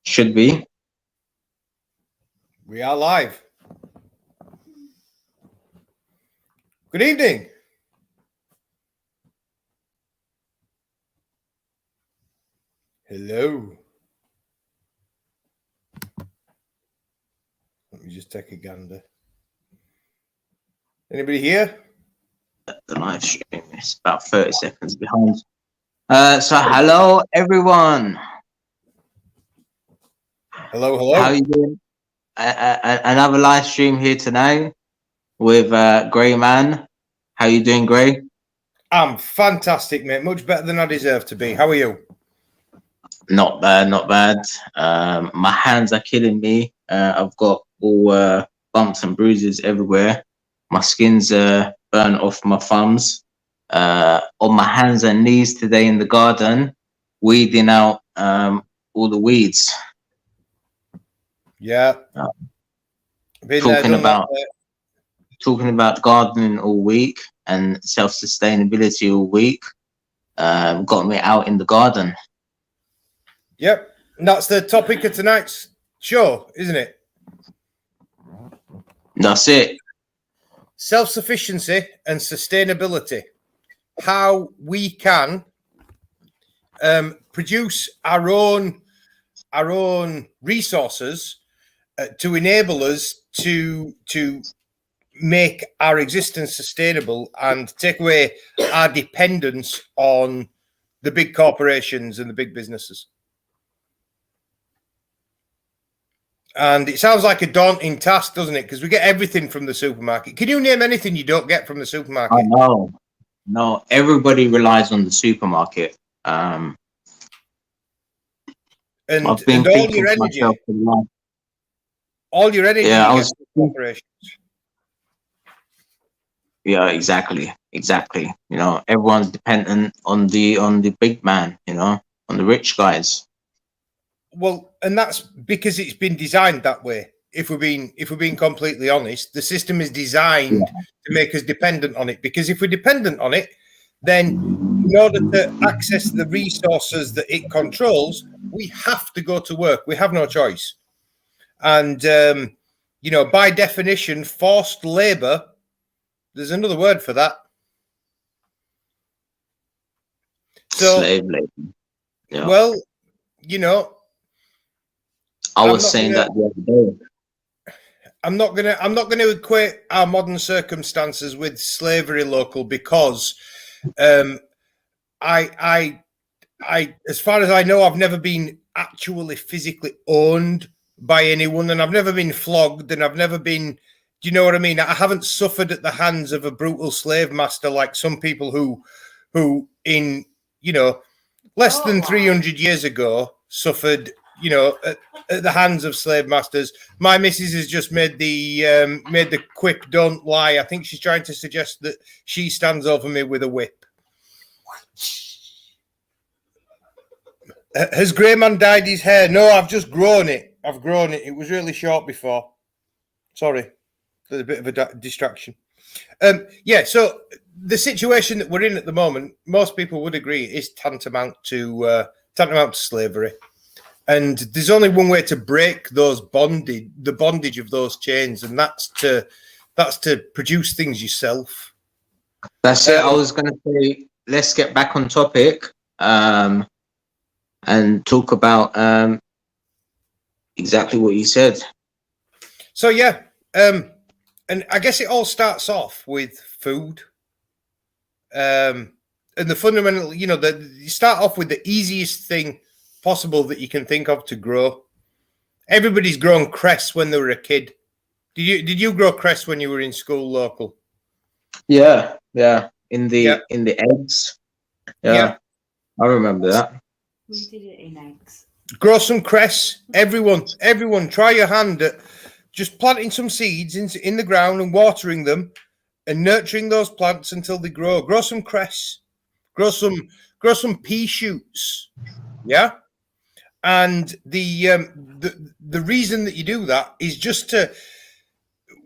Should be. We are live. Good evening. Hello. Let me just take a gander. Anybody here? The live stream is about 30 seconds behind. So hello everyone. Hello. How are you doing? Another live stream here tonight with Greyman. How you doing, Grey? I'm fantastic, mate. Much better than I deserve to be. How are you? Not bad, not bad. My hands are killing me. I've got all bumps and bruises everywhere. My skin's burnt off my thumbs. On my hands and knees today in the garden, weeding out all the weeds. Yeah. Talking about gardening all week and self-sustainability all week. Got me out in the garden. Yep. And that's the topic of tonight's show, isn't it? That's it. Self-sufficiency and sustainability. How we can produce our own resources to enable us to make our existence sustainable and take away our dependence on the big corporations and the big businesses. And it sounds like a daunting task, doesn't it? Because we get everything from the supermarket. Can you name anything you don't get from the supermarket? I know. No, everybody relies on the supermarket. And I've been all your energy, yeah, corporations. Yeah, exactly. You know, everyone's dependent on the big man. You know, on the rich guys. Well, and that's because it's been designed that way. If we're being completely honest, the system is designed to make us dependent on it. Because if we're dependent on it, then in order to access the resources that it controls, we have to go to work. We have no choice. And you know, by definition, forced labor. There's another word for that. So, slave labor. Yeah. Well, you know. I was saying that the other day. I'm not gonna equate our modern circumstances with slavery local because I as far as I know, I've never been actually physically owned by anyone, and I've never been flogged, and I've never been, do you know what I mean? I haven't suffered at the hands of a brutal slave master like some people who in, you know, less than 300 years ago suffered, you know, at the hands of slave masters. My missus has just made the quip, "Don't lie." I think she's trying to suggest that she stands over me with a whip. Has Greyman dyed his hair? No, I've just grown it. It was really short before. Sorry, there's a bit of a distraction. Yeah, so the situation that we're in at the moment, most people would agree, is tantamount to slavery. And there's only one way to break the bondage of those chains, and that's to produce things yourself. That's it. I was going to say, let's get back on topic and talk about exactly what you said. So yeah, and I guess it all starts off with food. And the fundamental, you know, you start off with the easiest thing possible that you can think of to grow. Everybody's grown cress when they were a kid. Did you grow cress when you were in school local? Yeah. In the eggs. Yeah. I remember that. We did it in eggs. Grow some cress. Everyone, try your hand at just planting some seeds in the ground and watering them and nurturing those plants until they grow. Grow some cress. Grow some pea shoots. Yeah. And the reason that you do that is just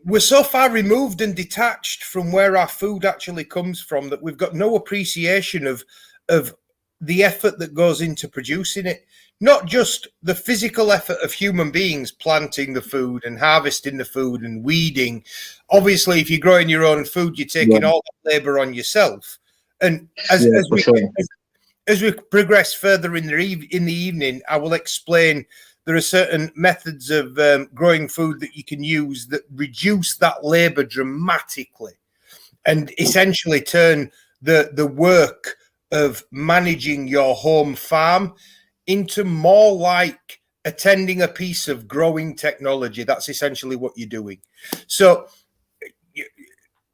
we're so far removed and detached from where our food actually comes from that we've got no appreciation of the effort that goes into producing it. not just the physical effort of human beings planting the food and harvesting the food and weeding. Obviously, if you're growing your own food, you're taking all that labor on yourself. And as we progress further in the evening, I will explain there are certain methods of growing food that you can use that reduce that labor dramatically and essentially turn the work of managing your home farm into more like attending a piece of growing technology. That's essentially what you're doing. So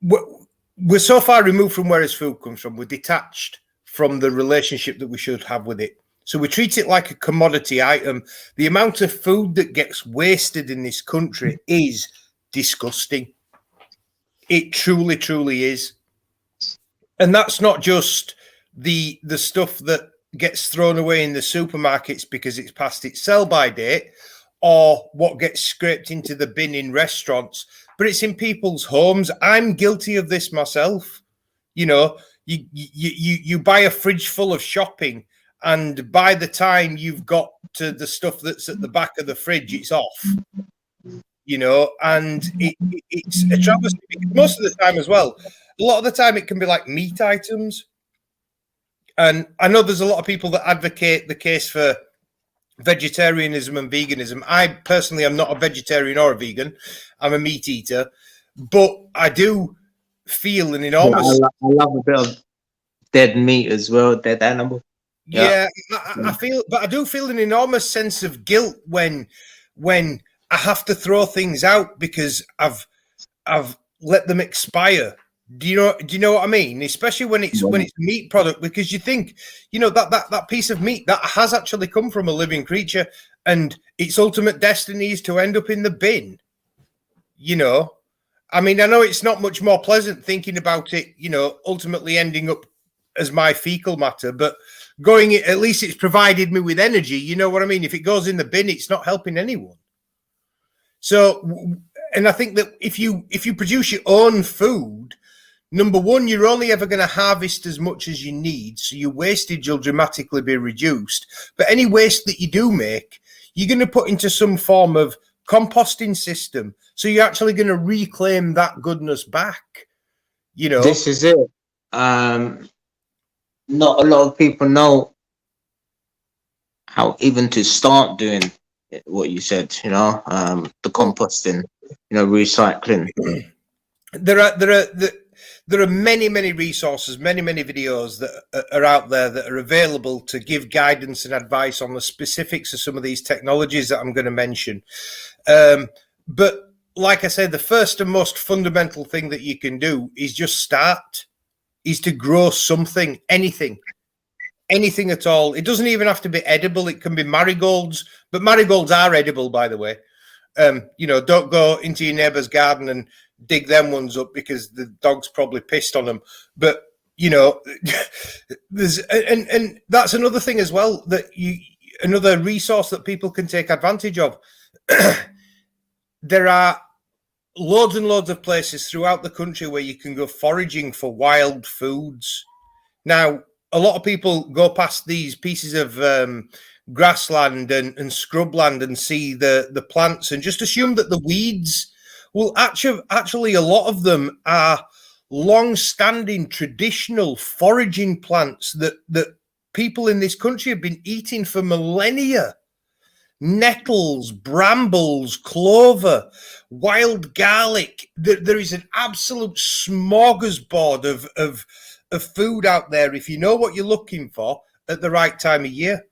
we're so far removed from where his food comes from. We're detached from the relationship that we should have with it. So we treat it like a commodity item. The amount of food that gets wasted in this country is disgusting. It truly, truly is. And that's not just the stuff that gets thrown away in the supermarkets because it's past its sell-by date, or what gets scraped into the bin in restaurants, but it's in people's homes. I'm guilty of this myself. You know, you buy a fridge full of shopping, and by the time you've got to the stuff that's at the back of the fridge, it's off. You know, and it's a travesty because most of the time as well, a lot of the time it can be like meat items. And I know there's a lot of people that advocate the case for vegetarianism and veganism. I personally am not a vegetarian or a vegan. I'm a meat eater, but I do feel an enormous... I love a bit of dead meat as well, dead animal. Yeah, I feel, but I do feel an enormous sense of guilt when I have to throw things out because I've let them expire. Do you know what I mean? Especially when it's a meat product, because you think, you know, that piece of meat that has actually come from a living creature, and its ultimate destiny is to end up in the bin. You know, I mean, I know it's not much more pleasant thinking about it, you know, ultimately ending up as my fecal matter, but at least it's provided me with energy. You know what I mean? If it goes in the bin, it's not helping anyone. So, and I think that if you produce your own food, number one, you're only ever going to harvest as much as you need, so your wastage will dramatically be reduced. But any waste that you do make, you're going to put into some form of composting system, so you're actually going to reclaim that goodness back. You know, this is it. Not a lot of people know how even to start doing what you said. You know, the composting, you know, recycling. There are many resources, many videos that are out there that are available to give guidance and advice on the specifics of some of these technologies that I'm going to mention. But like I said, the first and most fundamental thing that you can do is just start, is to grow something, anything at all. It doesn't even have to be edible. It can be marigolds, but marigolds are edible, by the way. You know, don't go into your neighbor's garden and dig them ones up because the dog's probably pissed on them. But, you know, and that's another thing as well, that another resource that people can take advantage of. There are loads and loads of places throughout the country where you can go foraging for wild foods. Now, a lot of people go past these pieces of grassland and scrubland and see the plants and just assume that the weeds, well, actually a lot of them are long-standing traditional foraging plants that people in this country have been eating for millennia. Nettles, brambles, clover, wild garlic. There is an absolute smorgasbord of food out there if you know what you're looking for at the right time of year.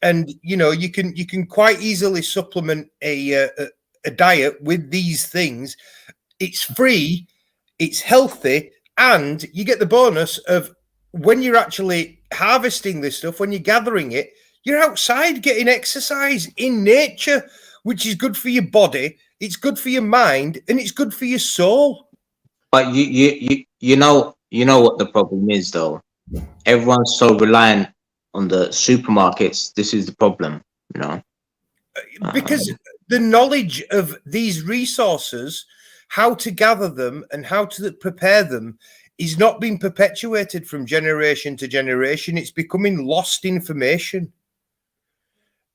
And you know, you can quite easily supplement a diet with these things. It's free, it's healthy, and you get the bonus of when you're actually harvesting this stuff, when you're gathering it, you're outside getting exercise in nature, which is good for your body, it's good for your mind, and it's good for your soul. But you know what the problem is, though. Everyone's so reliant on the supermarkets. This is the problem, you know. Because the knowledge of these resources, how to gather them and how to prepare them, is not being perpetuated from generation to generation. It's becoming lost information.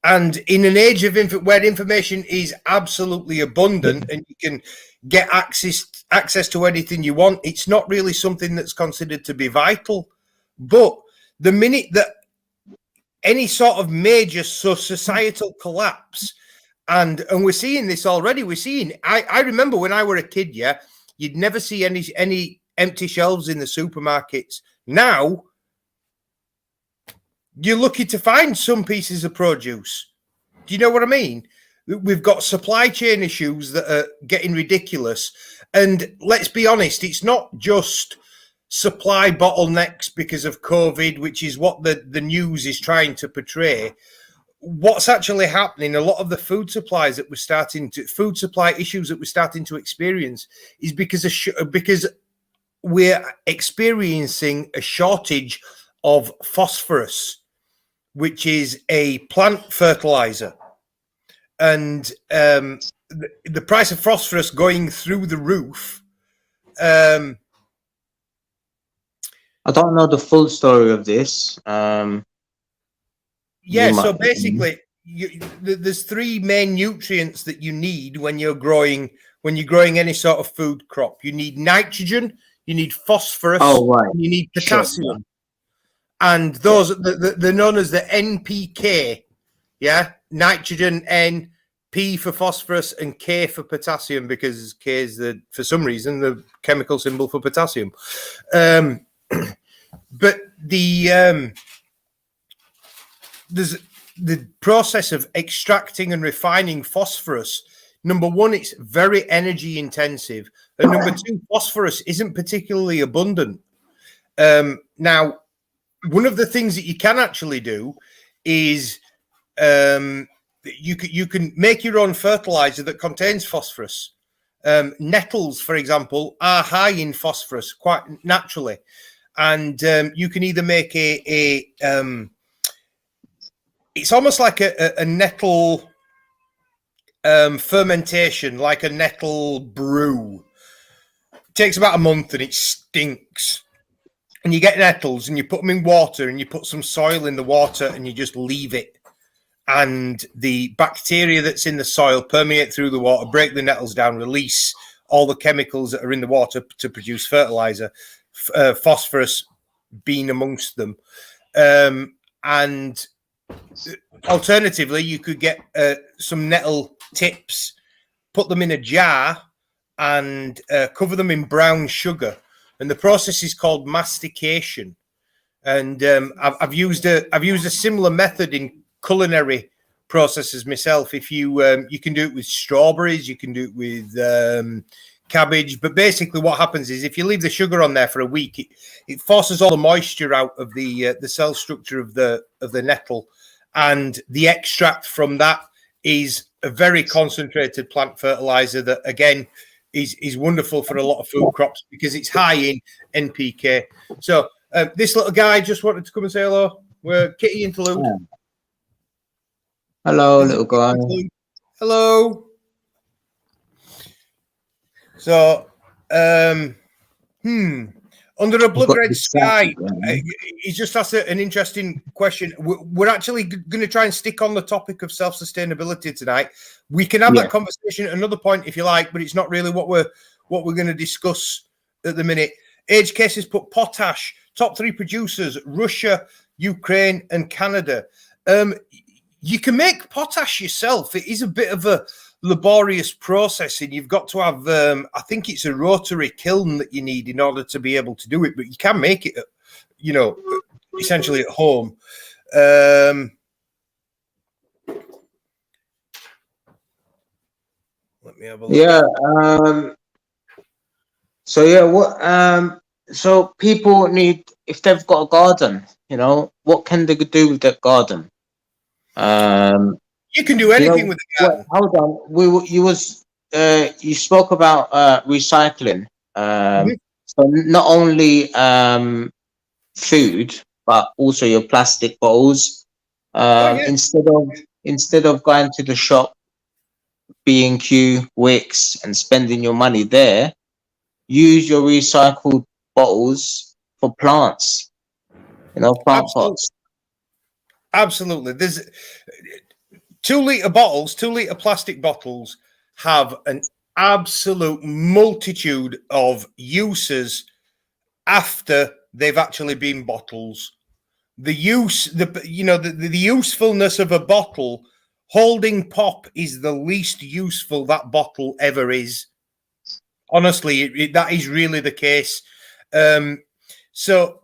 And in an age of where information is absolutely abundant and you can get access to anything you want, it's not really something that's considered to be vital. But the minute that any sort of major societal collapse, and we're seeing this already. We're seeing. I remember when I were a kid. Yeah, you'd never see any empty shelves in the supermarkets. Now you're lucky to find some pieces of produce. Do you know what I mean? We've got supply chain issues that are getting ridiculous. And let's be honest, it's not just supply bottlenecks because of COVID, which is what the news is trying to portray. What's actually happening, a lot of the food supply issues that we're starting to experience is because we're experiencing a shortage of phosphorus, which is a plant fertilizer, and the price of phosphorus going through the roof. I don't know the full story of this. So basically, there's three main nutrients that you need when you're growing any sort of food crop. You need nitrogen, you need phosphorus, and you need potassium. Sure. And those they're known as the NPK, yeah, nitrogen, N, P for phosphorus, and K for potassium, because K is for some reason the chemical symbol for potassium. But there's the process of extracting and refining phosphorus. Number one, it's very energy intensive, and number two, phosphorus isn't particularly abundant. Now, one of the things that you can actually do is you can make your own fertilizer that contains phosphorus. Nettles, for example, are high in phosphorus quite naturally, and you can either make it's almost like a nettle fermentation, like a nettle brew. It takes about a month and it stinks. And you get nettles and you put them in water and you put some soil in the water and you just leave it. And the bacteria that's in the soil permeate through the water, break the nettles down, release all the chemicals that are in the water to produce fertilizer, phosphorus being amongst them. And alternatively, you could get some nettle tips, put them in a jar and cover them in brown sugar. And the process is called mastication. And I've used a similar method in culinary processes myself. If you can do it with strawberries, you can do it with cabbage. But basically, what happens is if you leave the sugar on there for a week, it forces all the moisture out of the cell structure of the nettle, and the extract from that is a very concentrated plant fertilizer that again is wonderful for a lot of food crops because it's high in NPK. So this little guy just wanted to come and say hello. We're Kitty Interlude. Hello, little guy. Hello. So, under a blood red sky, he just asked an interesting question. We're actually going to try and stick on the topic of self-sustainability tonight. We can have that conversation at another point if you like, but it's not really what we're going to discuss at the minute. Age cases put potash, top 3 producers, Russia, Ukraine, and Canada. You can make potash yourself. It is a bit of a laborious process, and you've got to have I think it's a rotary kiln that you need in order to be able to do it, but you can make it essentially at home. Let me have a look. So people need, if they've got a garden, what can they do with that garden? You can do anything with the garden. Hold on. You spoke about recycling. So not only food, but also your plastic bottles. Instead of going to the shop, B&Q, Wix, and spending your money there, use your recycled bottles for plants. Plant pots. Absolutely. 2 litre bottles, 2 litre plastic bottles have an absolute multitude of uses after they've actually been bottles. The usefulness of a bottle holding pop is the least useful that bottle ever is. Honestly, that is really the case. So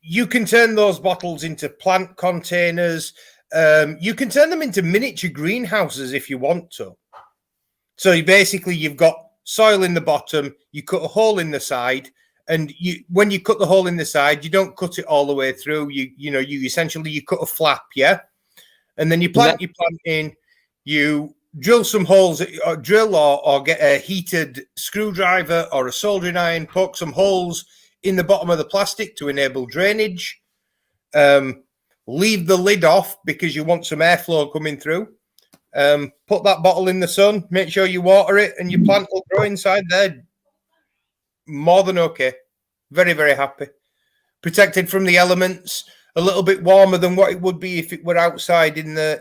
you can turn those bottles into plant containers. You can turn them into miniature greenhouses if you want to. So you've got soil in the bottom, you cut a hole in the side, and when you cut the hole in the side, you don't cut it all the way through. You essentially cut a flap, yeah, and then you plant in. You drill some holes, or get a heated screwdriver or a soldering iron, poke some holes in the bottom of the plastic to enable drainage. Leave the lid off because you want some airflow coming through. Put that bottle in the sun, make sure you water it, and your plant will grow inside there. More than okay. Very, very happy. Protected from the elements, a little bit warmer than what it would be if it were outside in the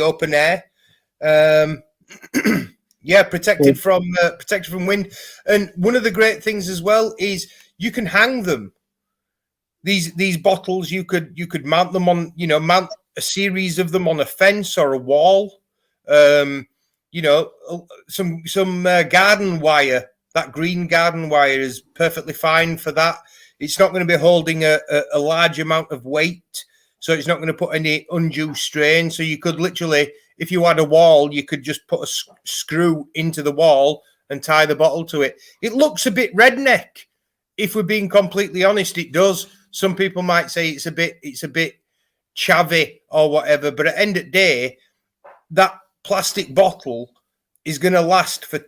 open air. Protected from wind. And one of the great things as well is you can hang them. These bottles, you could mount them on, mount a series of them on a fence or a wall. Some garden wire. That green garden wire is perfectly fine for that. It's not going to be holding a large amount of weight, so it's not going to put any undue strain. So you could literally, if you had a wall, you could just put a screw into the wall and tie the bottle to it. It looks a bit redneck. If we're being completely honest, it does. Some people might say it's a bit chavvy or whatever, but at the end of the day, that plastic bottle is going to last for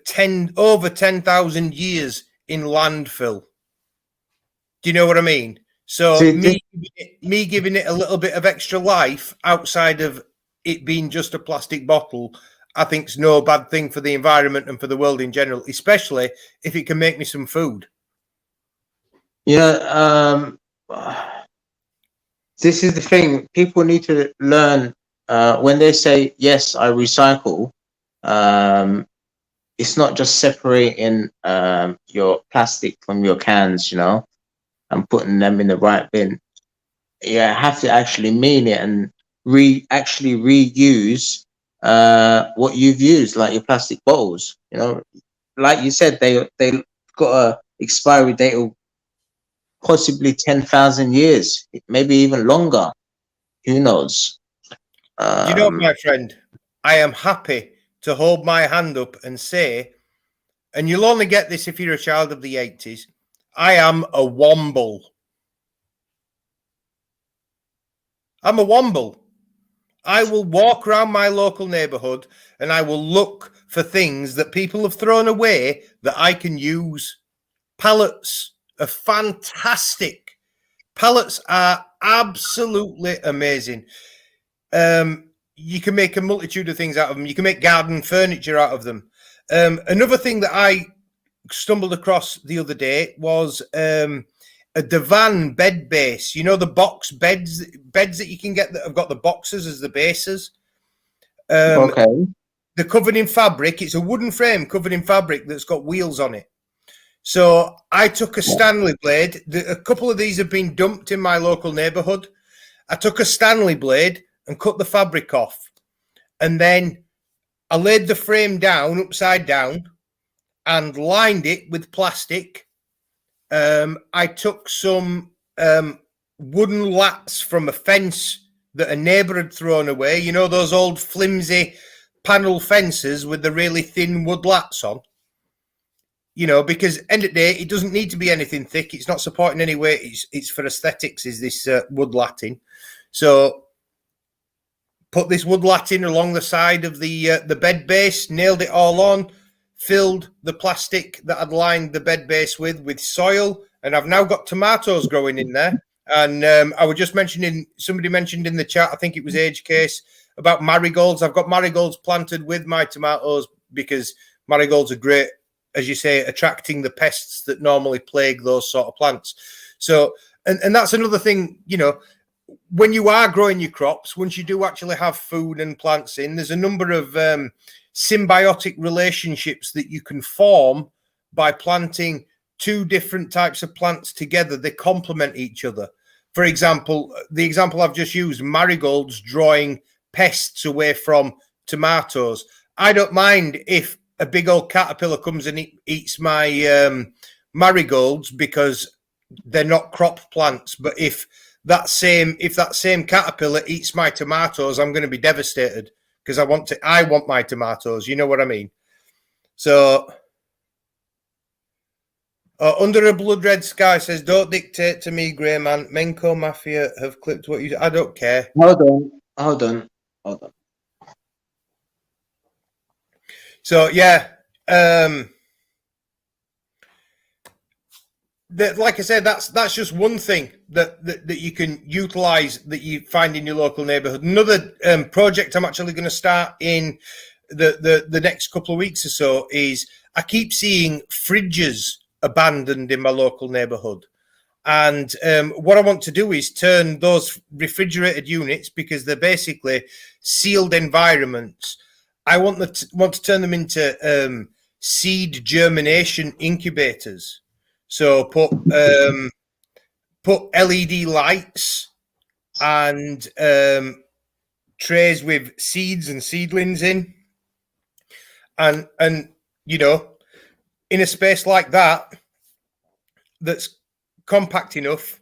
over 10,000 years in landfill. Do you know what I mean? So me giving it a little bit of extra life outside of it being just a plastic bottle, I think is no bad thing for the environment and for the world in general, especially if it can make me some food. Yeah, this is the thing. People need to learn when they say, yes, I recycle, it's not just separating your plastic from your cans, and putting them in the right bin. You have to actually mean it and actually reuse what you've used, like your plastic bottles. Like you said, they got a expiry date of possibly 10,000 years, maybe even longer. Who knows? My friend, I am happy to hold my hand up and say, and you'll only get this if you're a child of the 80s, I am a womble. I'm a womble. I will walk around my local neighborhood and I will look for things that people have thrown away that I can use. Pallets are fantastic. Pallets are absolutely amazing. You can make a multitude of things out of them. You can make garden furniture out of them. Another thing that I stumbled across the other day was a divan bed base. The box beds that you can get that have got the boxes as the bases. Okay. They're covered in fabric. It's a wooden frame covered in fabric that's got wheels on it. So I took a Stanley blade. A couple of these have been dumped in my local neighborhood. I took a Stanley blade and cut the fabric off. And then I laid the frame down, upside down, and lined it with plastic. I took some wooden lats from a fence that a neighbour had thrown away. Those old flimsy panel fences with the really thin wood lats on. Because end of the day, it doesn't need to be anything thick. It's not supporting any weight. It's for aesthetics, is this wood latting. So put this wood latting along the side of the bed base, nailed it all on, filled the plastic that I'd lined the bed base with soil, and I've now got tomatoes growing in there. And I was just somebody mentioned in the chat, I think it was Age Case, about marigolds. I've got marigolds planted with my tomatoes because marigolds are great, as you say, attracting the pests that normally plague those sort of plants. So, and that's another thing, when you are growing your crops, once you do actually have food and plants in, there's a number of symbiotic relationships that you can form by planting two different types of plants together. They complement each other. For example, the example I've just used, marigolds drawing pests away from tomatoes. I don't mind if a big old caterpillar comes and eats my marigolds because they're not crop plants. But if that same caterpillar eats my tomatoes, I'm going to be devastated because I want my tomatoes. You know what I mean? So Under a Blood Red Sky says, don't dictate to me, Greyman. Menko Mafia have clipped what you... I don't care. Hold on. So, yeah. Like I said, that's just one thing that you can utilize that you find in your local neighborhood. Another project I'm actually going to start in the next couple of weeks or so is I keep seeing fridges abandoned in my local neighborhood. And what I want to do is turn those refrigerated units, because they're basically sealed environments. I want to turn them into seed germination incubators. So put LED lights and trays with seeds and seedlings in, and you know, in a space like that that's compact enough,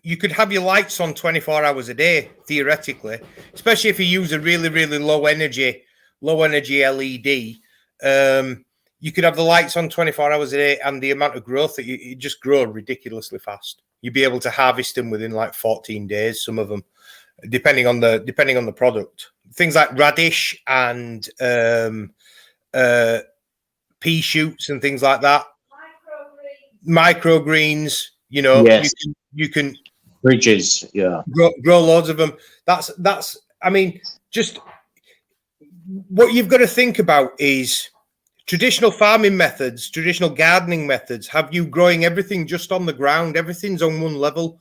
you could have your lights on 24 hours a day, theoretically, especially if you use a really, really low energy LED. You could have the lights on 24 hours a day, and the amount of growth that you just grow ridiculously fast. You'd be able to harvest them within like 14 days, some of them, depending on the product. Things like radish and pea shoots and things like that. Microgreens, you know, yes. you can Bridges, yeah, grow loads of them. That's I mean, just what you've got to think about is traditional farming methods, traditional gardening methods have you growing everything just on the ground. Everything's on one level.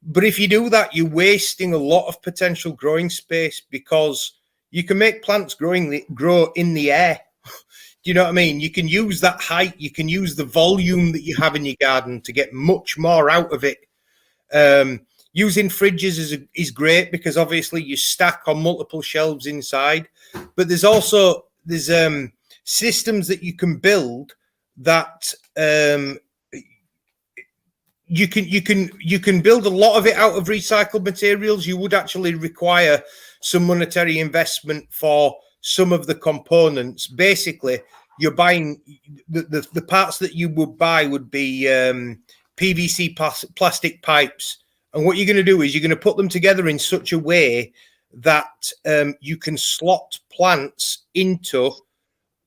But if you do that, you're wasting a lot of potential growing space, because you can make plants grow in the air. Do you know what I mean? You can use that height, you can use the volume that you have in your garden to get much more out of it. Using fridges is great, because obviously you stack on multiple shelves inside. But there's systems that you can build that you can build a lot of it out of recycled materials. You would actually require some monetary investment for some of the components. Basically, you're buying the parts that you would buy would be PVC plastic pipes, and what you're going to do is you're going to put them together in such a way that you can slot plants into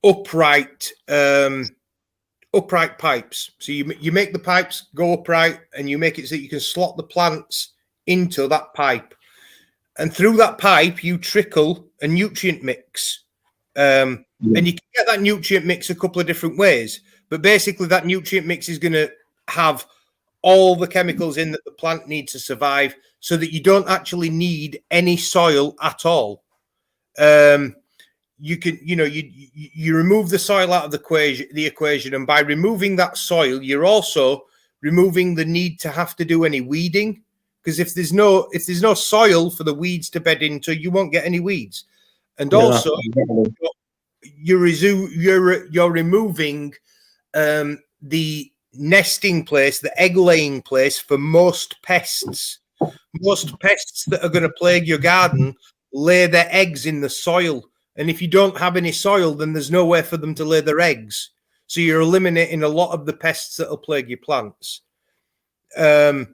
upright pipes. So you make the pipes go upright, and you make it so that you can slot the plants into that pipe, and through that pipe you trickle a nutrient mix, and you can get that nutrient mix a couple of different ways. But basically, that nutrient mix is going to have all the chemicals in that the plant needs to survive, so that you don't actually need any soil at all. You can, you remove the soil out of the equation, and by removing that soil, you're also removing the need to have to do any weeding, because if there's no soil for the weeds to bed into, you won't get any weeds. And also, you're removing the nesting place, the egg laying place for most pests. Most pests that are going to plague your garden lay their eggs in the soil. And if you don't have any soil, then there's nowhere for them to lay their eggs. So you're eliminating a lot of the pests that will plague your plants. Sorry,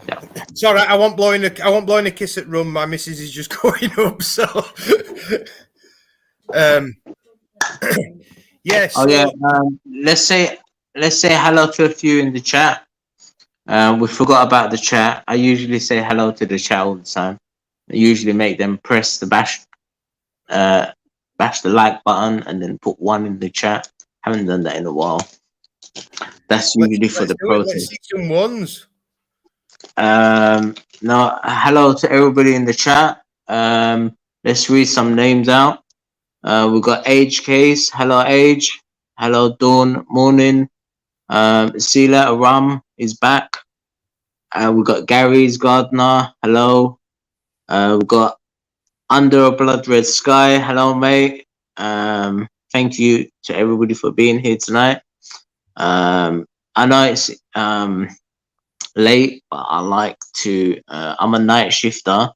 Yeah. Sorry, I won't blowing a kiss at Rum. My missus is just going up. So, yes. Oh yeah. Let's say hello to a few in the chat. We forgot about the chat. I usually say hello to the chat all the time. I usually make them press the bash the like button and then put one in the chat. Haven't done that in a while. That's usually for the do it. process. Let's see some ones. No, hello to everybody in the chat. Let's read some names out. We've got Age Case. Hello, Age. Hello, Dawn. Morning. Sila Ram is back. We've got Gary's Gardener. Hello. We've got Under a Blood Red Sky. Hello, mate. Thank you to everybody for being here tonight. I know it's late, but I like to. I'm a night shifter,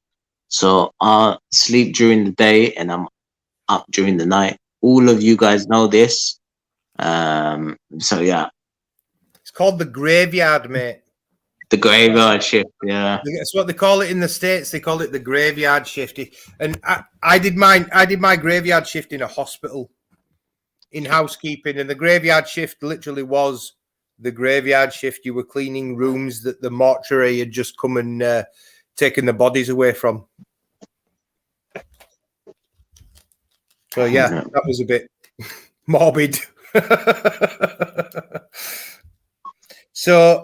so I sleep during the day and I'm up during the night. All of you guys know this. So yeah, It's called the graveyard, mate. the graveyard shift. Yeah, That's what they call it in the States. They call it the graveyard shift. And I did mine. I did my graveyard shift in a hospital, in housekeeping, and the graveyard shift literally was the graveyard shift. You were cleaning rooms that the mortuary had just come and taken the bodies away from. So yeah, that was a bit morbid. So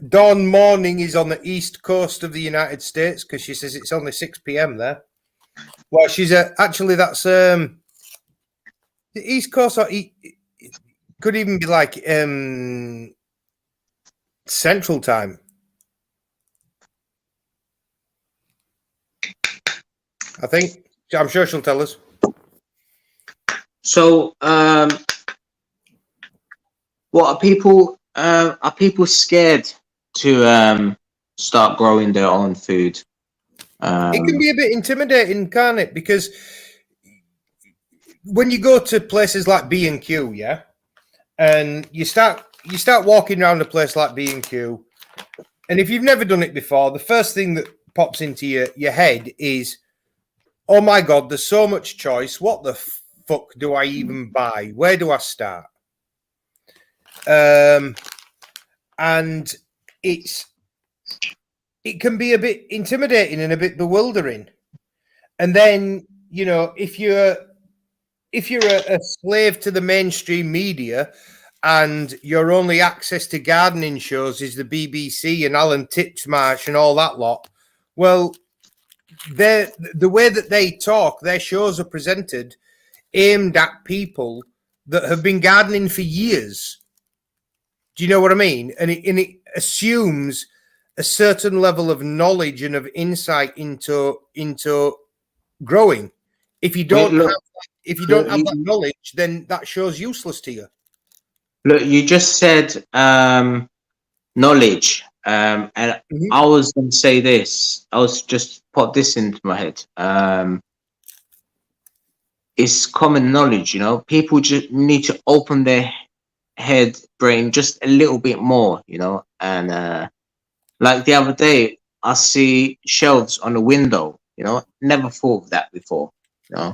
Dawn Morning is on the east coast of the United States because she says it's only 6 p.m. there. Well, she's actually that's the east coast, or could even be like central time. I think. I'm sure she'll tell us. So, what are people? Are people scared to start growing their own food? It can be a bit intimidating, can't it? Because when you go to places like B&Q, yeah, and you start walking around a place like B&Q, and if you've never done it before, the first thing that pops into your head is, oh my God, there's so much choice. What the fuck do I even buy? Where do I start? And it can be a bit intimidating and a bit bewildering. And then, you know, if you're a slave to the mainstream media and your only access to gardening shows is the BBC and Alan Titchmarsh and all that lot, well, the way that they talk, their shows are presented aimed at people that have been gardening for years. Do you know what I mean? And it assumes a certain level of knowledge and of insight into growing. If you don't have that knowledge, then that show's useless to you. Look, you just said knowledge, and I was going to say this. I was just put this into my head. It's common knowledge, you know. People just need to open their head, brain just a little bit more, you know. And like the other day, I see shelves on the window, you know. Never thought of that before, you know.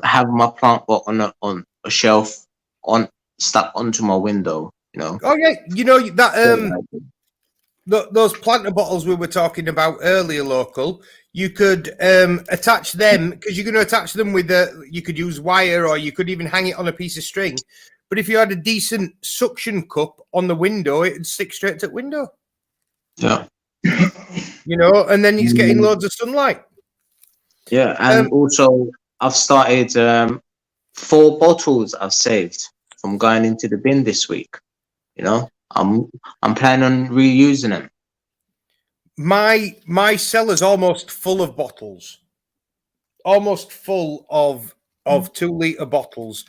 Have my plant pot on a shelf stuck onto my window, you know. Oh yeah, you know that those planter bottles we were talking about earlier, local. You could attach them because you're going to attach them with you could use wire or you could even hang it on a piece of string. But if you had a decent suction cup on the window, it'd stick straight to the window. Yeah. You know, and then it's getting loads of sunlight. Yeah, and also I've started 4 bottles I've saved from going into the bin this week. You know, I'm planning on reusing them. My cellar's almost full of bottles, almost full of 2-liter bottles.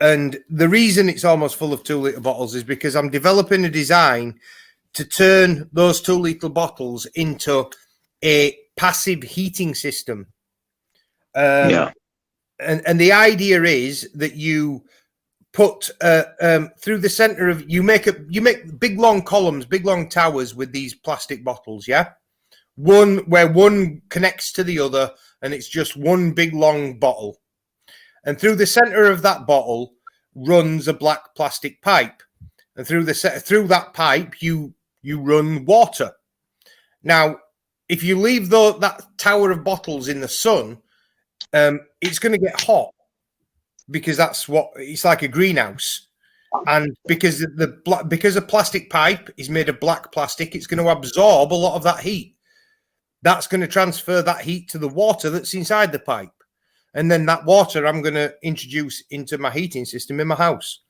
And the reason it's almost full of 2-liter bottles is because I'm developing a design to turn those 2-liter bottles into a passive heating system. And the idea is that you put through the center of you make big long columns, big long towers with these plastic bottles, yeah. One where one connects to the other, and it's just one big long bottle. And through the center of that bottle runs a black plastic pipe, and through that pipe you run water. Now, if you leave that tower of bottles in the sun, it's going to get hot because that's what it's like, a greenhouse. And because a plastic pipe is made of black plastic, it's going to absorb a lot of that heat. That's going to transfer that heat to the water that's inside the pipe. And then that water I'm going to introduce into my heating system in my house.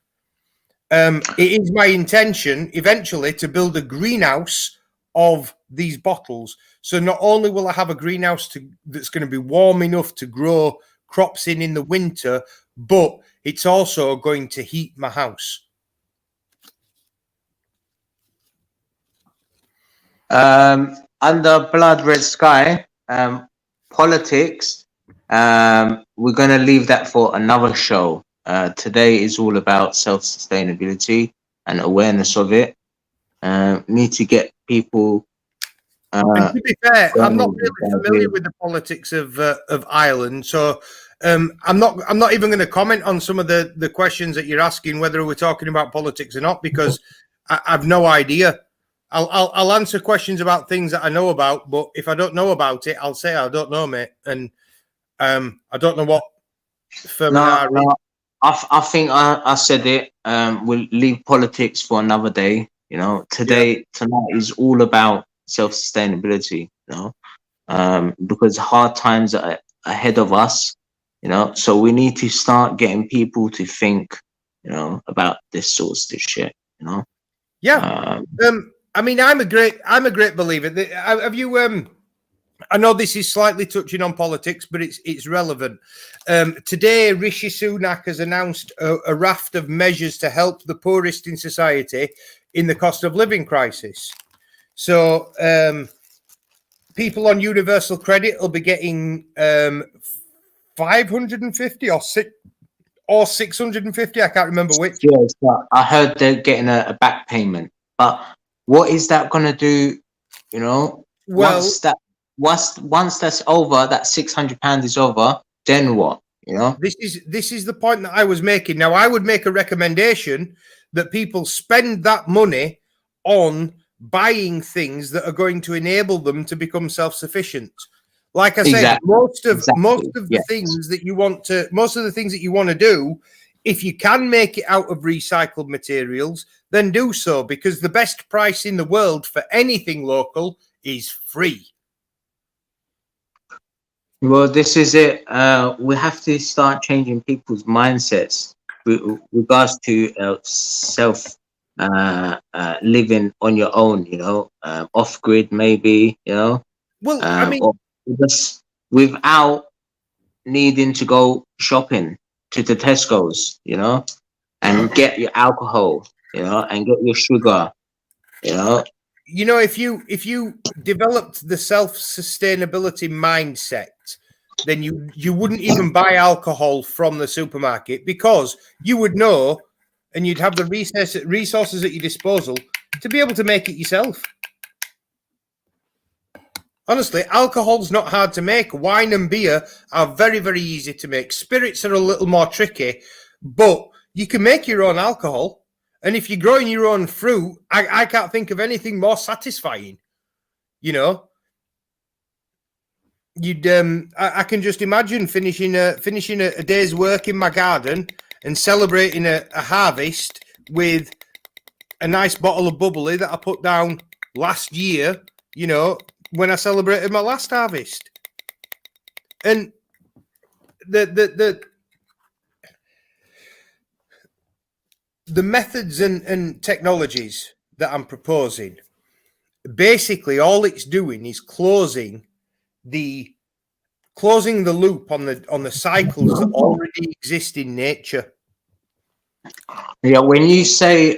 It is my intention eventually to build a greenhouse of these bottles. So not only will I have a greenhouse that's going to be warm enough to grow crops in the winter, but it's also going to heat my house. Under Blood Red Sky, politics, we're going to leave that for another show. Today is all about self-sustainability and awareness of it. Need to get people. And to be fair, I'm not really familiar with the politics of Ireland, so I'm not even going to comment on some of the questions that you're asking, whether we're talking about politics or not, because I've no idea. I'll answer questions about things that I know about, but if I don't know about it, I'll say I don't know, mate, and I don't know what. I think I said it. We'll leave politics for another day. You know, tonight is all about self-sustainability. You know, because hard times are ahead of us. You know, so we need to start getting people to think, you know, about this sort of shit. You know. Yeah. I mean, I'm a great believer. Have you? I know this is slightly touching on politics, but it's relevant. Today, Rishi Sunak has announced a raft of measures to help the poorest in society in the cost of living crisis. So, people on universal credit will be getting 550 or 650. I can't remember which. Yes, I heard they're getting a back payment, but what is that going to do? You know, well, once that's over, that £600 is over, then what? You know, this is the point that I was making. Now, I would make a recommendation that people spend that money on buying things that are going to enable them to become self-sufficient. Like I said, most of the things that you want to do, if you can make it out of recycled materials, then do so, because the best price in the world for anything local is free. Well, this is it. We have to start changing people's mindsets with regards to self living on your own. You know, off grid maybe. You know, well, I mean, or just without needing to go shopping to the Tesco's. You know, and get your alcohol. You know, and get your sugar. You know. You know, if you developed the self-sustainability mindset, then you wouldn't even buy alcohol from the supermarket, because you would know and you'd have the resources at your disposal to be able to make it yourself. Honestly, alcohol's not hard to make. Wine and beer are very, very easy to make. Spirits are a little more tricky, but you can make your own alcohol. And if you're growing your own fruit, I can't think of anything more satisfying. You know, I can just imagine finishing a day's work in my garden and celebrating a harvest with a nice bottle of bubbly that I put down last year, you know, when I celebrated my last harvest. And the methods and technologies that I'm proposing, basically all it's doing is closing the loop on the cycles that already exist in nature. Yeah, when you say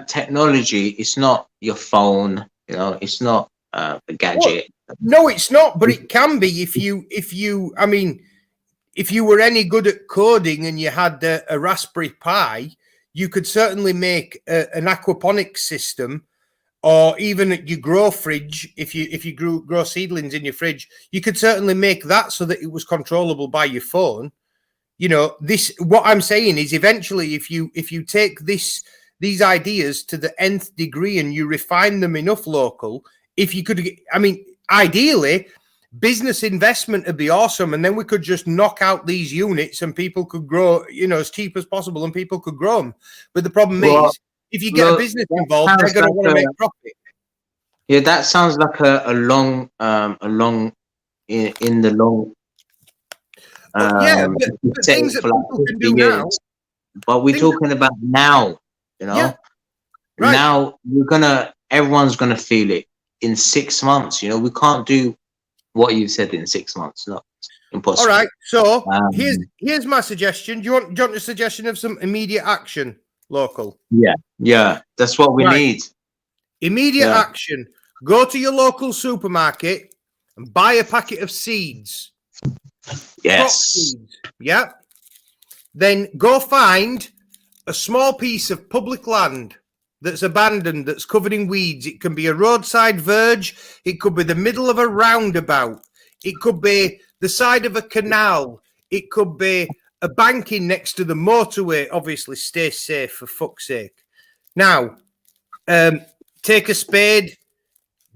technology, it's not your phone, you know, it's not a gadget. Well, no, it's not, but it can be if you were any good at coding and you had a Raspberry Pi, you could certainly make an aquaponics system, or even your grow fridge. If you grow seedlings in your fridge, you could certainly make that so that it was controllable by your phone. You know, what I'm saying is, eventually, if you take these ideas to the nth degree and you refine them enough local, if you could, I mean, ideally, business investment would be awesome, and then we could just knock out these units, and people could grow, you know, as cheap as possible, and people could grow them. But the problem is, if you get a business involved, they're going to want to make profit. Yeah, that sounds like a long in the long. But things that people can do now. But we're talking about now, you know. Yeah, right. Now everyone's gonna feel it in 6 months. You know, we can't do what you said in 6 months. No, impossible. All right. So here's my suggestion. Do you want a suggestion of some immediate action, local? Yeah, that's what we need. Immediate action. Go to your local supermarket and buy a packet of seeds. Yes. Seeds. Yeah. Then go find a small piece of public land that's abandoned, that's covered in weeds. It can be a roadside verge. It could be the middle of a roundabout. It could be the side of a canal. It could be a banking next to the motorway. Obviously, stay safe, for fuck's sake. Now, take a spade,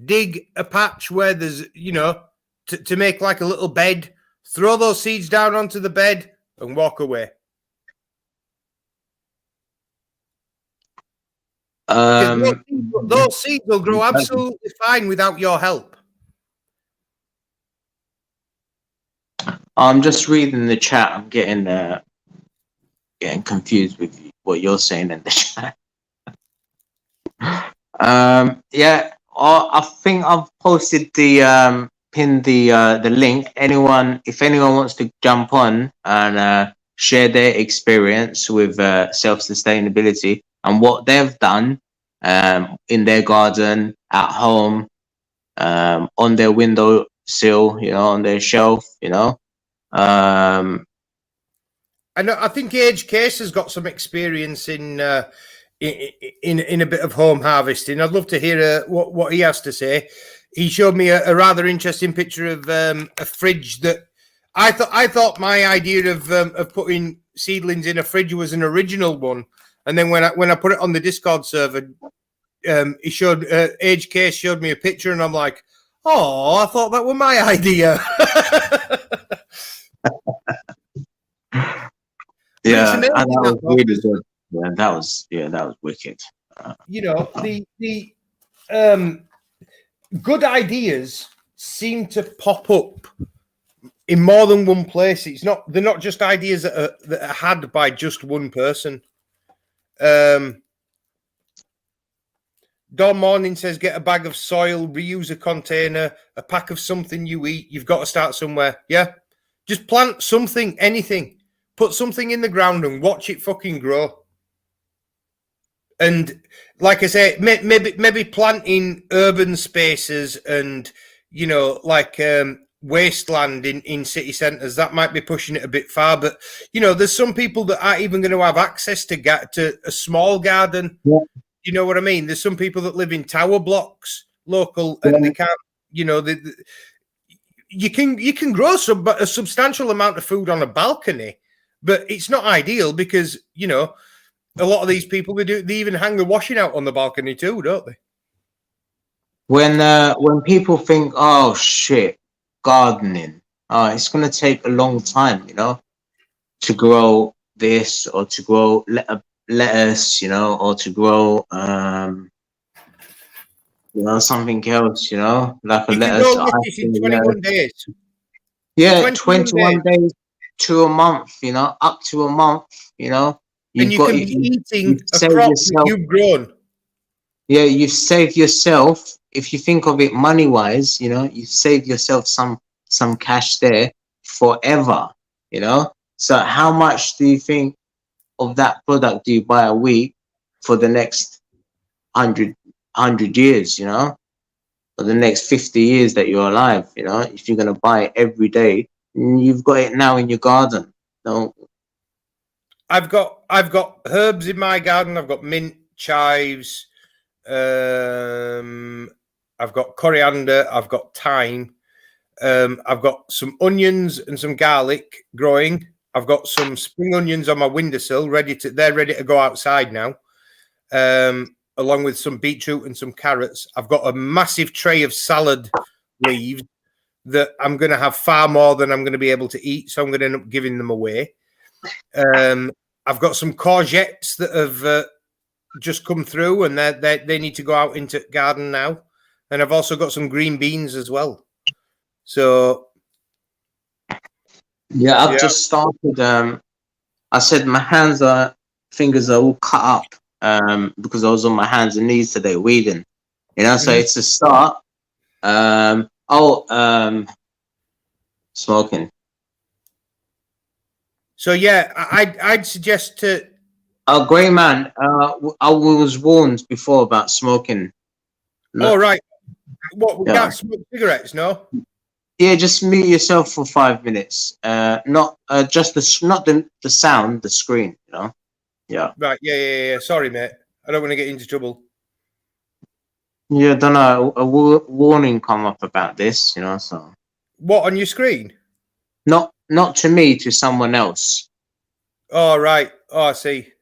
dig a patch where there's, you know, to make like a little bed. Throw those seeds down onto the bed and walk away. Those seeds will grow absolutely fine without your help. I'm just reading the chat. I'm getting confused with what you're saying in the chat. I think I've posted the pinned the link. If anyone wants to jump on and share their experience with self-sustainability and what they've done in their garden, at home, on their windowsill, you know, on their shelf, you know. I think Age Case has got some experience in a bit of home harvesting. I'd love to hear what he has to say. He showed me a rather interesting picture of a fridge that I thought my idea of putting seedlings in a fridge was an original one. And then when I put it on the Discord server, he showed Age Case showed me a picture, and I'm like, oh, I thought that was my idea. Yeah, that was really good. Yeah, that was wicked. You know, the good ideas seem to pop up in more than one place. They're not just ideas that are had by just one person. Dawn Morning says, get a bag of soil, reuse a container, a pack of something you eat. You've got to start somewhere. Yeah. Just plant something, anything. Put something in the ground and watch it fucking grow. And like I say, maybe planting urban spaces and, you know, like wasteland in city centres, that might be pushing it a bit far. But, you know, there's some people that aren't even going to have access to a small garden. Yeah. You know what I mean? There's some people that live in tower blocks, local, and they can't, you know, you can grow a substantial amount of food on a balcony, but it's not ideal because, you know, a lot of these people, they even hang the washing out on the balcony too, don't they? When people think, oh shit, gardening, it's gonna take a long time, you know, to grow this or to grow lettuce, you know, or to grow you know, something else, you know, like a lettuce. In 21 days. Yeah, 21 days to a month, you know, up to a month, you know. And you can be eating a crop that you've grown. Yeah, you've saved yourself. If you think of it money-wise, you know, you've saved yourself some cash there forever, you know. So how much do you think of that product do you buy a week for the next 100 years, you know, or the next 50 years that you're alive, you know? If you're going to buy it every day, you've got it now in your garden. No. I've got herbs in my garden. I've got mint, chives. I've got coriander. I've got thyme. I've got some onions and some garlic growing. I've got some spring onions on my windowsill, they're ready to go outside now. Along with some beetroot and some carrots. I've got a massive tray of salad leaves that I'm going to have far more than I'm going to be able to eat, so I'm going to end up giving them away. I've got some courgettes that have just come through, and they need to go out into garden now. And I've also got some green beans as well. So Yeah, I've just started. I said my fingers are all cut up because I was on my hands and knees today weeding. You know, so it's a start. Smoking. So yeah, I'd suggest to. Greyman, I was warned before about smoking. Oh right, what we can't smoke cigarettes, no? Yeah, just mute yourself for 5 minutes. Not just the sound, the screen. You know. Yeah. Right. Yeah. Sorry, mate. I don't want to get into trouble. Yeah, I don't know. A warning come up about this. You know, so. What, on your screen? Not to me, to someone else. Oh right. Oh, I see.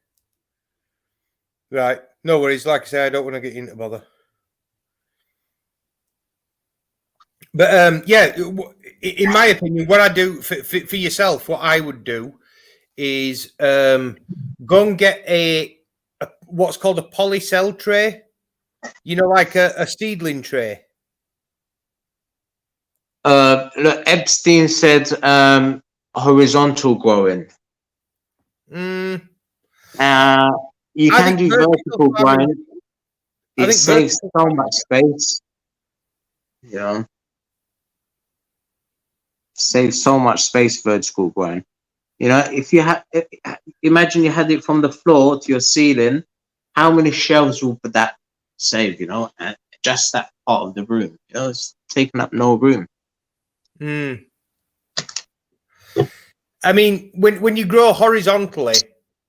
Right. No worries. Like I say, I don't want to get into bother. But yeah, in my opinion, what I do for yourself, what I would do is go and get a what's called a polycell tray. You know, like a seedling tray. Look, Epstein said horizontal growing. You can do vertical growing. It saves so much space. You know, saves so much space vertical growing. You know, if you imagine you had it from the floor to your ceiling, how many shelves will that save? You know, and just that part of the room. You know, it's taking up no room. I mean, when you grow horizontally,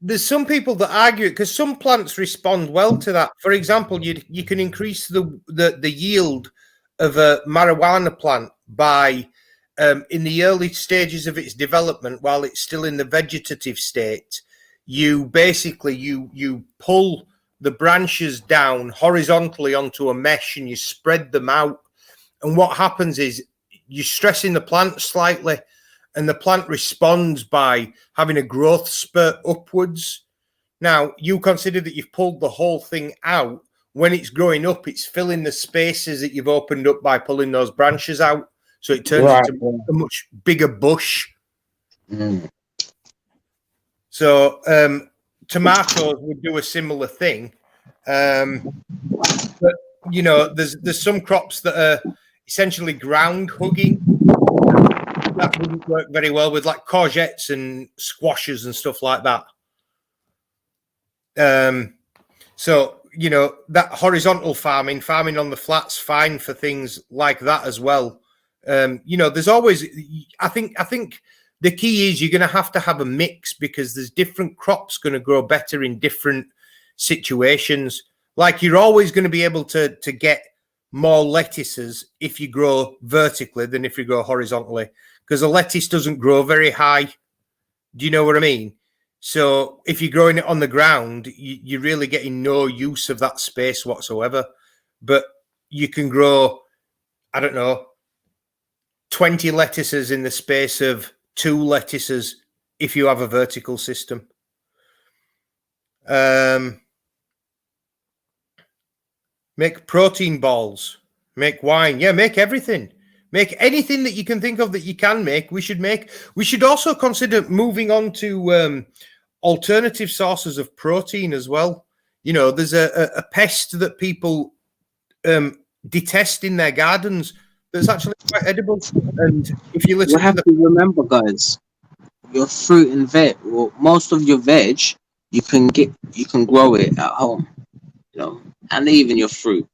there's some people that argue it because some plants respond well to that. For example, you can increase the yield of a marijuana plant by in the early stages of its development, while it's still in the vegetative state. You basically you pull the branches down horizontally onto a mesh and you spread them out. And what happens is you're stressing the plant slightly, and the plant responds by having a growth spurt upwards. Now, you consider that you've pulled the whole thing out. When it's growing up, it's filling the spaces that you've opened up by pulling those branches out. So it turns into a much bigger bush. So tomatoes would do a similar thing. But, you know, there's some crops that are essentially ground hugging. That wouldn't work very well with like courgettes and squashes and stuff like that. So, you know, that horizontal farming on the flats, fine for things like that as well. You know, there's always, I think the key is you're going to have a mix, because there's different crops going to grow better in different situations. Like you're always going to be able to get more lettuces if you grow vertically than if you grow horizontally, because a lettuce doesn't grow very high. Do you know what I mean? So if you're growing it on the ground, you're really getting no use of that space whatsoever. But you can grow, I don't know, 20 lettuces in the space of 2 lettuces if you have a vertical system. Make protein balls, make wine. Yeah, make everything. Make anything that you can think of that you can make. We should also consider moving on to alternative sources of protein as well. You know, there's a pest that people detest in their gardens that's actually quite edible. And if you listen, You have to remember, guys, your fruit and veg, well, most of your veg, you can grow it at home, you know, and even your fruit.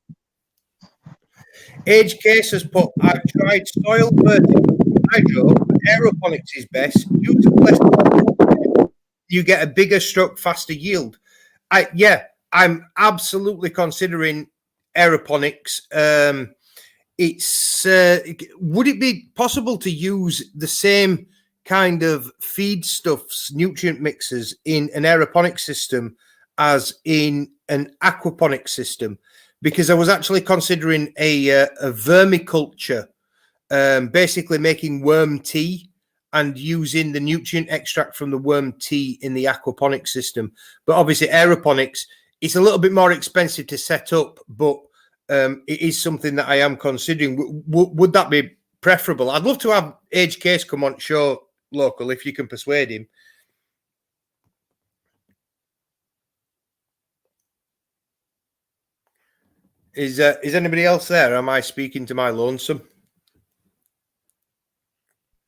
Age Case has put, I've tried soil vertical hydro, aeroponics is best. Use less water, you get a bigger stroke, faster yield. I'm absolutely considering aeroponics. Would it be possible to use the same kind of feedstuffs, nutrient mixes in an aeroponic system as in an aquaponic system? Because I was actually considering a vermiculture basically making worm tea and using the nutrient extract from the worm tea in the aquaponics system. But obviously aeroponics, it's a little bit more expensive to set up, but it is something that I am considering. Would that be preferable? I'd love to have Age Case come on show local if you can persuade him. Is anybody else there? Am I speaking to my lonesome?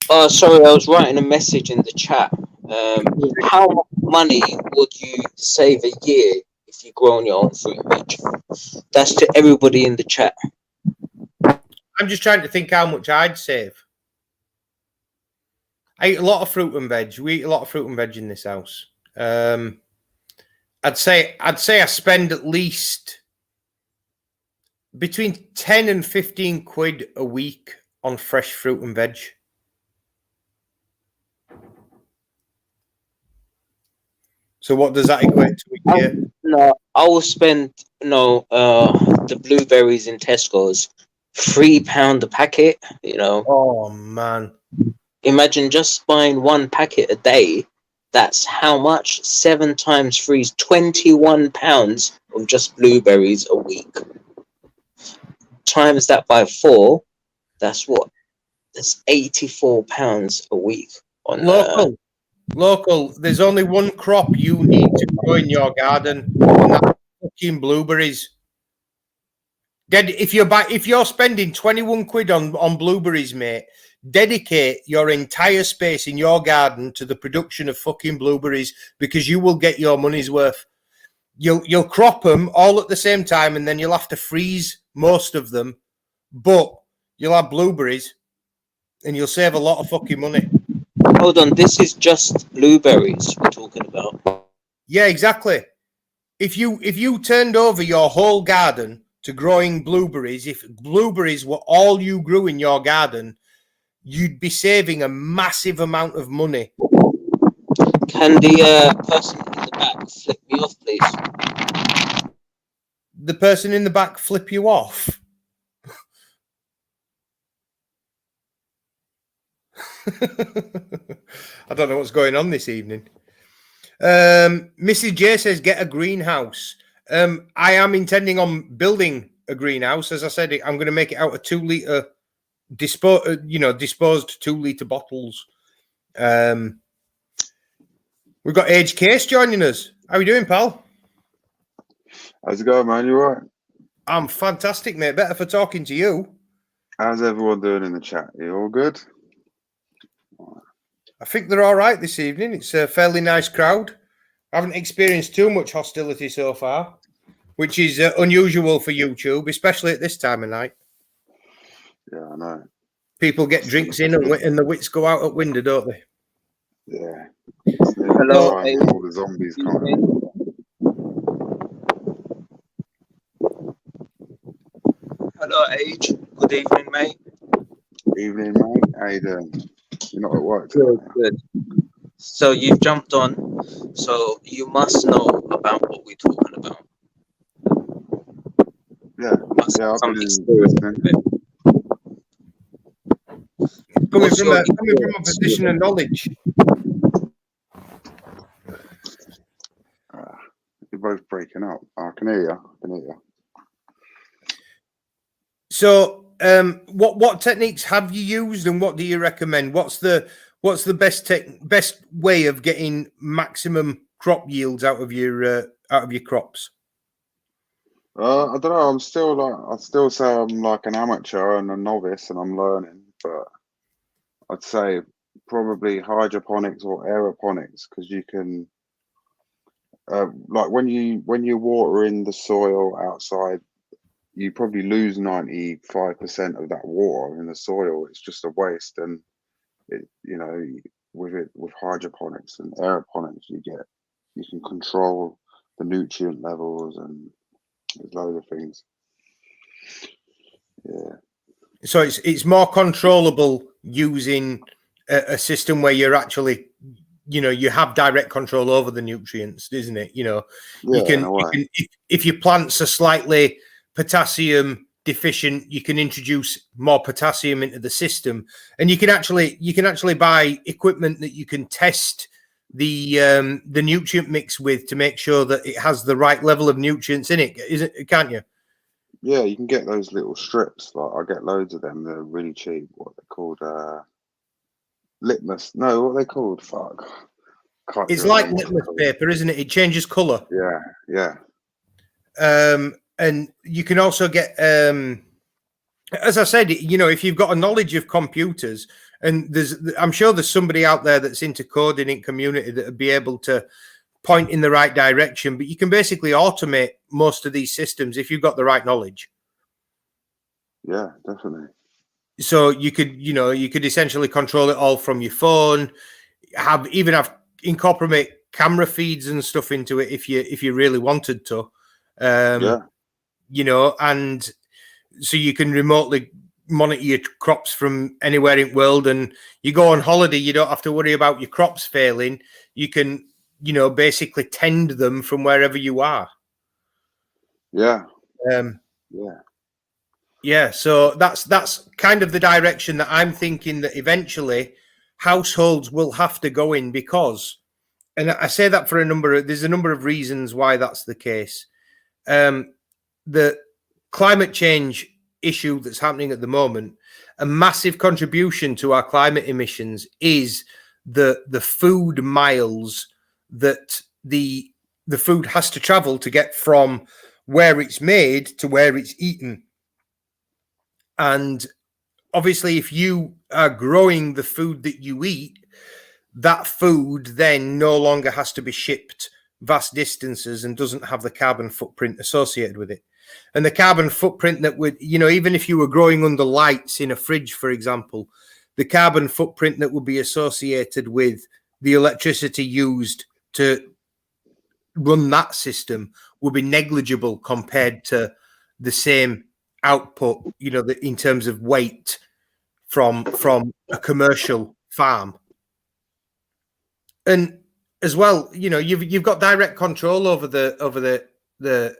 Oh, sorry, I was writing a message in the chat. How much money would you save a year if you grow on your own fruit and veg? That's to everybody in the chat. I'm just trying to think how much I'd save. I eat a lot of fruit and veg. We eat a lot of fruit and veg in this house. I'd say I spend at least between 10 and 15 quid a week on fresh fruit and veg. So what does that equate to a year? No, I will spend the blueberries in Tesco's, £3 a packet. Oh man! Imagine just buying one packet a day. That's how much? 7 times 3 is £21 of just blueberries a week. Times that by 4, that's what? That's £84 a week on Local. There's only one crop you need to grow in your garden, and that's fucking blueberries. If you're spending 21 quid on blueberries, mate, dedicate your entire space in your garden to the production of fucking blueberries, because you will get your money's worth. You'll crop them all at the same time, and then you'll have to freeze most of them, but you'll have blueberries, and you'll save a lot of fucking money. Hold on, this is just blueberries we're talking about. Yeah, exactly. If you turned over your whole garden to growing blueberries, if blueberries were all you grew in your garden, you'd be saving a massive amount of money. Can the person in the back flip me off, please? The person in the back flip you off? I don't know what's going on this evening. Mrs. J says, get a greenhouse. I am intending on building a greenhouse. As I said, I'm going to make it out of 2 litre disposed 2 litre bottles. We've got Age Case joining us. How are you doing, pal? How's it going, man? You all right? I'm fantastic, mate. Better for talking to you. How's everyone doing in the chat? You all good? I think they're all right this evening. It's a fairly nice crowd. I haven't experienced too much hostility so far, which is unusual for YouTube, especially at this time of night. Yeah, I know. People get drinks in and the wits go out at window, don't they? Yeah. Hello, all the zombies coming. Hello, Age. Good evening, mate. Evening, mate. How you doing? You're not at work today? Good. So you've jumped on, so you must know about what we're talking about. Yeah, I've been listening. Coming from a position of knowledge. You're both breaking up. I can hear you. So, what techniques have you used, and what do you recommend? What's the best way of getting maximum crop yields out of your crops? I don't know. I still say I'm like an amateur and a novice, and I'm learning. But I'd say probably hydroponics or aeroponics, because you can, like when you water in the soil outside, you probably lose 95% of that water in the soil. It's just a waste, and with hydroponics and aeroponics, you can control the nutrient levels, and there's loads of things. Yeah. So it's more controllable using a system where you're actually, you have direct control over the nutrients, isn't it? You can if your plants are slightly potassium deficient, you can introduce more potassium into the system, and you can actually buy equipment that you can test the nutrient mix with to make sure that it has the right level of nutrients in it. Can't you? Yeah, you can get those little strips. Like I get loads of them. They're really cheap. What they're called? Litmus. No, what are they called? Fuck. Can't It's remember like what they're litmus called. paper, isn't it? It changes color. Yeah, yeah. And you can also get, as I said, you know, if you've got a knowledge of computers, and I'm sure there's somebody out there that's into coding in community that would be able to point in the right direction, but you can basically automate most of these systems if you've got the right knowledge. Yeah, definitely. So you could essentially control it all from your phone, incorporate camera feeds and stuff into it if you really wanted to. Yeah. You know, and so you can remotely monitor your crops from anywhere in the world, and you go on holiday, you don't have to worry about your crops failing. You can, you know, basically tend them from wherever you are. Yeah. Yeah. Yeah, so that's kind of the direction that I'm thinking that eventually households will have to go in, because, and I say that for there's a number of reasons why that's the case. The climate change issue that's happening at the moment, a massive contribution to our climate emissions is the food miles that the food has to travel to get from where it's made to where it's eaten. And obviously, if you are growing the food that you eat, that food then no longer has to be shipped vast distances and doesn't have the carbon footprint associated with it. And the carbon footprint that would, you know, even if you were growing under lights in a fridge, for example, the carbon footprint that would be associated with the electricity used to run that system would be negligible compared to the same output, you know, in terms of weight from a commercial farm. And as well, you know, you've got direct control over the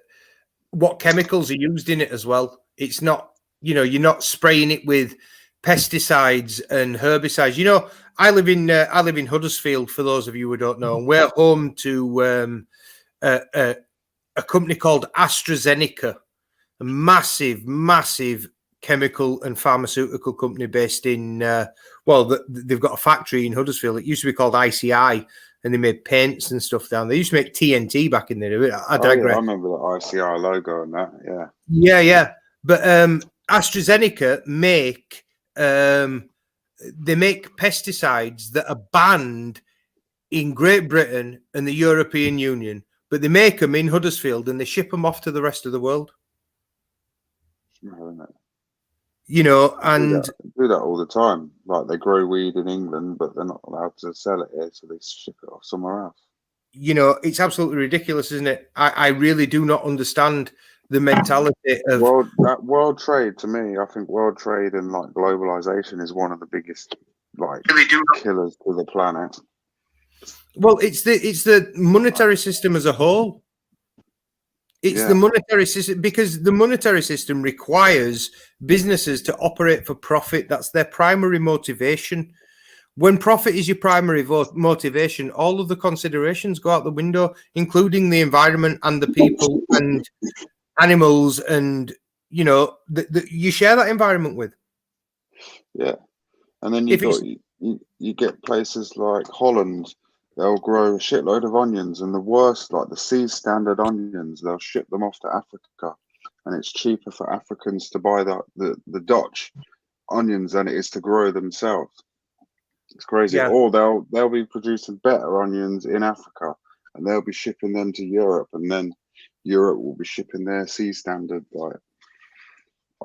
what chemicals are used in it as well. It's not, you know, you're not spraying it with pesticides and herbicides. You know, I live in Huddersfield, for those of you who don't know, and we're home to a company called AstraZeneca, a massive chemical and pharmaceutical company based in they've got a factory in Huddersfield. It used to be called ICI, and they made paints and stuff down there. They used to make TNT back in there. I digress. Yeah, I remember the ICI logo and that. Yeah. But AstraZeneca make pesticides that are banned in Great Britain and the European Union, but they make them in Huddersfield and they ship them off to the rest of the world. You know, and do that all the time. Like they grow weed in England, but they're not allowed to sell it here, so they ship it off somewhere else. You know, it's absolutely ridiculous, isn't it? I really do not understand the mentality of world trade. To me, I think world trade and like globalization is one of the biggest killers to the planet. Well, it's the monetary system as a whole. It's the monetary system, because the monetary system requires businesses to operate for profit. That's their primary motivation. When profit is your primary motivation, all of the considerations go out the window, including the environment and the people and animals, and you know you share that environment with. Yeah, and then you get places like Holland. They'll grow a shitload of onions, and the worst, like the sea standard onions, they'll ship them off to Africa, and it's cheaper for Africans to buy the Dutch onions than it is to grow themselves. It's crazy. Yeah. Or they'll be producing better onions in Africa, and they'll be shipping them to Europe, and then Europe will be shipping their sea standard like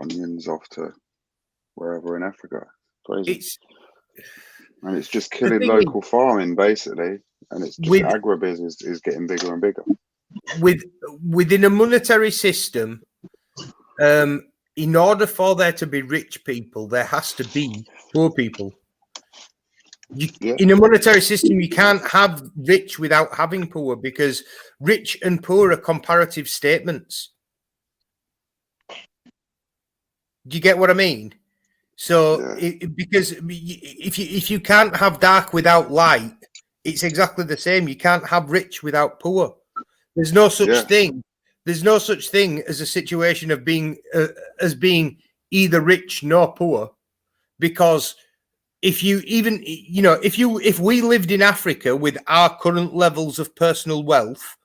onions off to wherever in Africa. Crazy. And it's just killing local farming, basically. And it's just agribusiness is getting bigger and bigger. Within a monetary system, in order for there to be rich people, there has to be poor people. In a monetary system, you can't have rich without having poor, because rich and poor are comparative statements. Do you get what I mean? So Yeah. because if you can't have dark without light, it's exactly the same. You can't have rich without poor. There's no such Yeah. thing. There's no such thing as a situation of being as being either rich nor poor, because if you even if we lived in Africa with our current levels of personal wealth,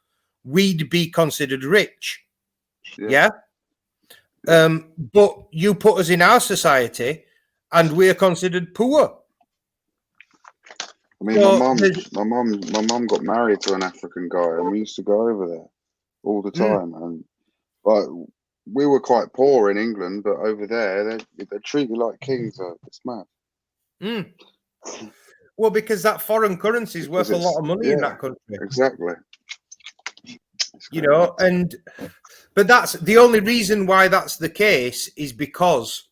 we'd be considered rich. Yeah. But you put us in our society and we're considered poor. I mean, So my mum got married to an African guy, and we used to go over there all the time. And like, we were quite poor in England, but over there, they treat you like kings. It's mad. Well, because that foreign currency is worth a lot of money in that country. Exactly. But that's the only reason why that's the case is because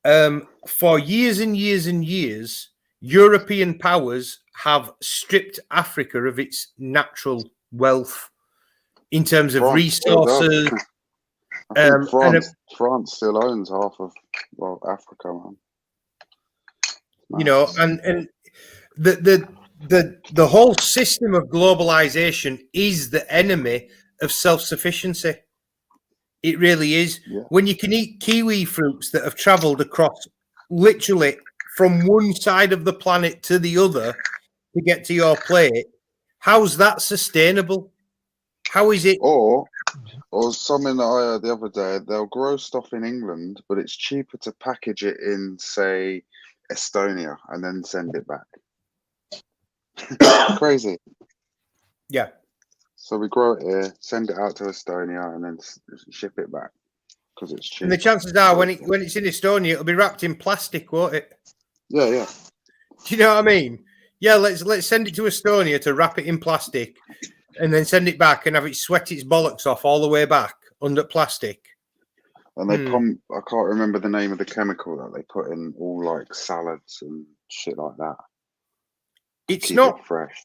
for years and years and years, European powers have stripped Africa of its natural wealth in terms of resources. I think France still owns half of Africa, man. And the whole system of globalization is the enemy of self-sufficiency. It really is. Yeah. When you can eat kiwi fruits that have traveled across literally from one side of the planet to the other to get to your plate, how's that sustainable? How is it? Or something that I heard the other day, they'll grow stuff in England, but it's cheaper to package it in, say, Estonia and then send it back. Crazy. Yeah. So we grow it here, send it out to Estonia, and then ship it back because it's cheap. And the chances are, when it's in Estonia, it'll be wrapped in plastic, won't it? Yeah, yeah. Do you know what I mean? Yeah, let's send it to Estonia to wrap it in plastic, and then send it back and have it sweat its bollocks off all the way back under plastic. And they pump. I can't remember the name of the chemical that they put in all like salads and shit like that. It's Keep not it fresh.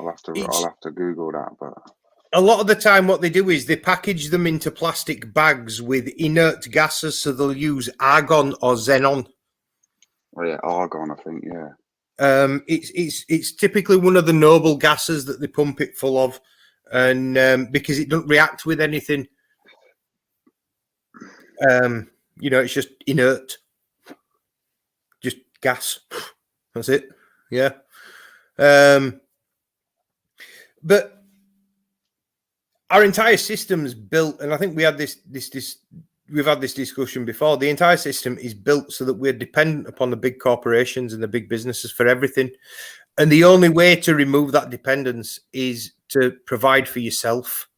I'll have to Google that, but a lot of the time what they do is they package them into plastic bags with inert gases, so they'll use argon or xenon. Oh yeah, argon, I think, yeah. It's typically one of the noble gases that they pump it full of, and because it doesn't react with anything, it's just inert, just gas. That's it. Yeah. But our entire system's built, and I think we had we've had this discussion before. The entire system is built so that we're dependent upon the big corporations and the big businesses for everything. And the only way to remove that dependence is to provide for yourself.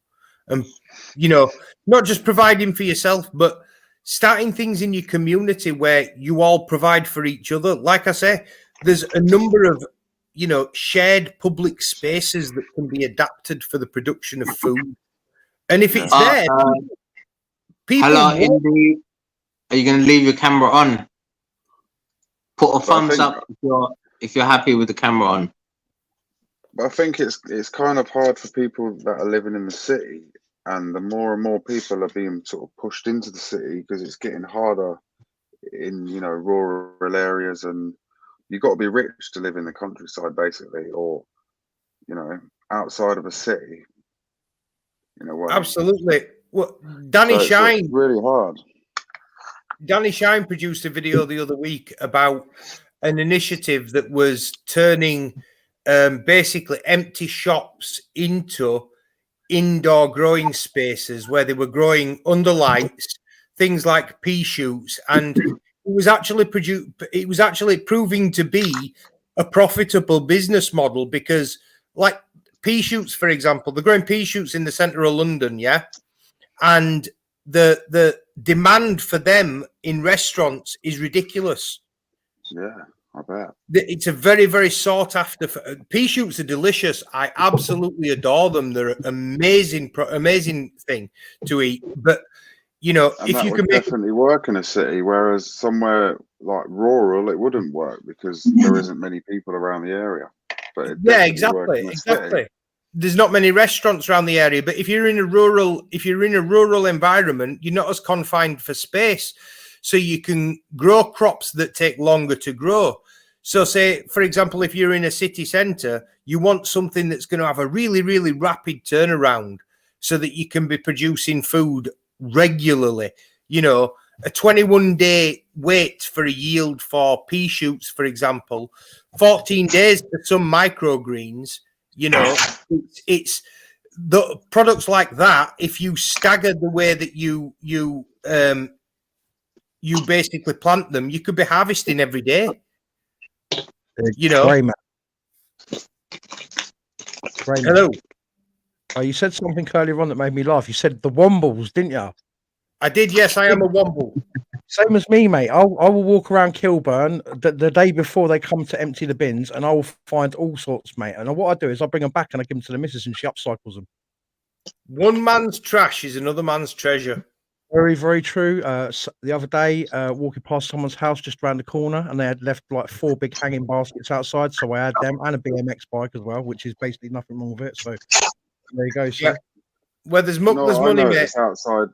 And, not just providing for yourself, but starting things in your community where you all provide for each other. Like I say, there's a number of, shared public spaces that can be adapted for the production of food. And if it's there, people. Hello, Indy. Are you going to leave your camera on? Put a thumbs up if you're happy with the camera on. But I think it's kind of hard for people that are living in the city, and the more and more people are being sort of pushed into the city because it's getting harder in rural areas, and you've got to be rich to live in the countryside, basically, or outside of a city. Absolutely. Well, Danny Shine. It's really hard. Danny Shine produced a video the other week about an initiative that was turning basically empty shops into indoor growing spaces where they were growing under lights, things like pea shoots, and it was actually proving to be a profitable business model because, like pea shoots, for example, they're growing pea shoots in the centre of London, yeah, and the demand for them in restaurants is ridiculous. Yeah, I bet. It's a very, very sought after. Pea shoots are delicious. I absolutely adore them. They're an amazing thing to eat. But if you can definitely work in a city, whereas somewhere like rural, it wouldn't work because there isn't many people around the area. But exactly. there's not many restaurants around the area. But if you're in a rural environment, you're not as confined for space, so you can grow crops that take longer to grow. So, say for example, if you're in a city centre, you want something that's going to have a really, really rapid turnaround, so that you can be producing food regularly. You know, a 21-day wait for a yield for pea shoots, for example, 14 days for some microgreens. You know, it's the products like that. If you stagger the way that you basically plant them, you could be harvesting every day. You know. Greyman. Hello. Oh, you said something earlier on that made me laugh. You said the wombles, didn't you? I did. Yes, I am a womble. Same as me, mate. I will walk around Kilburn the day before they come to empty the bins, and I will find all sorts, mate. And what I do is I bring them back and I give them to the missus, and she upcycles them. One man's trash is another man's treasure. Very, very true. The other day, walking past someone's house just around the corner, and they had left like 4 big hanging baskets outside. So I had them and a BMX bike as well, which is basically nothing wrong with it. So there you go, sir. Yeah. Where there's there's I money, know mate. it's outside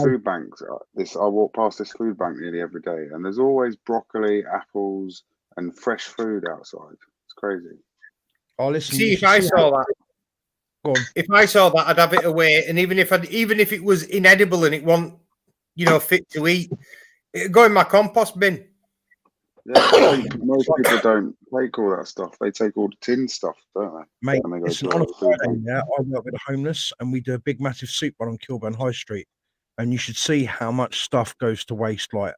food banks. I walk past this food bank nearly every day, and there's always broccoli, apples, and fresh food outside. It's crazy. Oh, listen. See, if I saw that, Go on. if I saw that, I'd have it away. And even if it was inedible and it wasn't, fit to eat, it'd go in my compost bin. Yeah, most people don't take all that stuff. They take all the tin stuff, don't they? Mate, When they go listen, to on a the food Friday, bank. yeah, I work with the homeless, and we do a big, massive soup run on Kilburn High Street. And you should see how much stuff goes to waste, like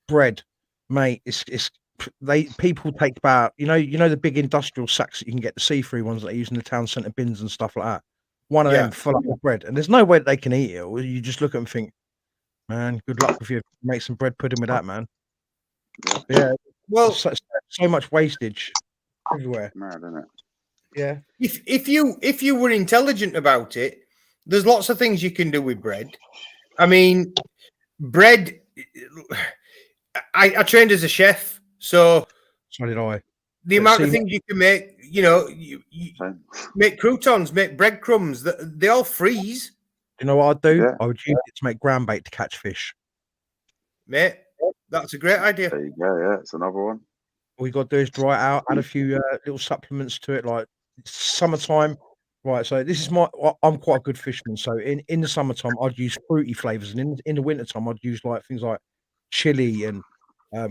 bread, mate. People take about the big industrial sacks that you can get, the see-through ones that they use in the town centre bins and stuff like that. One of them full up with bread, and there's no way that they can eat it. Or you just look at them and think, man, good luck with you. Make some bread pudding with that, man. Yeah. Well, so much wastage everywhere. Mad, isn't it? Yeah. If you were intelligent about it, there's lots of things you can do with bread. I mean, bread. I trained as a chef, so did I. The amount of things you can make, you make croutons, make breadcrumbs. They all freeze. Do you know what I'd do? Yeah. I would use it to make ground bait to catch fish. Mate, that's a great idea. There you go. Yeah, it's another one. All you got to do is dry it out, add a few little supplements to it, like summertime. Right, so this is I'm quite a good fisherman. So in the summertime, I'd use fruity flavors, and in the wintertime, I'd use like things like chili and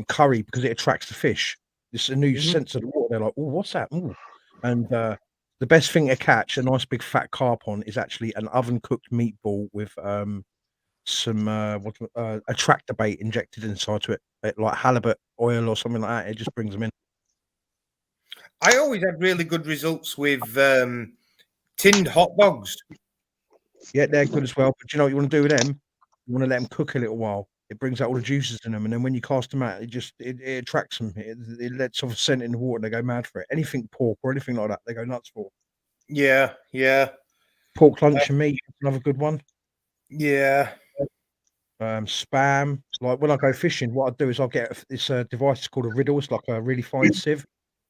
curry because it attracts the fish. It's a new sense of the water. They're like, oh, what's that? Ooh. And the best thing to catch a nice big fat carp on is actually an oven cooked meatball with some attractor bait injected inside to it, like halibut oil or something like that. It just brings them in. I always had really good results with tinned hot dogs. Yeah, they're good as well. But you know what you want to do with them? You want to let them cook a little while. It brings out all the juices in them, and then when you cast them out, it attracts them. It lets off a scent in the water, and they go mad for it. Anything pork or anything like that, they go nuts for. Yeah. Pork lunch and meat, another good one. Yeah. Spam. Like when I go fishing, what I do is I'll get this device. It's called a riddle. It's like a really fine sieve,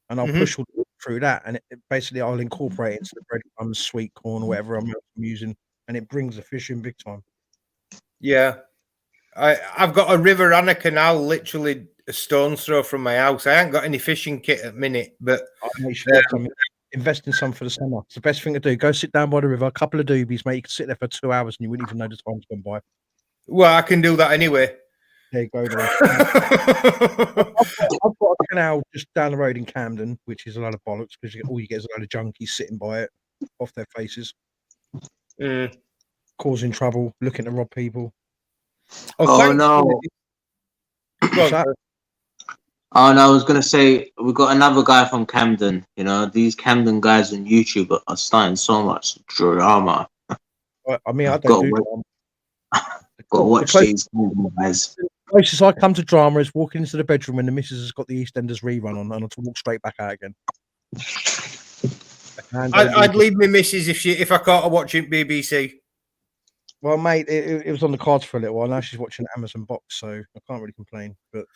and I'll push all through that, and basically I'll incorporate it into the breadcrumbs, sweet corn, or whatever I'm using, and it brings the fish in big time. Yeah. I've got a river and a canal literally a stone's throw from my house. I ain't got any fishing kit at the minute, but invest in some for the summer. It's the best thing to do. Go sit down by the river, a couple of doobies, mate. You can sit there for 2 hours and you wouldn't even know the time's gone by. Well, I can do that anyway. There you go. I've got a canal just down the road in Camden, which is a lot of bollocks because all you get is a load of junkies sitting by it, off their faces, causing trouble, looking to rob people. Oh no! I was gonna say we got another guy from Camden. These Camden guys on YouTube are starting so much drama. I mean, I don't do drama. Got to watch these guys. The closest I come to drama is walking into the bedroom when the missus has got the EastEnders rerun on, and I walk straight back out again. I'd leave my missus if I caught her watching BBC. Well, mate, it was on the cards for a little while. Now she's watching Amazon box, so I can't really complain. But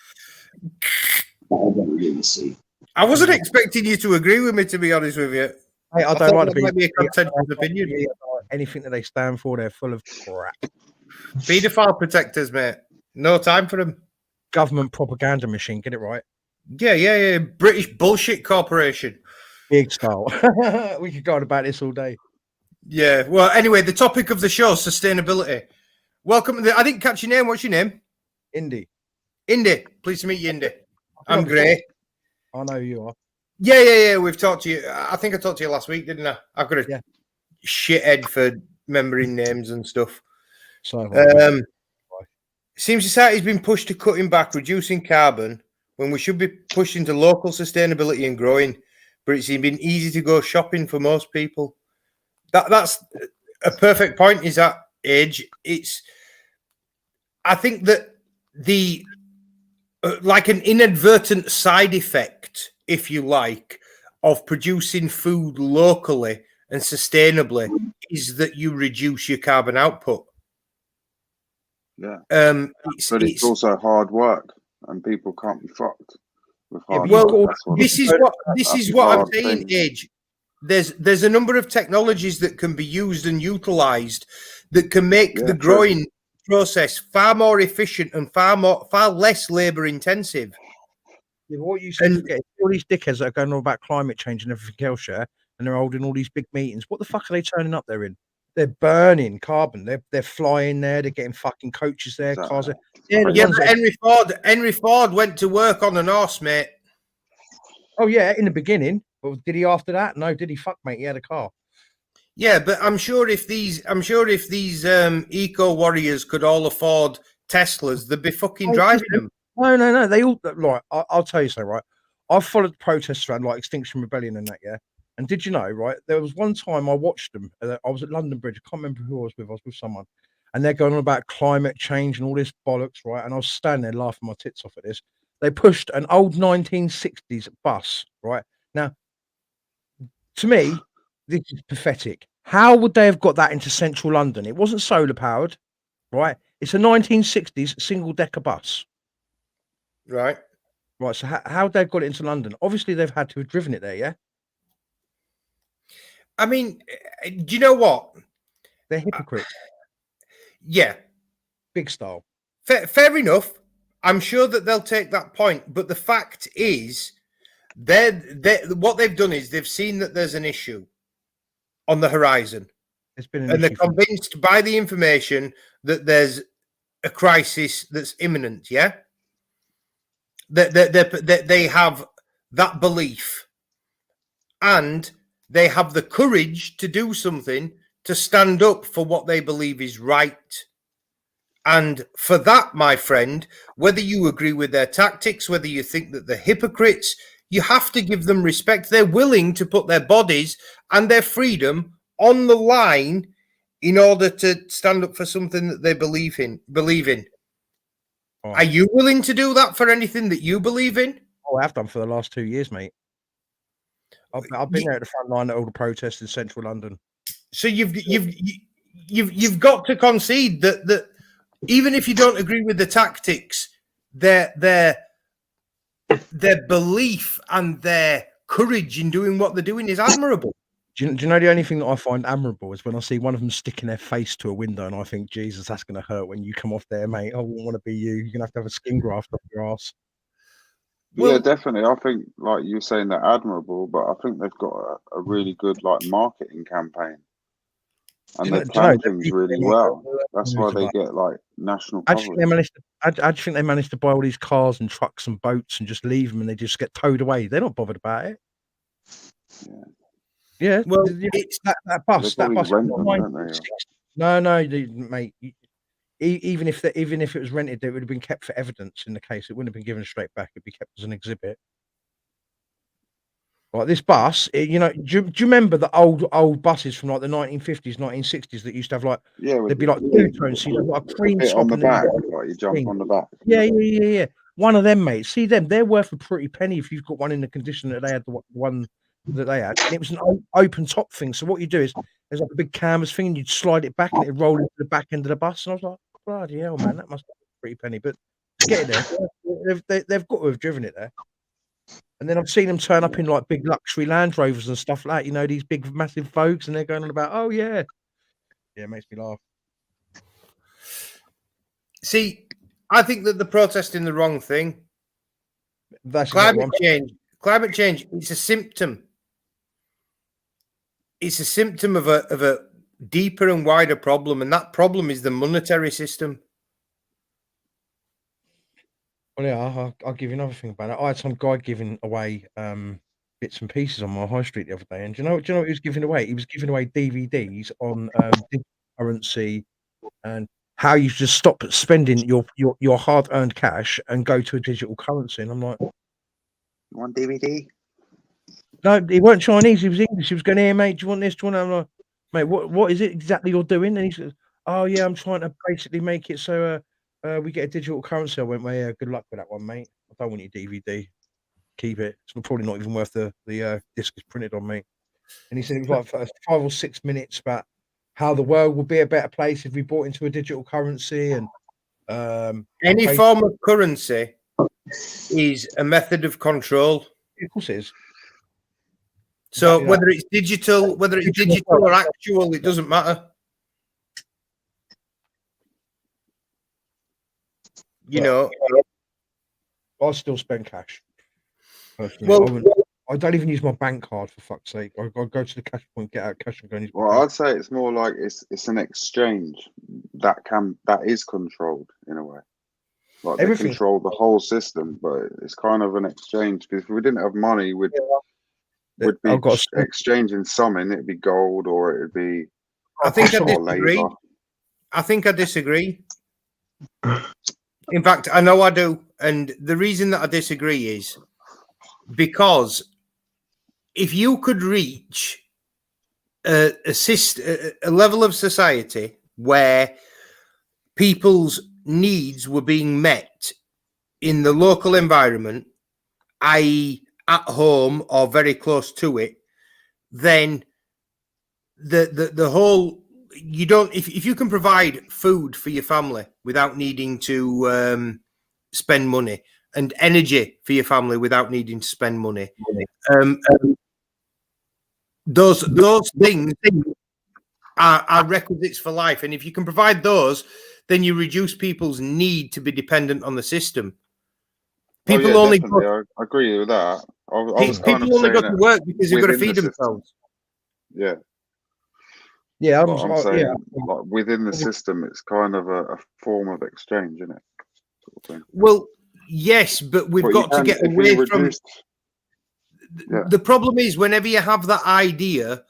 I wasn't expecting you to agree with me, to be honest with you. Hey, I I don't thought like that might be a contentious the opinion. anything that they stand for, they're full of crap. Paedophile protectors, mate. No time for them. Government propaganda machine, get it right. Yeah. British bullshit corporation. Big style. We could go on about this all day. Yeah. Well, anyway, the topic of the show, sustainability. Welcome. I didn't catch your name. What's your name? Indy. Indy. Pleased to meet you, Indy. I I'm think Gray. I know who you are. Yeah. We've talked to you. I think I talked to you last week, didn't I? I've got a Yeah. shithead for remembering names and stuff. So Seems society's been pushed to cutting back, reducing carbon, when we should be pushing to local sustainability and growing. But it's been easy to go shopping for most people. That's a perfect point. Is that age? I think that the like an inadvertent side effect, if you like, of producing food locally and sustainably is that you reduce your carbon output. Yeah. But it's also hard work, and people can't be fucked with hard well, work. this is what I'm saying, Age. There's a number of technologies that can be used and utilized that can make the growing process far more efficient and far less labor intensive. Yeah, what you said, all these dickheads that are going on about climate change and everything else, yeah, and they're holding all these big meetings. What the fuck are they turning up there in? They're burning carbon. They're flying there. They're getting fucking coaches there, cars there. Yeah, but Henry Ford went to work on an horse, mate. Oh yeah, in the beginning. But did he after that? No, did he? Fuck, mate, he had a car. Yeah, but I'm sure if these eco warriors could all afford Teslas, they'd be fucking driving them. No. They all right. I'll tell you so. Right, I've followed the protests around like Extinction Rebellion and that. Yeah. And did you know, right? There was one time I watched them. I was at London Bridge. I can't remember who I was with. I was with someone, and they're going on about climate change and all this bollocks, right? And I was standing there laughing my tits off at this. They pushed an old 1960s bus, right? Now, to me, this is pathetic. How would they have got that into central London? It wasn't solar powered, right? It's a 1960s single decker bus. Right. So how they got it into London? Obviously, they've had to have driven it there, yeah? I mean, do you know what? They're hypocrites. Yeah. Big style. Fair enough. I'm sure that they'll take that point. But the fact is, what they've done is they've seen that there's an issue on the horizon. And they're convinced by the information that there's a crisis that's imminent, yeah? They have that belief. And they have the courage to do something to stand up for what they believe is right. And for that, my friend, whether you agree with their tactics, whether you think that they're hypocrites, you have to give them respect. They're willing to put their bodies and their freedom on the line in order to stand up for something that they believe in. Oh. Are you willing to do that for anything that you believe in? Oh, I have done for the last 2 years, mate. I've been there at the front line at all the protests in central London. So you've got to concede that even if you don't agree with the tactics, their belief and their courage in doing what they're doing is admirable. Do you know the only thing that I find admirable is when I see one of them sticking their face to a window, and I think, Jesus, that's going to hurt when you come off there, mate. I wouldn't want to be you. You're going to have a skin graft up your ass. Well, yeah, definitely. I think, like you're saying, they're admirable, but I think they've got a really good marketing campaign, and they plan things really well. That's why they get national coverage. How do you think they managed to buy all these cars and trucks and boats and just leave them and they just get towed away? They're not bothered about it. Yeah. Well, it's that bus. That bus. No, mate. Even if it was rented, it would have been kept for evidence in the case. It wouldn't have been given straight back. It'd be kept as an exhibit. Like this bus, do you remember the old buses from the 1950s, 1960s that used to have they'd be two-tone, so you've got a cream top on the back, you jump on the back. Yeah. One of them, mate. See them? They're worth a pretty penny if you've got one in the condition that they had. The one that they had, and it was an open top thing. So what you do is there's a big canvas thing, and you'd slide it back, and it'd roll into the back end of the bus. And I was like, bloody hell, man, that must be a pretty penny. But to get it there, they've got to have driven it there. And then I've seen them turn up in like big luxury Land Rovers and stuff like that. You know, these big massive Vogues, and they're going on about, oh yeah, it makes me laugh. See, I think that they're protesting the wrong thing. That's Climate change. Climate change. It's a symptom. It's a symptom of a deeper and wider problem, and that problem is the monetary system. Well, yeah, I'll give you another thing about it. I had some guy giving away bits and pieces on my high street the other day, and do you know what he was giving away? He was giving away DVDs on digital currency and how you just stop spending your hard-earned cash and go to a digital currency. And I'm like, One DVD. no, he weren't Chinese. He was English. He was going, here, mate, do you want this? Do you want that? I'm like, mate, what is it exactly you're doing? And he says, oh, yeah, I'm trying to basically make it so we get a digital currency. I went, well, yeah, good luck with that one, mate. I don't want your DVD. Keep it. It's probably not even worth the disc is printed on, mate. And he said it was like 5 or 6 minutes about how the world would be a better place if we bought into a digital currency. And any form of currency is a method of control. Of course it is. So Exactly whether it's digital or actual, it doesn't matter. You know, I still spend cash. Personally. Well, I don't even use my bank card, for fuck's sake. I go to the cash point, get out cash, and go and use my Well, bank. I'd say it's more like it's an exchange that is controlled in a way. Like they Everything. control the whole system, but it's kind of an exchange because if we didn't have money, we'd be I've got a- exchanging something. It'd be gold or it'd be. I think I or disagree. labour. I think I disagree. In fact, I know I do. And the reason that I disagree is because if you could reach a level of society where people's needs were being met in the local environment, i.e., at home or very close to it, then the whole you don't if you can provide food for your family without needing to spend money and energy for your family without needing to spend money, those things are requisites for life, and if you can provide those, then you reduce people's need to be dependent on the system. People only definitely. I agree with that. I was kind of people only saying go to work because they've got to within feed the system. themselves. Yeah, Yeah, but I'm saying yeah. like within the system, it's kind of a form of exchange, isn't it? Sort of thing. Well, yes, but we've got to get away from. The problem is whenever you have that idea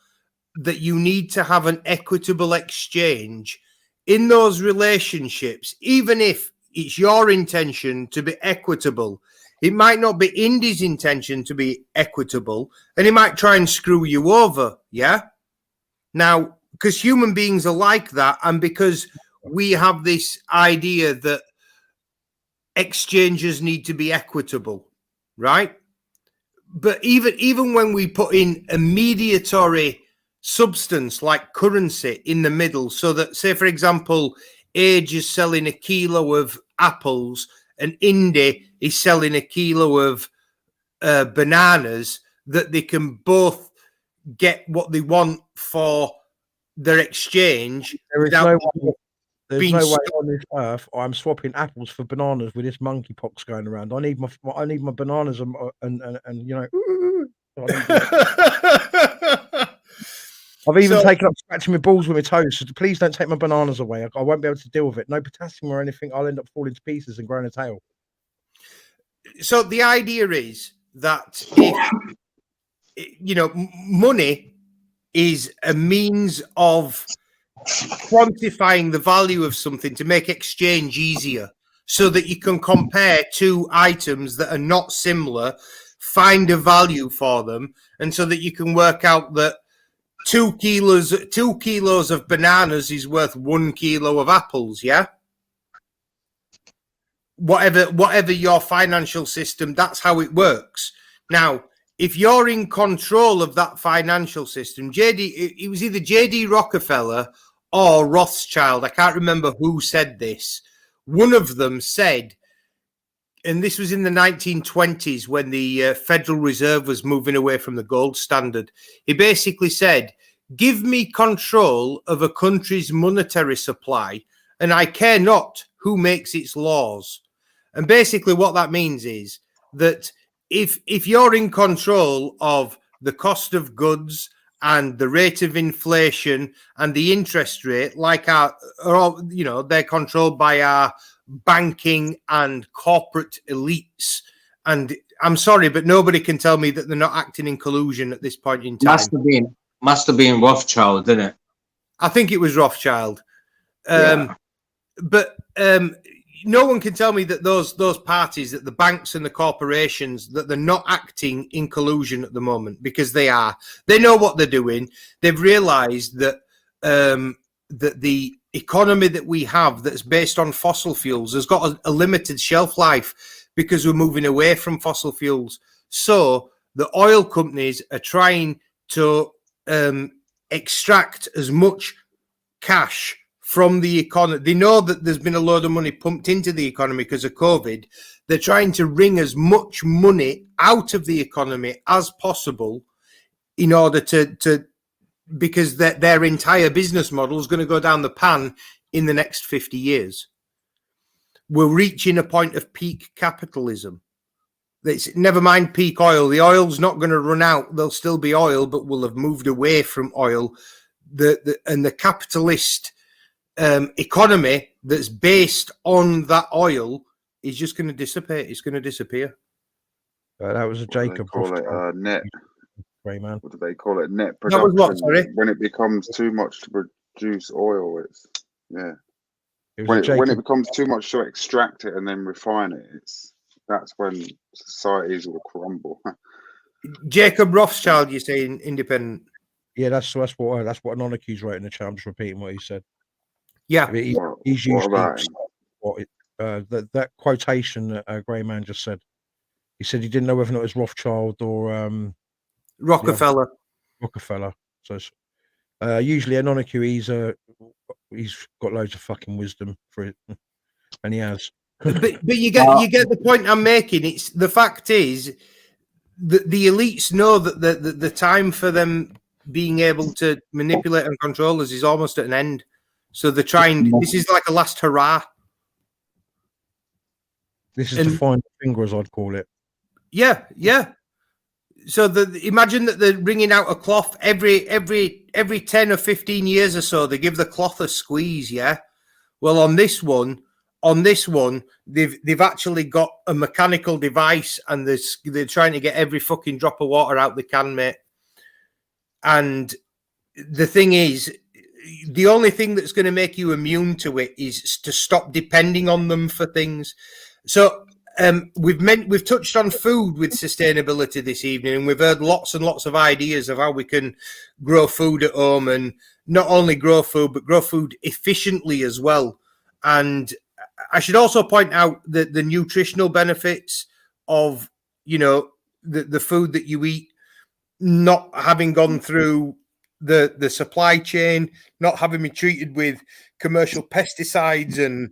that you need to have an equitable exchange in those relationships, even if it's your intention to be equitable, it might not be Indy's intention to be equitable, and he might try and screw you over. Yeah. Now, because human beings are like that, and because we have this idea that exchanges need to be equitable, right? But even when we put in a mediatory substance like currency in the middle, so that, say, for example, Age is selling a kilo of apples and Indy is selling a kilo of bananas, that they can both get what they want for their exchange. There is no way on this earth I'm swapping apples for bananas with this monkeypox going around. I need my bananas and you know. I've even taken up scratching my balls with my toes. So please don't take my bananas away. I won't be able to deal with it. No potassium or anything. I'll end up falling to pieces and growing a tail. So the idea is that if money is a means of quantifying the value of something to make exchange easier, so that you can compare two items that are not similar, find a value for them, and so that you can work out that 2 kilos of bananas is worth 1 kilo of apples. Yeah. Whatever your financial system, that's how it works. Now, if you're in control of that financial system, it was either J.D. Rockefeller or Rothschild. I can't remember who said this. One of them said, and this was in the 1920s when the Federal Reserve was moving away from the gold standard. He basically said, give me control of a country's monetary supply, and I care not who makes its laws. And basically what that means is that if you're in control of the cost of goods and the rate of inflation and the interest rate, like they're controlled by our banking and corporate elites. And I'm sorry, but nobody can tell me that they're not acting in collusion at this point in time. Must have been Rothschild, didn't it? I think it was Rothschild. Yeah. But no one can tell me that those parties, that the banks and the corporations, that they're not acting in collusion at the moment, because they are. They know what they're doing. They've realized that that the economy that we have that's based on fossil fuels has got a limited shelf life because we're moving away from fossil fuels. So the oil companies are trying to extract as much cash from the economy. They know that there's been a load of money pumped into the economy because of COVID. They're trying to wring as much money out of the economy as possible in order to because their entire business model is going to go down the pan in the next 50 years. We're reaching a point of peak capitalism. It's, never mind peak oil. The oil's not going to run out. There'll still be oil, but we'll have moved away from oil. And the capitalist economy that's based on that oil is just going to dissipate. It's going to disappear. That was a Jacob. Call it net. Greyman. What do they call it? Net That was production. what, sorry? When it becomes too much to produce oil, it's It when it becomes too much to extract it and then refine it, that's when societies will crumble. Jacob Rothschild, you're saying independent? Yeah, that's what Anoniku's wrote in the chat. I'm just repeating what he said. Yeah, He's usually that quotation that Greyman just said. He said he didn't know whether or not it was Rothschild or Rockefeller. Rockefeller. So usually Anoniku, he's got loads of fucking wisdom for it, and he has. but you get the point I'm making. It's the fact is that the elites know that the time for them being able to manipulate and control us is almost at an end. So they're trying. This is like a last hurrah. This is the final finger, as I'd call it. Yeah. So imagine that they're bringing out a cloth every 10 or 15 years or so. They give the cloth a squeeze. Yeah. Well, on this one, they've actually got a mechanical device, and they're trying to get every fucking drop of water out they can, mate. And the thing is, the only thing that's going to make you immune to it is to stop depending on them for things. So we've touched on food with sustainability this evening, and we've heard lots and lots of ideas of how we can grow food at home, and not only grow food, but grow food efficiently as well. And I should also point out that the nutritional benefits of, the food that you eat, not having gone through the supply chain, not having been treated with commercial pesticides and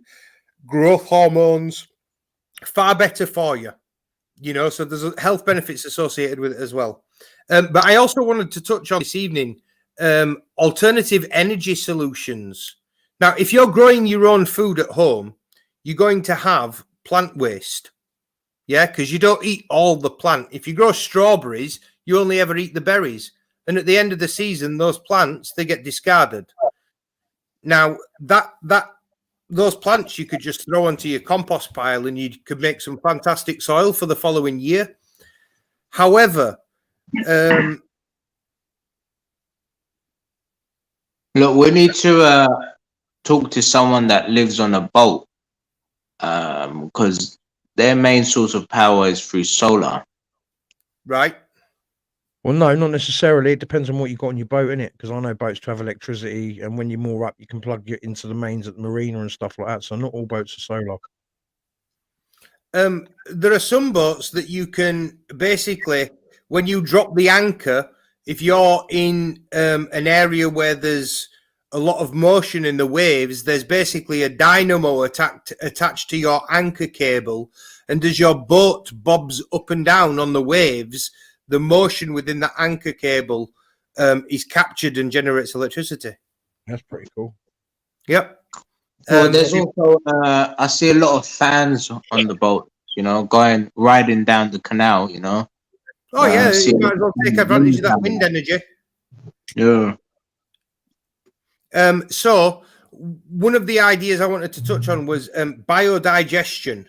growth hormones, far better for you, so there's health benefits associated with it as well. But I also wanted to touch on this evening, alternative energy solutions. Now, if you're growing your own food at home, you're going to have plant waste. Yeah, because you don't eat all the plant. If you grow strawberries, you only ever eat the berries. And at the end of the season, those plants, they get discarded. Now, those plants you could just throw onto your compost pile, and you could make some fantastic soil for the following year. However, look, we need to talk to someone that lives on a boat, because their main source of power is through solar. Right. Well, no, not necessarily. It depends on what you've got on your boat, innit? Because I know boats to have electricity, and when you're more up, you can plug it into the mains at the marina and stuff like that. So not all boats are solar. There are some boats that you can basically, when you drop the anchor, if you're in an area where there's a lot of motion in the waves, there's basically a dynamo attached to your anchor cable, and as your boat bobs up and down on the waves, the motion within the anchor cable is captured and generates electricity. That's pretty cool. Yep. Well, there's also I see a lot of fans on the boat, you know, riding down the canal, you know. Oh yeah, see- you might as well take advantage of that wind energy. Yeah. So one of the ideas I wanted to touch on was biodigestion.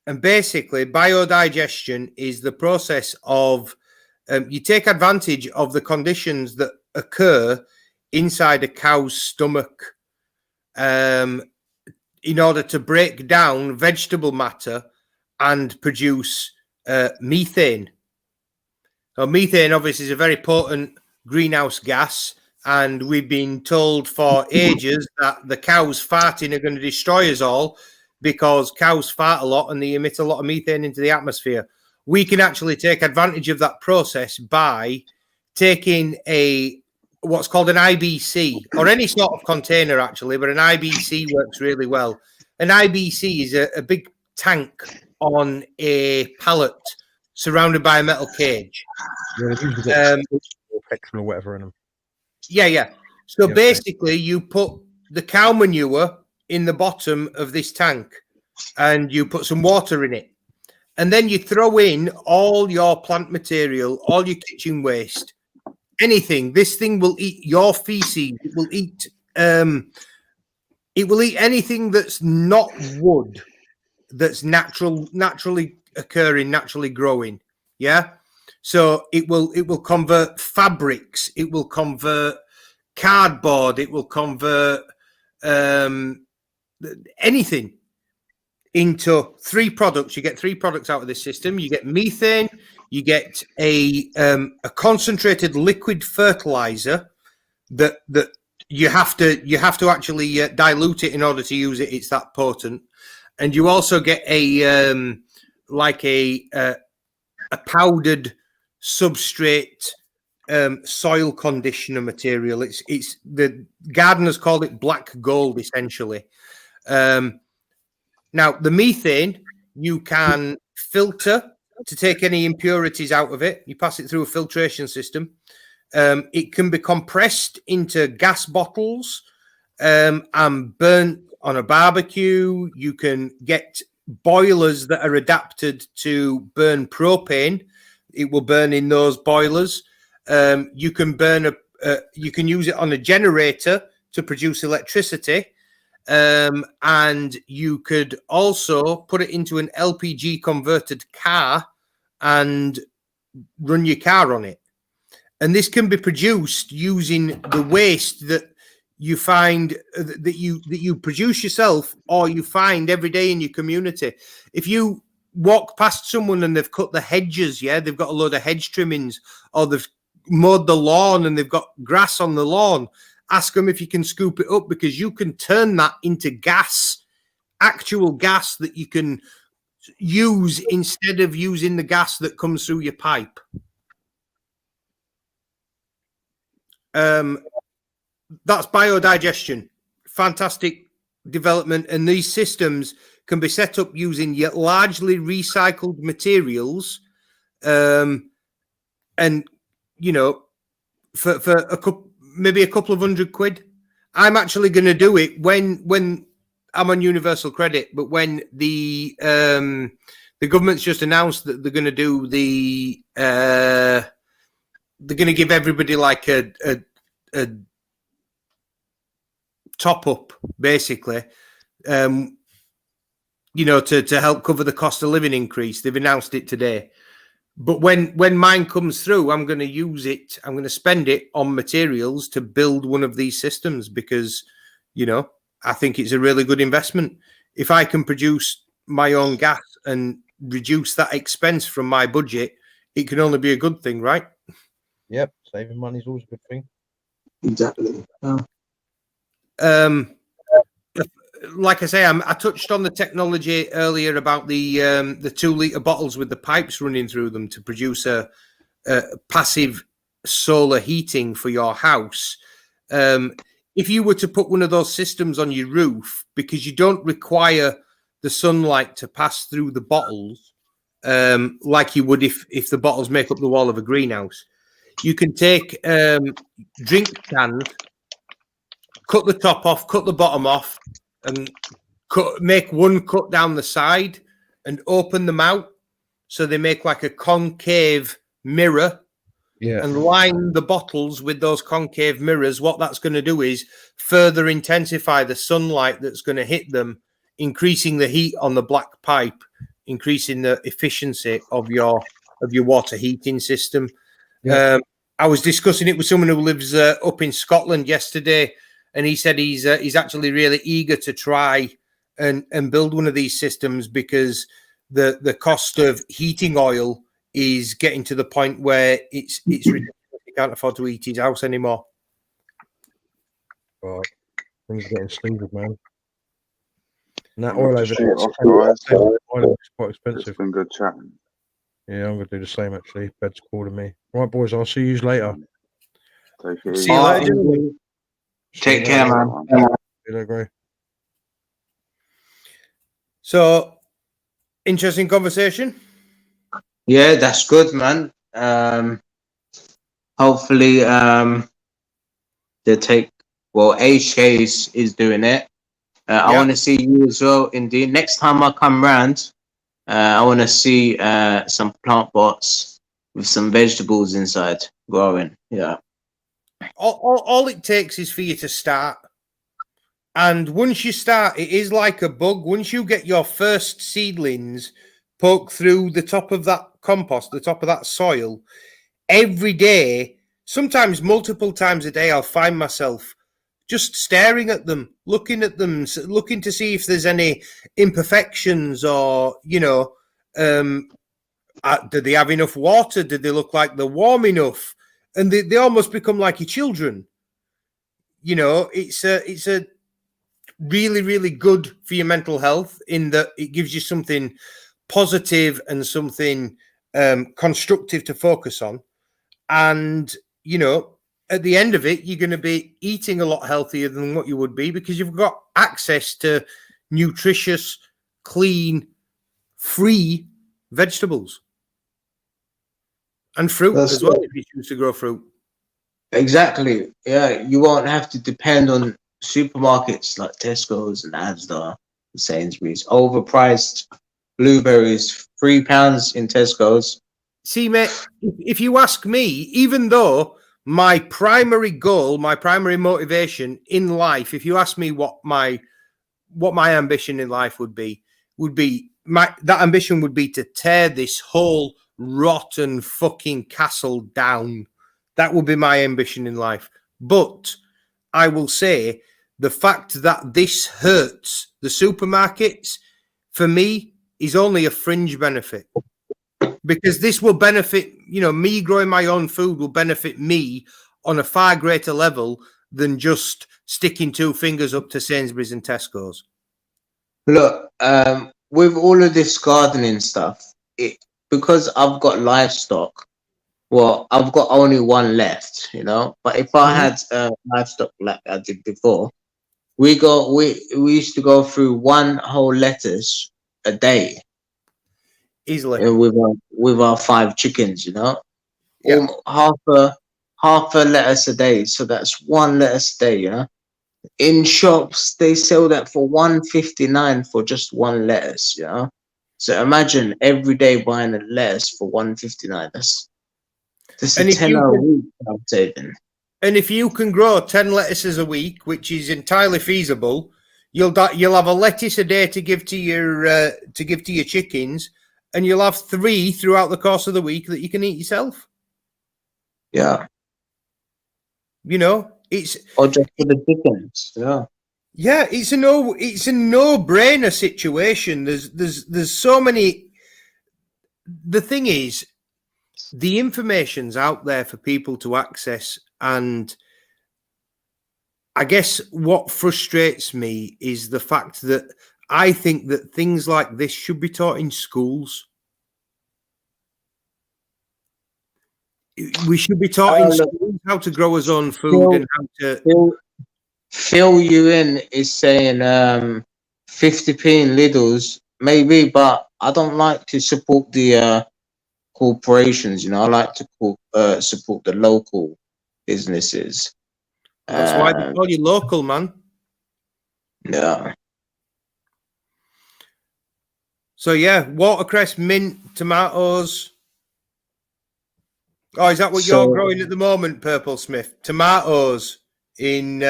And basically, biodigestion is the process of you take advantage of the conditions that occur inside a cow's stomach in order to break down vegetable matter and produce methane. So methane obviously is a very potent greenhouse gas, and we've been told for ages that the cows farting are going to destroy us all because cows fart a lot and they emit a lot of methane into the atmosphere. We can actually take advantage of that process by taking what's called an IBC, or any sort of container actually, but an IBC works really well. An IBC is a big tank on a pallet surrounded by a metal cage. Yeah, or petrol or whatever in them. Yeah. So Yeah, basically, you put the cow manure in the bottom of this tank and you put some water in it. And then you throw in all your plant material, all your kitchen waste, anything. This thing will eat your feces. It will eat anything that's not wood, that's naturally occurring, naturally growing. Yeah. So it will convert fabrics, it will convert cardboard, it will convert anything into three products. You get three products out of this system. You get methane, you get a concentrated liquid fertilizer that you have to actually dilute it in order to use it. It's that potent. And you also get a powdered substrate soil conditioner material. It's the gardeners call it black gold essentially. Now the methane you can filter to take any impurities out of it. You pass it through a filtration system. It can be compressed into gas bottles and burnt on a barbecue. You can get boilers that are adapted to burn propane. It will burn in those boilers. You can you can use it on a generator to produce electricity, and you could also put it into an LPG converted car and run your car on it. And this can be produced using the waste that you find that you produce yourself, or you find every day in your community. If you walk past someone and they've cut the hedges, they've got a load of hedge trimmings, or they've mowed the lawn and they've got grass on the lawn, ask them if you can scoop it up, because you can turn that into gas, actual gas that you can use instead of using the gas that comes through your pipe. That's biodigestion. Fantastic development. And these systems can be set up using largely recycled materials. And, you know, for maybe a couple of £100. I'm actually going to do it when I'm on universal credit, but when the government's just announced that they're going to do they're going to give everybody like a top up, basically, you know, to help cover the cost of living increase. They've announced it today. But when mine comes through, I'm going to use it. I'm going to spend it on materials to build one of these systems, because, you know, I think it's a really good investment. If I can produce my own gas and reduce that expense from my budget, it can only be a good thing, right? Yep, saving money is always a good thing. Exactly. Like I say, I touched on the technology earlier about the 2-litre bottles with the pipes running through them to produce a passive solar heating for your house. if you were to put one of those systems on your roof, because you don't require the sunlight to pass through the bottles, like you would if the bottles make up the wall of a greenhouse, you can take drink cans, cut the top off, cut the bottom off, and make one cut down the side and open them out so they make like a concave mirror. Yeah. And line the bottles with those concave mirrors. What that's going to do is further intensify the sunlight that's going to hit them, increasing the heat on the black pipe, increasing the efficiency of your water heating system. Yeah. I was discussing it with someone who lives up in Scotland yesterday, and he said he's actually really eager to try and build one of these systems because the cost of heating oil is getting to the point where it's ridiculous. He can't afford to heat his house anymore. Right. Things are getting stupid, man. And that I'm oil gonna over shoot there off, guys. is quite It's expensive. been good chatting. Yeah, I'm gonna do the same actually. Bed's calling me. Right, boys, I'll see you later. Take it See easy. you All later. right, take care, man. See you later, Gray. So, interesting conversation. Yeah, that's good, man. Hopefully, they take. Well, HK is doing it. I Yeah. want to see you as well. Indeed, next time I come round, I want to see some plant pots with some vegetables inside growing. Yeah. All it takes is for you to start. And once you start, it is like a bug. Once you get your first seedlings poke through the top of that compost, the top of that soil, every day, sometimes multiple times a day, I'll find myself just staring at them, looking to see if there's any imperfections or, do they have enough water? Do they look like they're warm enough? And they almost become like your children. It's a really, really good for your mental health in that it gives you something positive and something constructive to focus on. And, at the end of it, you're going to be eating a lot healthier than what you would be because you've got access to nutritious, clean, free vegetables and fruit as well if you choose to grow fruit. Exactly. Yeah, you won't have to depend on supermarkets like Tesco's and Asda, Sainsbury's. Overpriced blueberries, £3 in Tesco's. See, mate, if you ask me, even though my primary goal, my primary motivation in life, if you ask me what my ambition in life would be that ambition would be to tear this whole rotten fucking castle down. That would be my ambition in life. But I will say the fact that this hurts the supermarkets, for me, is only a fringe benefit. Because this will benefit, me growing my own food will benefit me on a far greater level than just sticking two fingers up to Sainsbury's and Tesco's. Look, with all of this gardening stuff, because I've got livestock, well, I've got only one left, But if I had livestock like I did before, we used to go through one whole lettuce a day. Easily. With our 5 chickens, Yeah. half a lettuce a day. So that's one lettuce a day, In shops, they sell that for $1.59 for just one lettuce, So imagine every day buying a lettuce for $1.59. That's a tenner a week I'm saving. And if you can grow 10 lettuces a week, which is entirely feasible, you'll have a lettuce a day to give to your chickens, and you'll have 3 throughout the course of the week that you can eat yourself. Yeah. It's or just for the chickens. Yeah. Yeah, it's a no-brainer situation. There's so many. The thing is, the information's out there for people to access, and I guess what frustrates me is the fact that I think that things like this should be taught in schools. We should be taught in schools how to grow our own food and how to. Fill you in is saying 50p in Lidl's, maybe, but I don't like to support the corporations. You know, I like to support the local businesses. That's why they call you local, man. Yeah. So yeah, watercress, mint, tomatoes. Oh, is that what you're growing at the moment, Purple Smith? Tomatoes in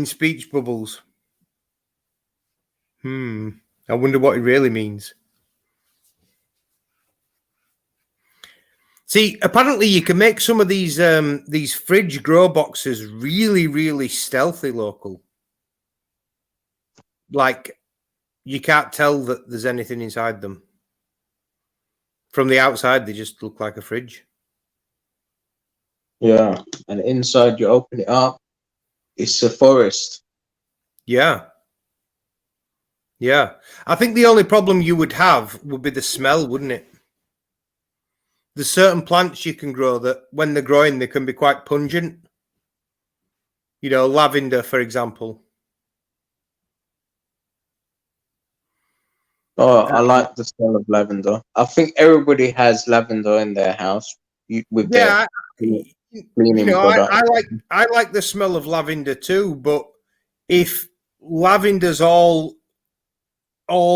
speech bubbles. I wonder what it really means. See, apparently you can make some of these fridge grow boxes really, really stealthy, local. Like you can't tell that there's anything inside them. From the outside, they just look like a fridge. Yeah, and inside you open it up, it's a forest. Yeah. Yeah. I think the only problem you would have would be the smell, wouldn't it? There's certain plants you can grow that when they're growing, they can be quite pungent. You know, lavender, for example. Oh, I like the smell of lavender. I think everybody has lavender in their house with their cleaning product. I like the smell of lavender too, but if lavender's all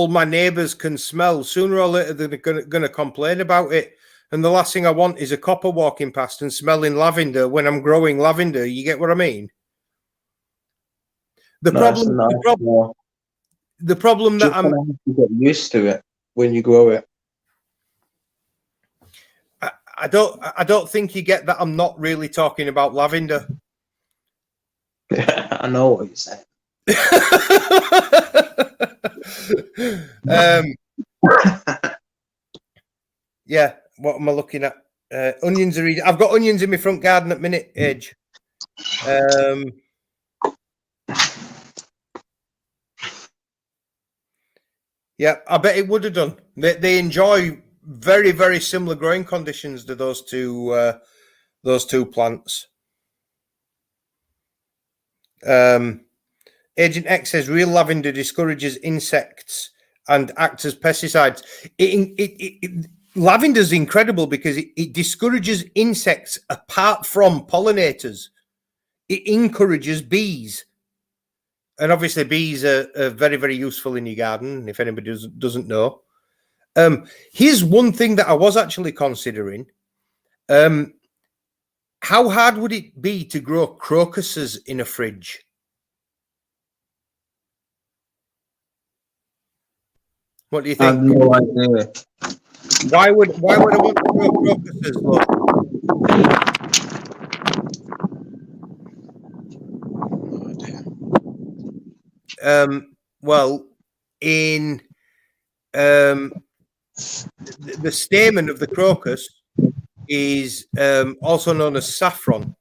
my neighbors can smell, sooner or later they're going to complain about it. And the last thing I want is a copper walking past and smelling lavender when I'm growing lavender. You get what I mean? The problem that I'm have to get used to it when you grow it. I don't think you get that I'm not really talking about lavender. I know what you're saying. Yeah, what am I looking at? Onions are easy. I've got onions in my front garden at minute, Edge. Yeah, I bet it would have done. They enjoy very, very similar growing conditions to those two plants. Agent X says real lavender discourages insects and acts as pesticides. Lavender is incredible because it discourages insects apart from pollinators. It encourages bees. And obviously bees are very, very useful in your garden, if anybody doesn't know. Here's one thing that I was actually considering. How hard would it be to grow crocuses in a fridge? What do you think? I have no idea. Why would I want to grow crocuses? Look? Well, in the stamen of the crocus is also known as saffron.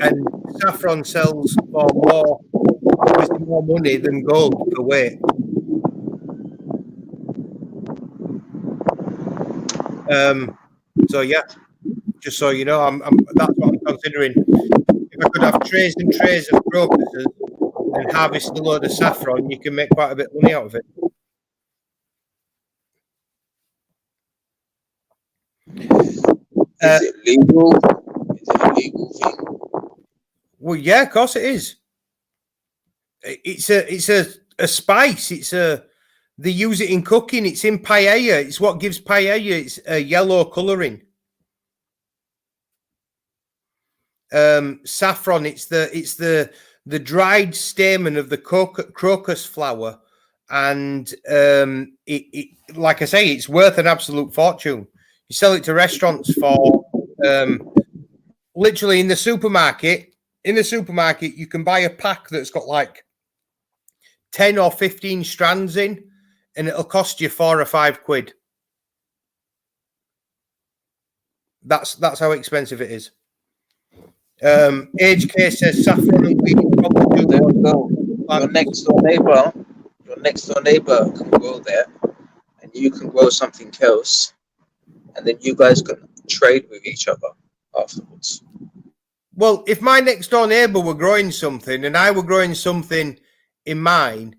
And saffron sells for more money than gold per weight. So yeah, just so you know, that's what I'm considering. If I could have trays and trays of crocuses and harvest a load of saffron, you can make quite a bit of money out of it. Is it legal? Is it a legal thing? Well, yeah, of course it is. It's a spice. They use it in cooking. It's in paella. It's what gives paella its a yellow colouring. Saffron. It's the dried stamen of the crocus flower, and it like I say, it's worth an absolute fortune. You sell it to restaurants for literally in the supermarket. In the supermarket, you can buy a pack that's got like 10 or 15 strands in, and it'll cost you £4 or £5. That's how expensive it is. Age K says saffron and wheat probably There we go. Your next door neighbor can grow there, and you can grow something else, and then you guys can trade with each other afterwards. Well, if my next door neighbor were growing something and I were growing something in mine,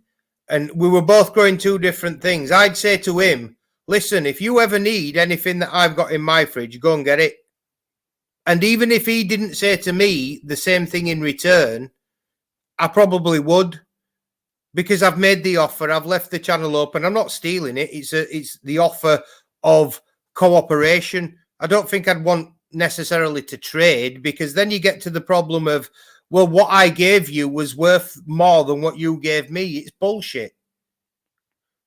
and we were both growing two different things, I'd say to him, listen, if you ever need anything that I've got in my fridge, go and get it. And even if he didn't say to me the same thing in return, I probably would, because I've made the offer. I've left the channel open. I'm not stealing it. It's the offer of cooperation. I don't think I'd want necessarily to trade, because then you get to the problem of, well, what I gave you was worth more than what you gave me. It's bullshit.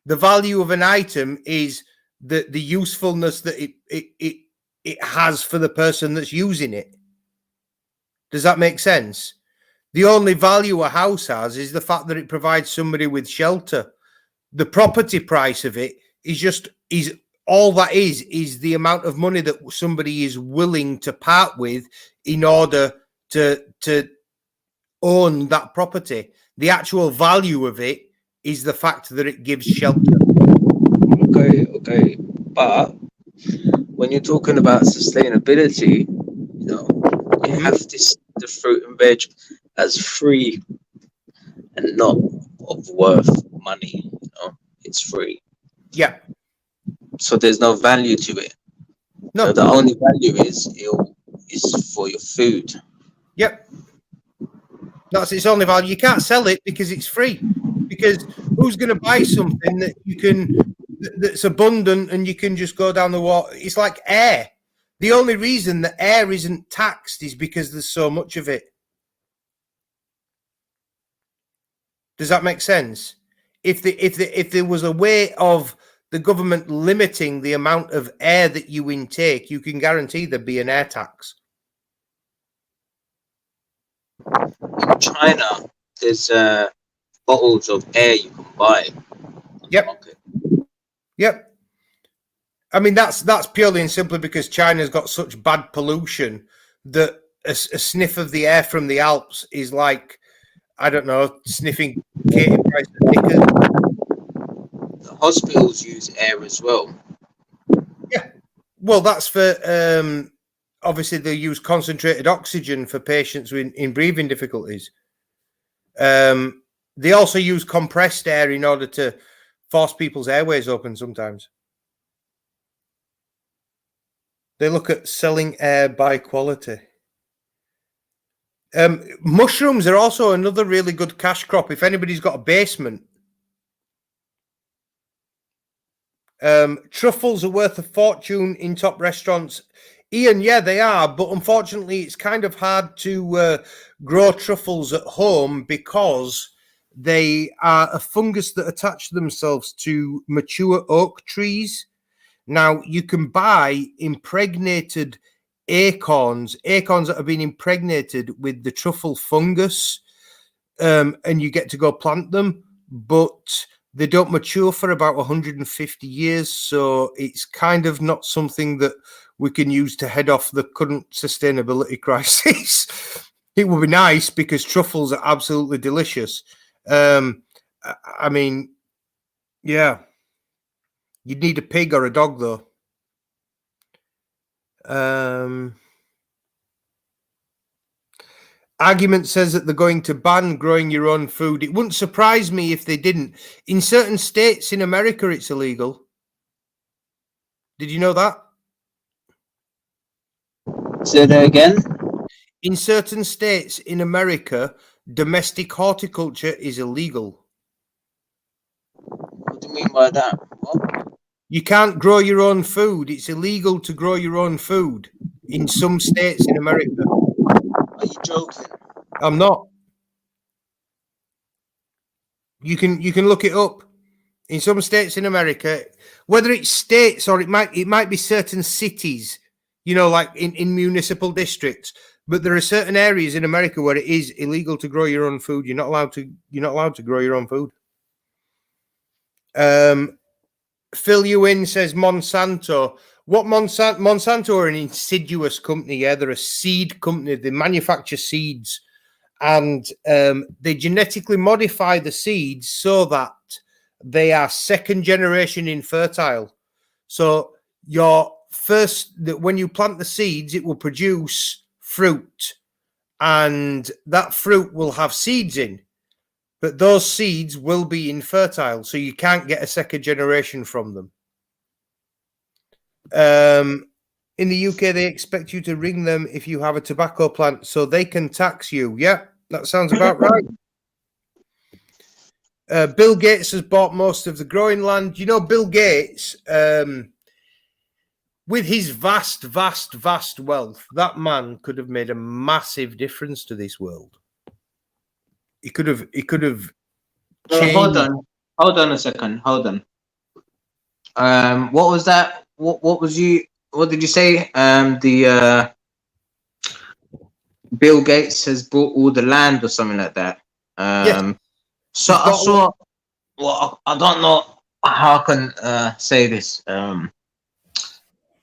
The value of an item is the usefulness that it has for the person that's using it. Does that make sense? The only value a house has is the fact that it provides somebody with shelter. The property price of it is all that is the amount of money that somebody is willing to part with in order to own that property. The actual value of it is the fact that it gives shelter. Okay. But when you're talking about sustainability, you have to see the fruit and veg as free and not of worth money. It's free. Yeah. So there's no value to it. No. The only value is for your food. Yep. That's its only value. You can't sell it because it's free. Because who's going to buy something that's abundant and you can just go down the water? It's like air. The only reason that air isn't taxed is because there's so much of it. Does that make sense? If there was a way of the government limiting the amount of air that you intake, you can guarantee there'd be an air tax. In China, there's bottles of air you can buy. Yep. Okay. Yep. I mean, that's purely and simply because China's got such bad pollution that a sniff of the air from the Alps is like, I don't know, sniffing Katie Price and knickers. The hospitals use air as well. Yeah. Well, that's for obviously they use concentrated oxygen for patients in breathing difficulties. They also use compressed air in order to force people's airways open sometimes. They look at selling air by quality. Mushrooms are also another really good cash crop if anybody's got a basement. Truffles are worth a fortune in top restaurants. Ian, yeah, they are, but unfortunately it's kind of hard to grow truffles at home because they are a fungus that attach themselves to mature oak trees. Now, you can buy impregnated acorns that have been impregnated with the truffle fungus, and you get to go plant them, but they don't mature for about 150 years, so it's kind of not something that we can use to head off the current sustainability crisis. It would be nice because truffles are absolutely delicious. I mean, yeah. You'd need a pig or a dog, though. Argument says that they're going to ban growing your own food. It wouldn't surprise me if they didn't. In certain states in America, it's illegal. Did you know that? Say that again. In certain states in America, domestic horticulture is illegal. What do you mean by that? What? You can't grow your own food. It's illegal to grow your own food in some states in America. Are you joking? I'm not. You can look it up. In some states in America, whether it's states or it might be certain cities, like in municipal districts. But there are certain areas in America where it is illegal to grow your own food. You're not allowed to grow your own food. Phil Ewan says Monsanto. What Monsanto are an insidious company. Yeah, they're a seed company. They manufacture seeds, and they genetically modify the seeds so that they are second generation infertile. So your first that when you plant the seeds, it will produce fruit, and that fruit will have seeds in, but those seeds will be infertile, so you can't get a second generation from them. In the UK, they expect you to ring them if you have a tobacco plant, so they can tax you. Yeah, that sounds about right. Bill Gates has bought most of the growing land. You know, Bill Gates, with his vast wealth, that man could have made a massive difference to this world. He could have Hold changed. hold on a second. Hold on. What was that? What did you say? The Bill Gates has bought all the land or something like that. Yes. So He's I bought saw. Well, I don't know how I can say this. I'm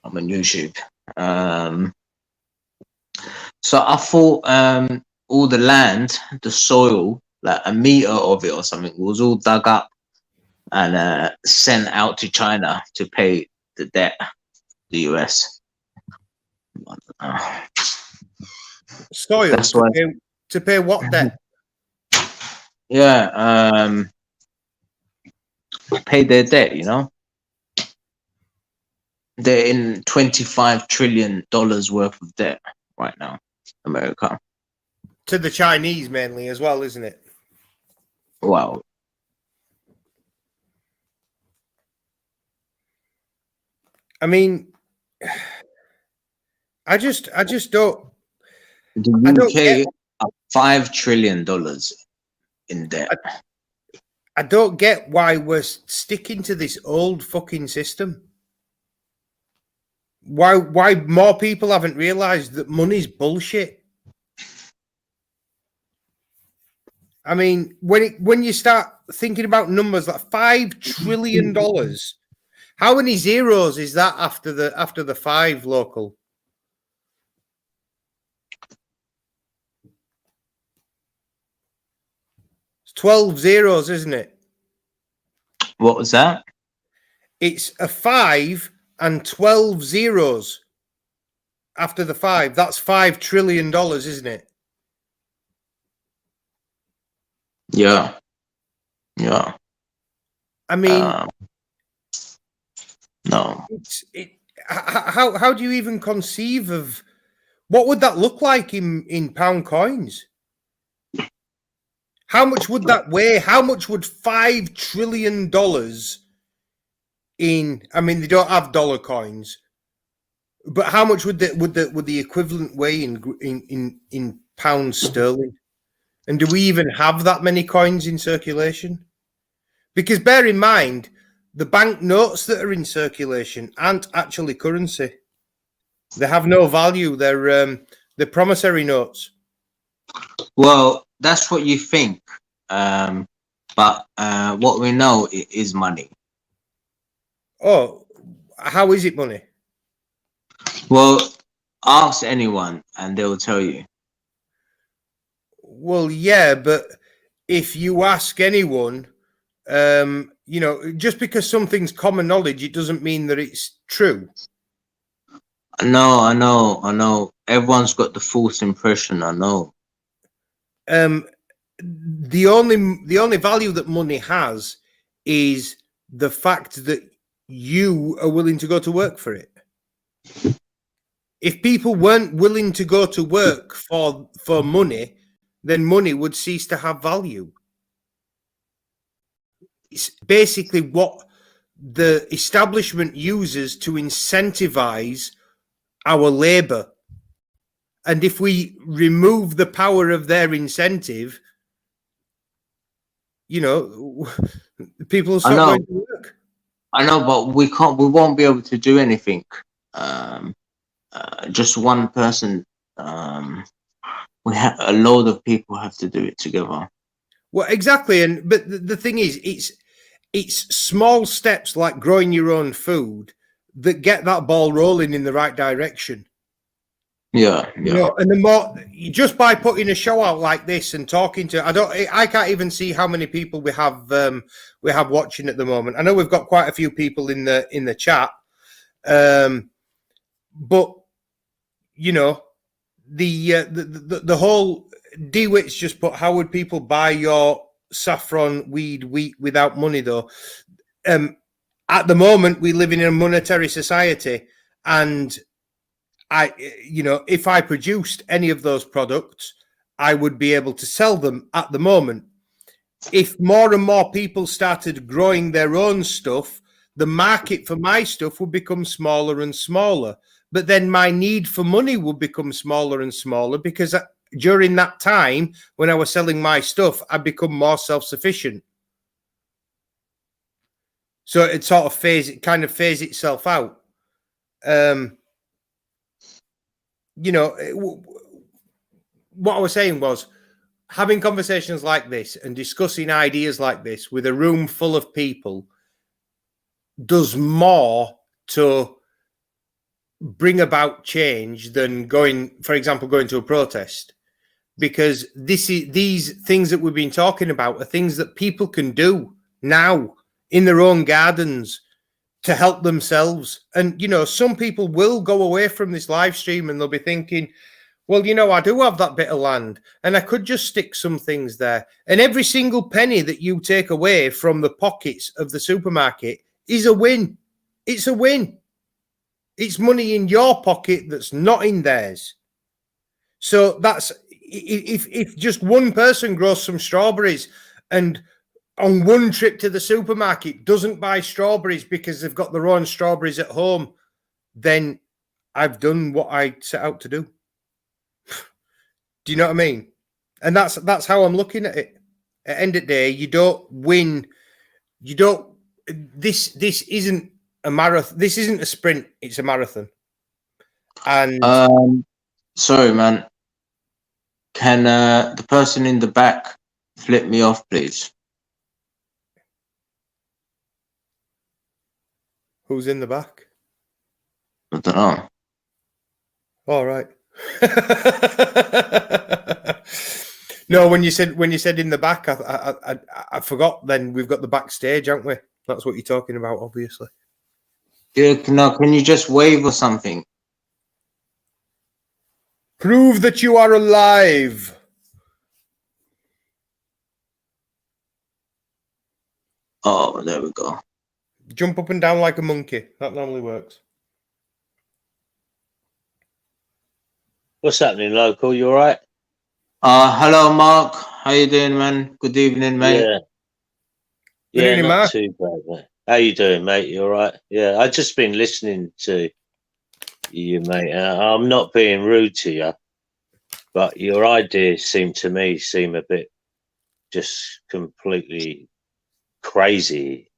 on YouTube. So I thought all the land, the soil, like a meter of it or something, was all dug up and sent out to China to pay the debt, the US. soil That's why. to pay what debt? Yeah, pay their debt. You know, they're in $25 trillion worth of debt right now, America. To the Chinese mainly as well, isn't it? Wow. I mean, I just don't. The I don't UK get- are $5 trillion in debt. I don't get why we're sticking to this old fucking system. Why more people haven't realized that money's bullshit? I mean, when you start thinking about numbers like $5 trillion, how many zeros is that after the five local? It's 12 zeros, isn't it? What was that? It's a 5 and 12 zeros after the 5. That's $5 trillion, isn't it? Yeah. Yeah. I mean, No. how do you even conceive of what would that look like in pound coins? How much would that weigh? How much would $5 trillion in? I mean, they don't have dollar coins, but how much would the equivalent weigh in pounds sterling? And do we even have that many coins in circulation? Because bear in mind, the banknotes that are in circulation aren't actually currency. They have no value. They're promissory notes. Well, that's what you think. But what we know is money. Oh, how is it money? Well, ask anyone and they'll tell you. Well, yeah, but if you ask anyone, you know, just because something's common knowledge, it doesn't mean that it's true. No, I know. Everyone's got the false impression. I know. The only value that money has is the fact that you are willing to go to work for it. If people weren't willing to go to work for money, then money would cease to have value. It's basically what the establishment uses to incentivize our labor. And if we remove the power of their incentive, you know, people will stop going to work. I know, but we won't be able to do anything. Just one person. We have a load of people have to do it together. Well, exactly. But the thing is, it's small steps like growing your own food that get that ball rolling in the right direction. Yeah. You know, and the more just by putting a show out like this and talking to, I can't even see how many people we have watching at the moment. I know we've got quite a few people in the chat. but you know, the whole DeWitt's just put, how would people buy your saffron weed wheat without money though? At the moment, we live in a monetary society, and if I produced any of those products, I would be able to sell them at the moment. If more and more people started growing their own stuff, the market for my stuff would become smaller and smaller. But then my need for money would become smaller and smaller, because during that time when I was selling my stuff, I'd become more self-sufficient. So it sort of phase itself out. What I was saying was, having conversations like this and discussing ideas like this with a room full of people does more to bring about change than going to a protest, because these things that we've been talking about are things that people can do now in their own gardens to help themselves. And some people will go away from this live stream and they'll be thinking, well, I do have that bit of land and I could just stick some things there. And every single penny that you take away from the pockets of the supermarket is a win. It's a win. It's money in your pocket that's not in theirs. So that's, if just one person grows some strawberries and on one trip to the supermarket doesn't buy strawberries because they've got their own strawberries at home, then I've done what I set out to do. Do you know what I mean? And that's how I'm looking at it. At the end of the day, you don't win. This isn't a marathon. This isn't a sprint. It's a marathon. And sorry, man. Can the person in the back flip me off, please? Who's in the back? I don't know. All right. No, when you said in the back, I forgot. Then we've got the backstage, haven't we? That's what you're talking about, obviously. Yeah, can you just wave or something? Prove that you are alive. Oh, there we go. Jump up and down like a monkey. That normally works. What's happening, local? You all right? Hello, Mark. How you doing, man? Good evening, mate. Yeah. Good Yeah, evening, not Mark. too bad, mate. How you doing, mate? You all right? Yeah, I've just been listening to you, mate. I'm not being rude to you, but your ideas seem a bit just completely crazy,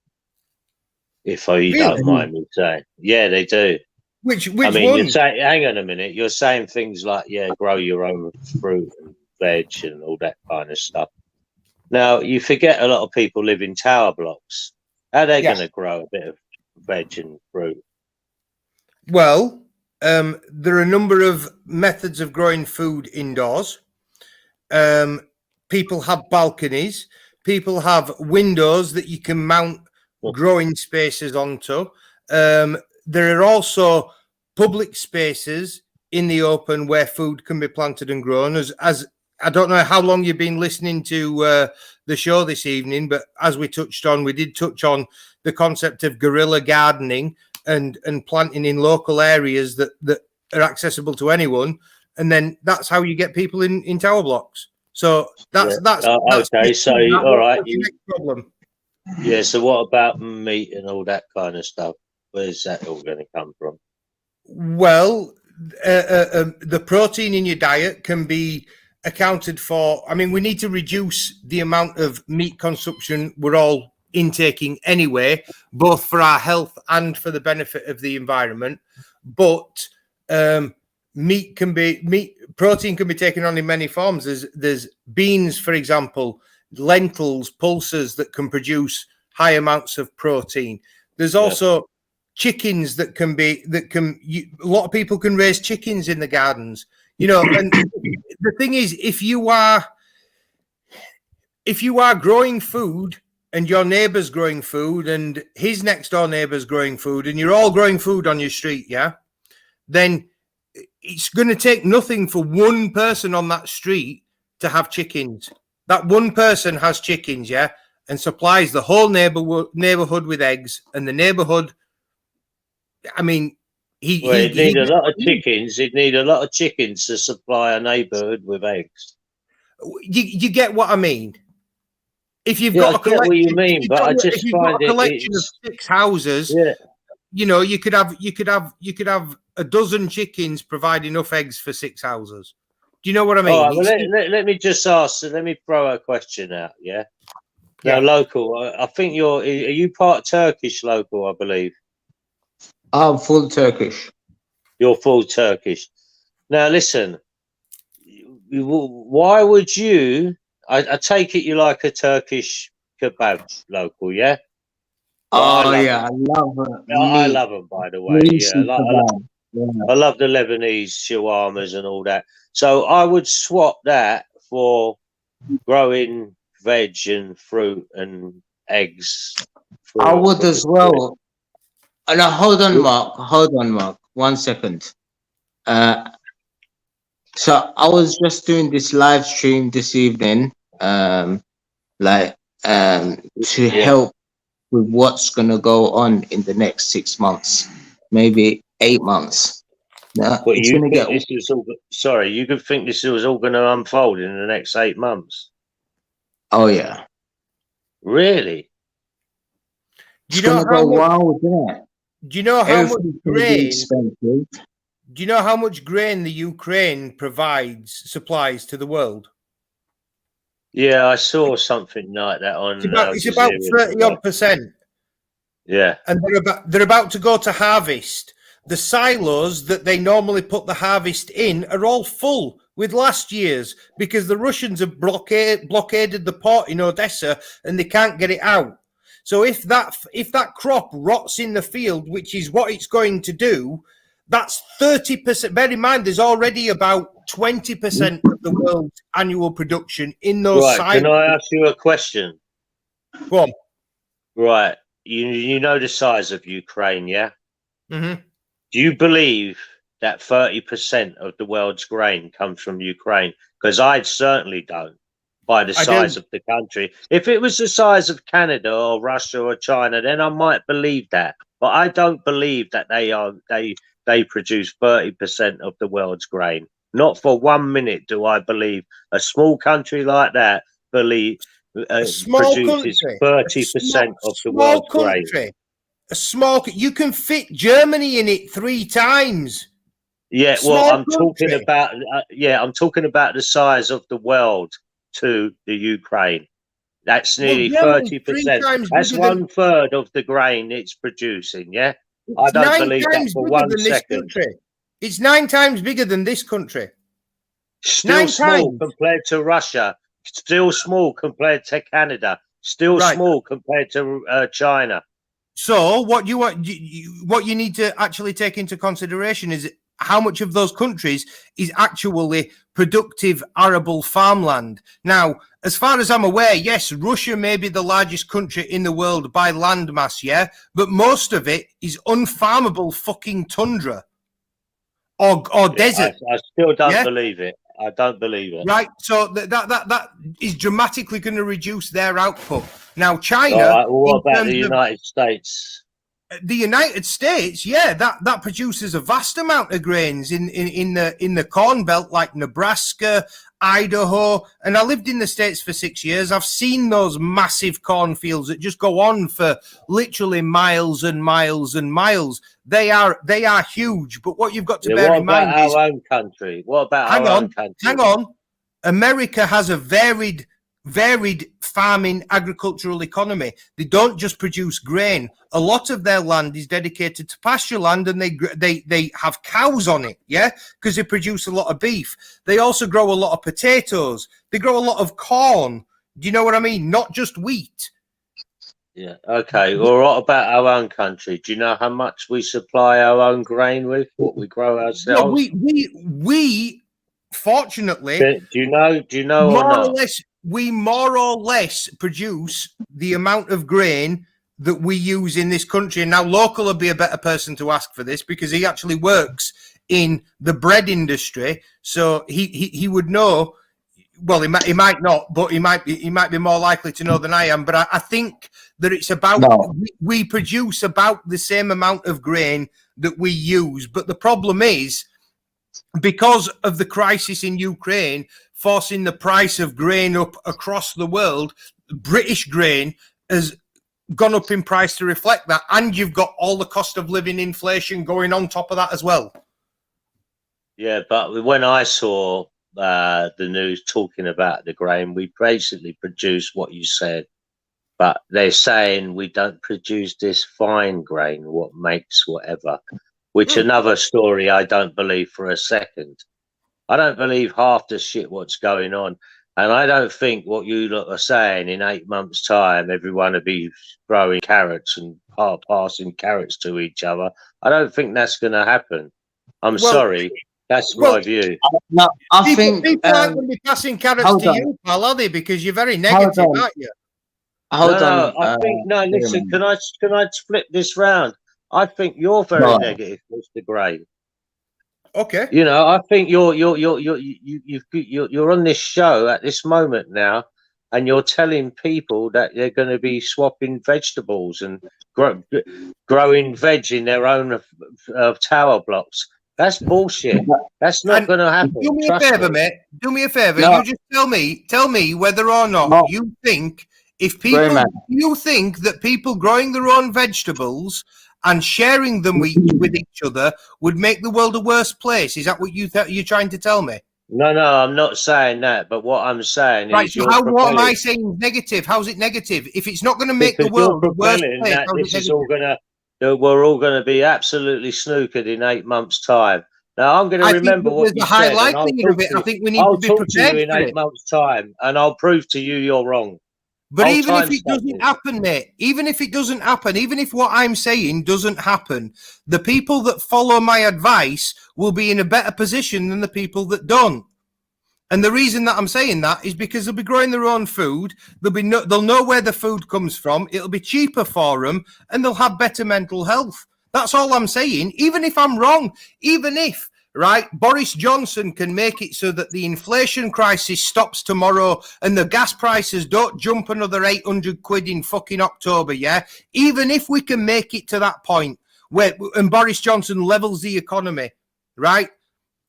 if you don't mind me saying. Yeah, they do. Which I mean, one? you're saying, hang on a minute, you're saying things like, yeah, grow your own fruit and veg and all that kind of stuff. Now, you forget a lot of people live in tower blocks. How are they going to grow a bit of veg and fruit? Well, there are a number of methods of growing food indoors. People have balconies. People have windows that you can mount growing spaces onto. There are also public spaces in the open where food can be planted and grown. As I don't know how long you've been listening to the show this evening, but as we did touch on the concept of guerrilla gardening and planting in local areas that are accessible to anyone, and then that's how you get people in tower blocks. So that's okay. So all right, next problem. Yeah. So what about meat and all that kind of stuff? Where's that all going to come from? Well, the protein in your diet can be accounted for. I mean, we need to reduce the amount of meat consumption we're all intaking anyway, both for our health and for the benefit of the environment. But protein can be taken on in many forms. There's beans, for example, lentils, pulses that can produce high amounts of protein. There's also chickens a lot of people can raise chickens in the gardens, and the thing is, if you are growing food and your neighbor's growing food and his next door neighbor's growing food and you're all growing food on your street, then it's going to take nothing for one person on that street to have chickens. That one person has chickens, yeah, and supplies the whole neighborhood with eggs, and the neighborhood, I mean, He'd need a lot of chickens. He'd need a lot of chickens to supply a neighbourhood with eggs. You get what I mean? If you've Yeah, got I get what you mean, but I just if you've got find a collection of it's 6 houses, yeah. you know, you could have a dozen chickens provide enough eggs for 6 houses. Do you know what I mean? All right, well, let me just ask. Let me throw a question out. Yeah. Now, local. I think are you part Turkish local? I believe. I'm full Turkish. You're full Turkish. Now, listen. Why would you? I take it you like a Turkish kebab local, yeah? Oh yeah, I love it. I love them, by the way. Greasy Yeah, kebab. I love the Lebanese shawarmas and all that. So I would swap that for growing veg and fruit and eggs. I would as well. Now hold on, Mark. 1 second. So I was just doing this live stream this evening, to help with what's gonna go on in the next 6 months, maybe 8 months. Now, But it's you gonna think get. this is all? Sorry, you could think this was all going to unfold in the next 8 months? Oh yeah. Really? Do you know how much? Wild, isn't it? Do you know how much Everything's gonna be grain? expensive. Do you know how much grain the Ukraine supplies to the world? Yeah, I saw something like that on. It's about 30-odd%. Yeah, and they're about to go to harvest. The silos that they normally put the harvest in are all full with last year's because the Russians have blockaded the port in Odessa and they can't get it out. So if that crop rots in the field, which is what it's going to do, that's 30%. Bear in mind, there's already about 20% of the world's annual production in those silos. Can I ask you a question? Go on. Right. You know the size of Ukraine, yeah? Mm-hmm. Do you believe that 30% of the world's grain comes from Ukraine? Because I certainly don't, by the size of the country. If it was the size of Canada or Russia or China, then I might believe that. But I don't believe that they produce 30% of the world's grain. Not for 1 minute do I believe a small country like that produces 30% of the world's grain. You can fit Germany in it 3 times. Yeah, well, I'm talking about the size of the world to the Ukraine. That's nearly 30%. That's 1/3 of the grain it's producing. Yeah, I don't believe that for 1 second. It's 9 times bigger than this country. Still small compared to Russia. Still small compared to Canada. Still small compared to China. So what you need to actually take into consideration is how much of those countries is actually productive arable farmland. Now, as far as I'm aware, yes, Russia may be the largest country in the world by land mass, yeah, but most of it is unfarmable fucking tundra or desert. I still don't believe it. I don't believe it. Right, so that is dramatically going to reduce their output. Now, China. What about the United States? The United States, yeah, that produces a vast amount of grains in the corn belt, like Nebraska, Idaho, and I lived in the States for 6 years. I've seen those massive cornfields that just go on for literally miles and miles and miles. They are huge, but what you've got to bear in mind is our own country. What about our own country? Hang on. America has a varied farming agricultural economy. They don't just produce grain. A lot of their land is dedicated to pasture land, and they have cows on it, yeah, because they produce a lot of beef. They also grow a lot of potatoes. They grow a lot of corn. Do you know what I mean? Not just wheat. Yeah. Okay. Well, what about our own country? Do you know how much we supply our own grain with? What we grow ourselves? Well, we fortunately. Do you know more or not? or less, we more or less produce the amount of grain that we use in this country. And now Local will be a better person to ask for this because he actually works in the bread industry, so he would know. Well, he might not, but he might be more likely to know than I am. But I think that it's about we produce about the same amount of grain that we use. But the problem is, because of the crisis in Ukraine forcing the price of grain up across the world, British grain has gone up in price to reflect that, and you've got all the cost of living inflation going on top of that as well. Yeah, but when I saw the news talking about the grain, we basically produce what you said, but they're saying we don't produce this fine grain, what makes whatever, which another story I don't believe for a second. I don't believe half the shit what's going on. And I don't think what you lot are saying in 8 months' time, everyone will be growing carrots and passing carrots to each other. I don't think that's going to happen. I'm sorry. That's my view. No, I think people aren't going to be passing carrots to you, pal, are they? Because you're very negative, aren't you? I think listen. Can I flip this round? I think you're very negative, Mr. Gray. Okay. You know, I think you're on this show at this moment now, and you're telling people that they're going to be swapping vegetables and growing veg in their own tower blocks. That's bullshit. That's not going to happen. Do me a favor, mate. Do me a favor. You just tell me whether or not you think you think that people growing their own vegetables and sharing them with each other would make the world a worse place. Is that what you're trying to tell me? No, I'm not saying that. But what I'm saying is, so what am I saying negative? How's it negative? If it's not going to make the world a worse place, we're all going to be absolutely snookered in 8 months' time. Now I'm going to remember what you said. I think we need to be prepared in 8 months' time, and I'll prove to you you're wrong. But even if it doesn't happen, mate, even if it doesn't happen, even if what I'm saying doesn't happen, the people that follow my advice will be in a better position than the people that don't. And the reason that I'm saying that is because they'll be growing their own food. They'll know where the food comes from. It'll be cheaper for them, and they'll have better mental health. That's all I'm saying. Even if I'm wrong, even if, right, Boris Johnson can make it so that the inflation crisis stops tomorrow and the gas prices don't jump another 800 quid in fucking October, yeah? Even if we can make it to that point and Boris Johnson levels the economy, right?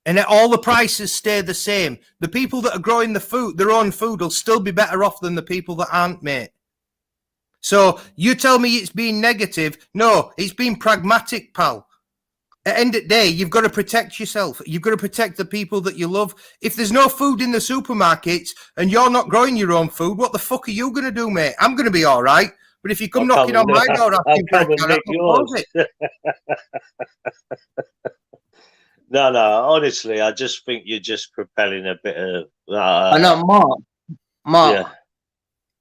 And all the prices stay the same. The people that are growing their own food will still be better off than the people that aren't, mate. So you tell me it's being negative. No, it's being pragmatic, pal. At the end of the day, you've got to protect yourself. You've got to protect the people that you love. If there's no food in the supermarkets and you're not growing your own food, what the fuck are you going to do, mate? I'm going to be all right. But if you come knocking on my door asking for a carrot, I'll close it. No, honestly, I just think you're just propelling a bit of... I know, Mark, yeah.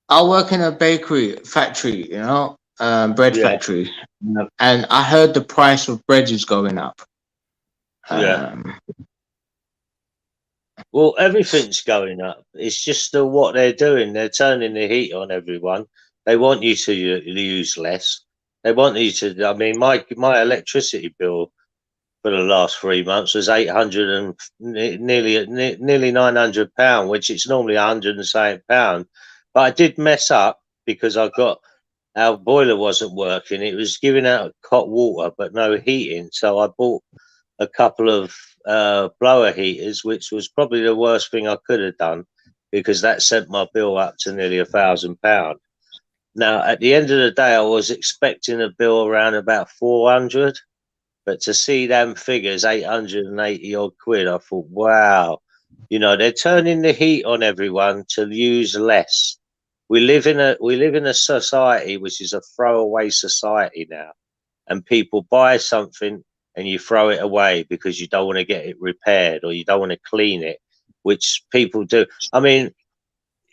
I work in a bakery factory, you know, bread factory. And I heard the price of bread is going up. Well, everything's going up. It's just what they're doing. They're turning the heat on everyone. They want you to use less. They want you to... I mean, my electricity bill for the last 3 months was 800 and nearly £900, which it's normally £107. But I did mess up because our boiler wasn't working. It was giving out hot water but no heating. So I bought a couple of blower heaters, which was probably the worst thing I could have done because that sent my bill up to nearly £1,000. Now, at the end of the day, I was expecting a bill around about 400. But to see them figures, 880 odd quid, I thought, wow, you know, they're turning the heat on everyone to use less. We live in a society which is a throwaway society now, and people buy something and you throw it away because you don't want to get it repaired or you don't want to clean it, which people do. I mean,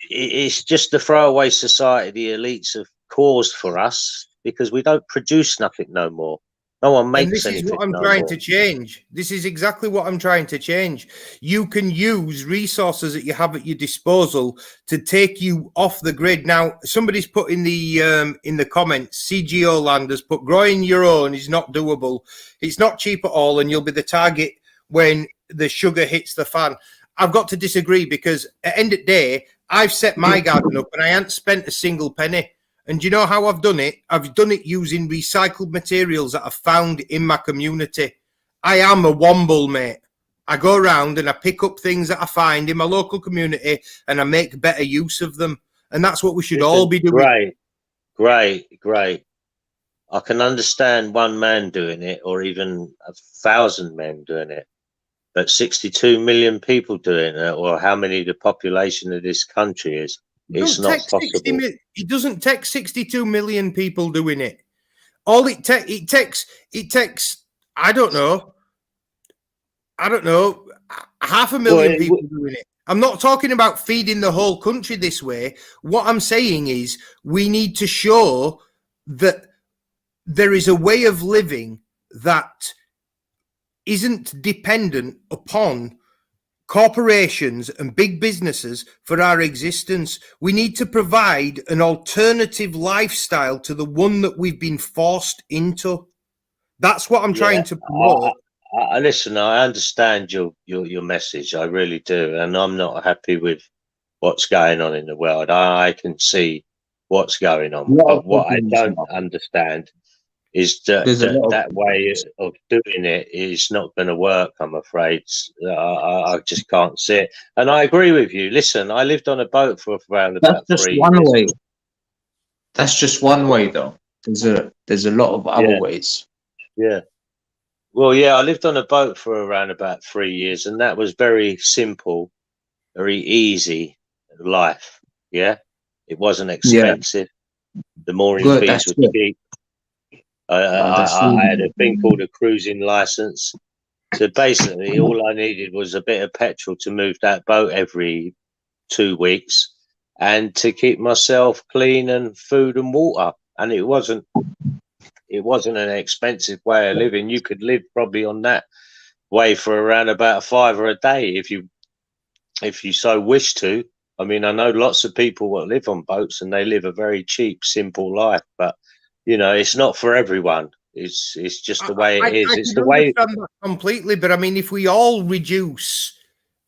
it's just the throwaway society the elites have caused for us because we don't produce nothing no more. No one makes anything. This is what I'm trying to change. This is exactly what I'm trying to change. You can use resources that you have at your disposal to take you off the grid. Now, somebody's put in the comments, CGO Land has put, growing your own is not doable. It's not cheap at all, and you'll be the target when the sugar hits the fan. I've got to disagree, because at the end of the day, I've set my garden up and I haven't spent a single penny. And do you know how I've done it? I've done it using recycled materials that I've found in my community. I am a womble, mate. I go around and I pick up things that I find in my local community and I make better use of them. And that's what we should all be doing. Great. I can understand one man doing it, or even 1,000 men doing it, but 62 million people doing it, or how many the population of this country is, it's not possible. It doesn't take 62 million people doing it. All it takes, I don't know, 500,000 people doing it. I'm not talking about feeding the whole country this way. What I'm saying is we need to show that there is a way of living that isn't dependent upon corporations and big businesses for our existence. We need to provide an alternative lifestyle to the one that we've been forced into. That's what I'm trying to promote. Listen, I understand your message. I really do. And I'm not happy with what's going on in the world. I can see what's going on. But what I don't understand is that way of doing it is not going to work, I'm afraid. I just can't see it. And I agree with you. Listen, I lived on a boat for around about 3 years. Way. That's just one way, though. There's a lot of other ways. Yeah. Well, yeah, I lived on a boat for around about 3 years, and that was very simple, very easy life. Yeah. It wasn't expensive. Yeah. The mooring fees were cheap. I had a thing called a cruising license. So basically, all I needed was a bit of petrol to move that boat every 2 weeks and to keep myself clean and food and water. And it wasn't an expensive way of living. You could live probably on that way for around about $5 a day if you so wish to. I mean, I know lots of people that live on boats and they live a very cheap, simple life, but you know, it's not for everyone. It's just the way it is. It's the way completely. But I mean, if we all reduce,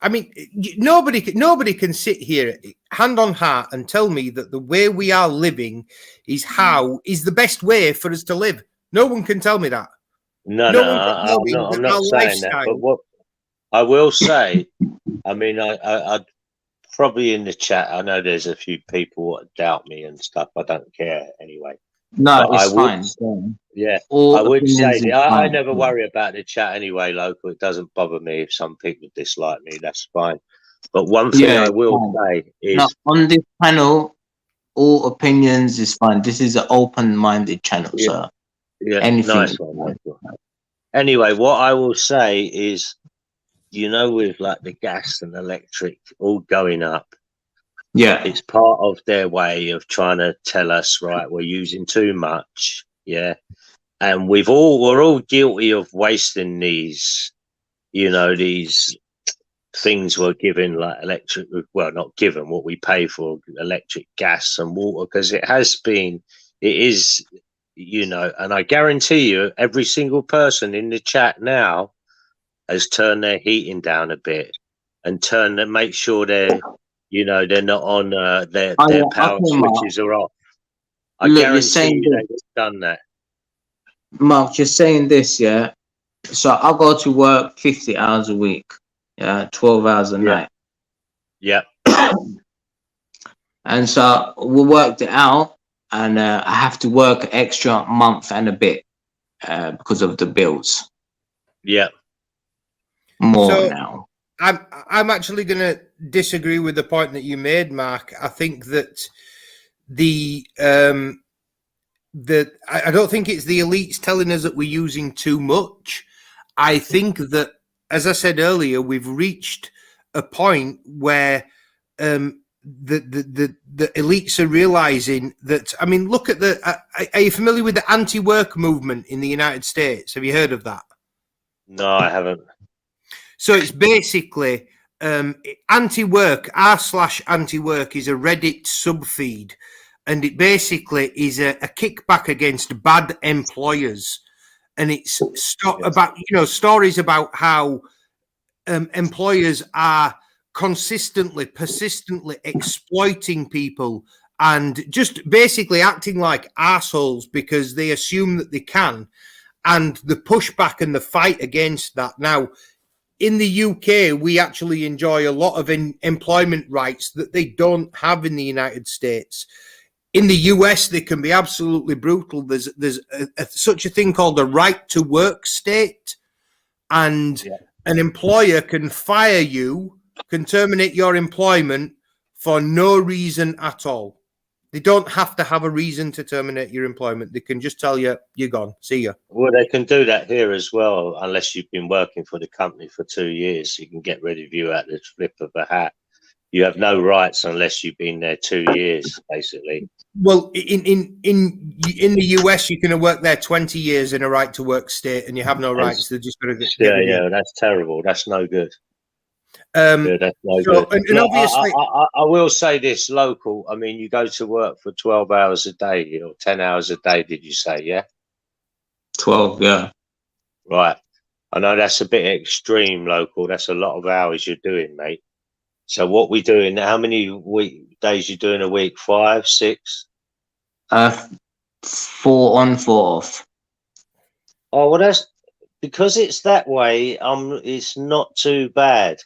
I mean, nobody can sit here hand on heart and tell me that the way we are living is the best way for us to live. No one can tell me that. No, I'm not saying that. But what I will say, I mean, I probably in the chat, I know there's a few people that doubt me and stuff. I don't care anyway. No, it's fine. Yeah, I would say I never worry about the chat anyway, local. It doesn't bother me if some people dislike me. That's fine. But one thing I will say is on this panel, all opinions is fine. This is an open-minded channel, so anything. Nice one. Anyway, what I will say is, you know, with like the gas and electric all going up. Yeah, it's part of their way of trying to tell us, right, we're using too much, and we're all guilty of wasting these, you know, these things we're given, like electric, well, not given, what we pay for electric, gas and water, because it is, you know, and I guarantee you every single person in the chat now has turned their heating down a bit and make sure they're not on their power switches are off. I guarantee you they've done that. Mark, you're saying this, yeah? So I go to work 50 hours a week, 12 hours a night. Yeah. And so we worked it out, and I have to work extra month and a bit because of the bills. Yeah. More now. I'm actually going to disagree with the point that you made, Mark. I think that I don't think it's the elites telling us that we're using too much. I think that, as I said earlier, we've reached a point where the elites are realizing that. I mean, look at are you familiar with the anti-work movement in the United States? Have you heard of that? No, I haven't. So it's basically anti-work, r/anti-work is a Reddit subfeed, and it basically is a kickback against bad employers. And it's about, you know, stories about how employers are consistently, persistently exploiting people and just basically acting like assholes because they assume that they can. And the pushback and the fight against that. Now, in the UK, we actually enjoy a lot of employment rights that they don't have in the United States. In the US, they can be absolutely brutal. There's such a thing called a right to work state, and an employer can fire you, can terminate your employment for no reason at all. They don't have to have a reason to terminate your employment. They can just tell you, you're gone. See ya. Well, they can do that here as well, unless you've been working for the company for 2 years. You can get rid of you at the flip of a hat. You have no rights unless you've been there 2 years, basically. Well, in the US, you can work there 20 years in a right to work state, and you have no rights. They're just going to get rid of you. That's terrible. That's no good. That's no so, good. And obviously, I will say this: local. I mean, you go to work for 12 hours a day or 10 hours a day. Did you say? Yeah. 12, yeah. Right. I know that's a bit extreme, local. That's a lot of hours you're doing, mate. So what we doing? How many days you doing a week? 5, 6? 4 on, 4 off. Oh well, that's because it's that way. It's not too bad.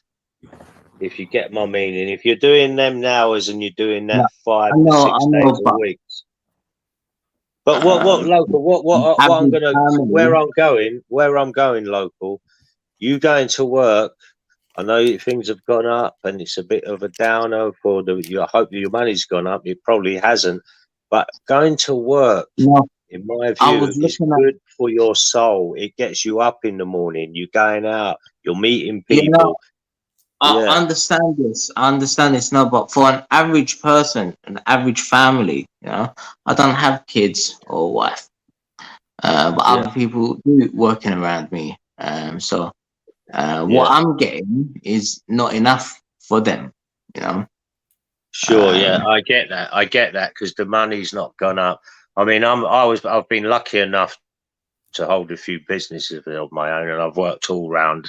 If you get my meaning, if you're doing them hours and you're doing that 5 or 6 days a week. But what local? What I'm gonna where I'm going local. You going to work? I know things have gone up, and it's a bit of a downer for I hope your money's gone up. It probably hasn't, but going to work, in my view, is good for your soul. It gets you up in the morning. You're going out. You're meeting people. I understand this. No, but for an average person, an average family, I don't have kids or wife, but other people do working around me. So what I'm getting is not enough for them, Sure, I get that because the money's not gone up. I mean, I've been lucky enough to hold a few businesses of my own, and I've worked all round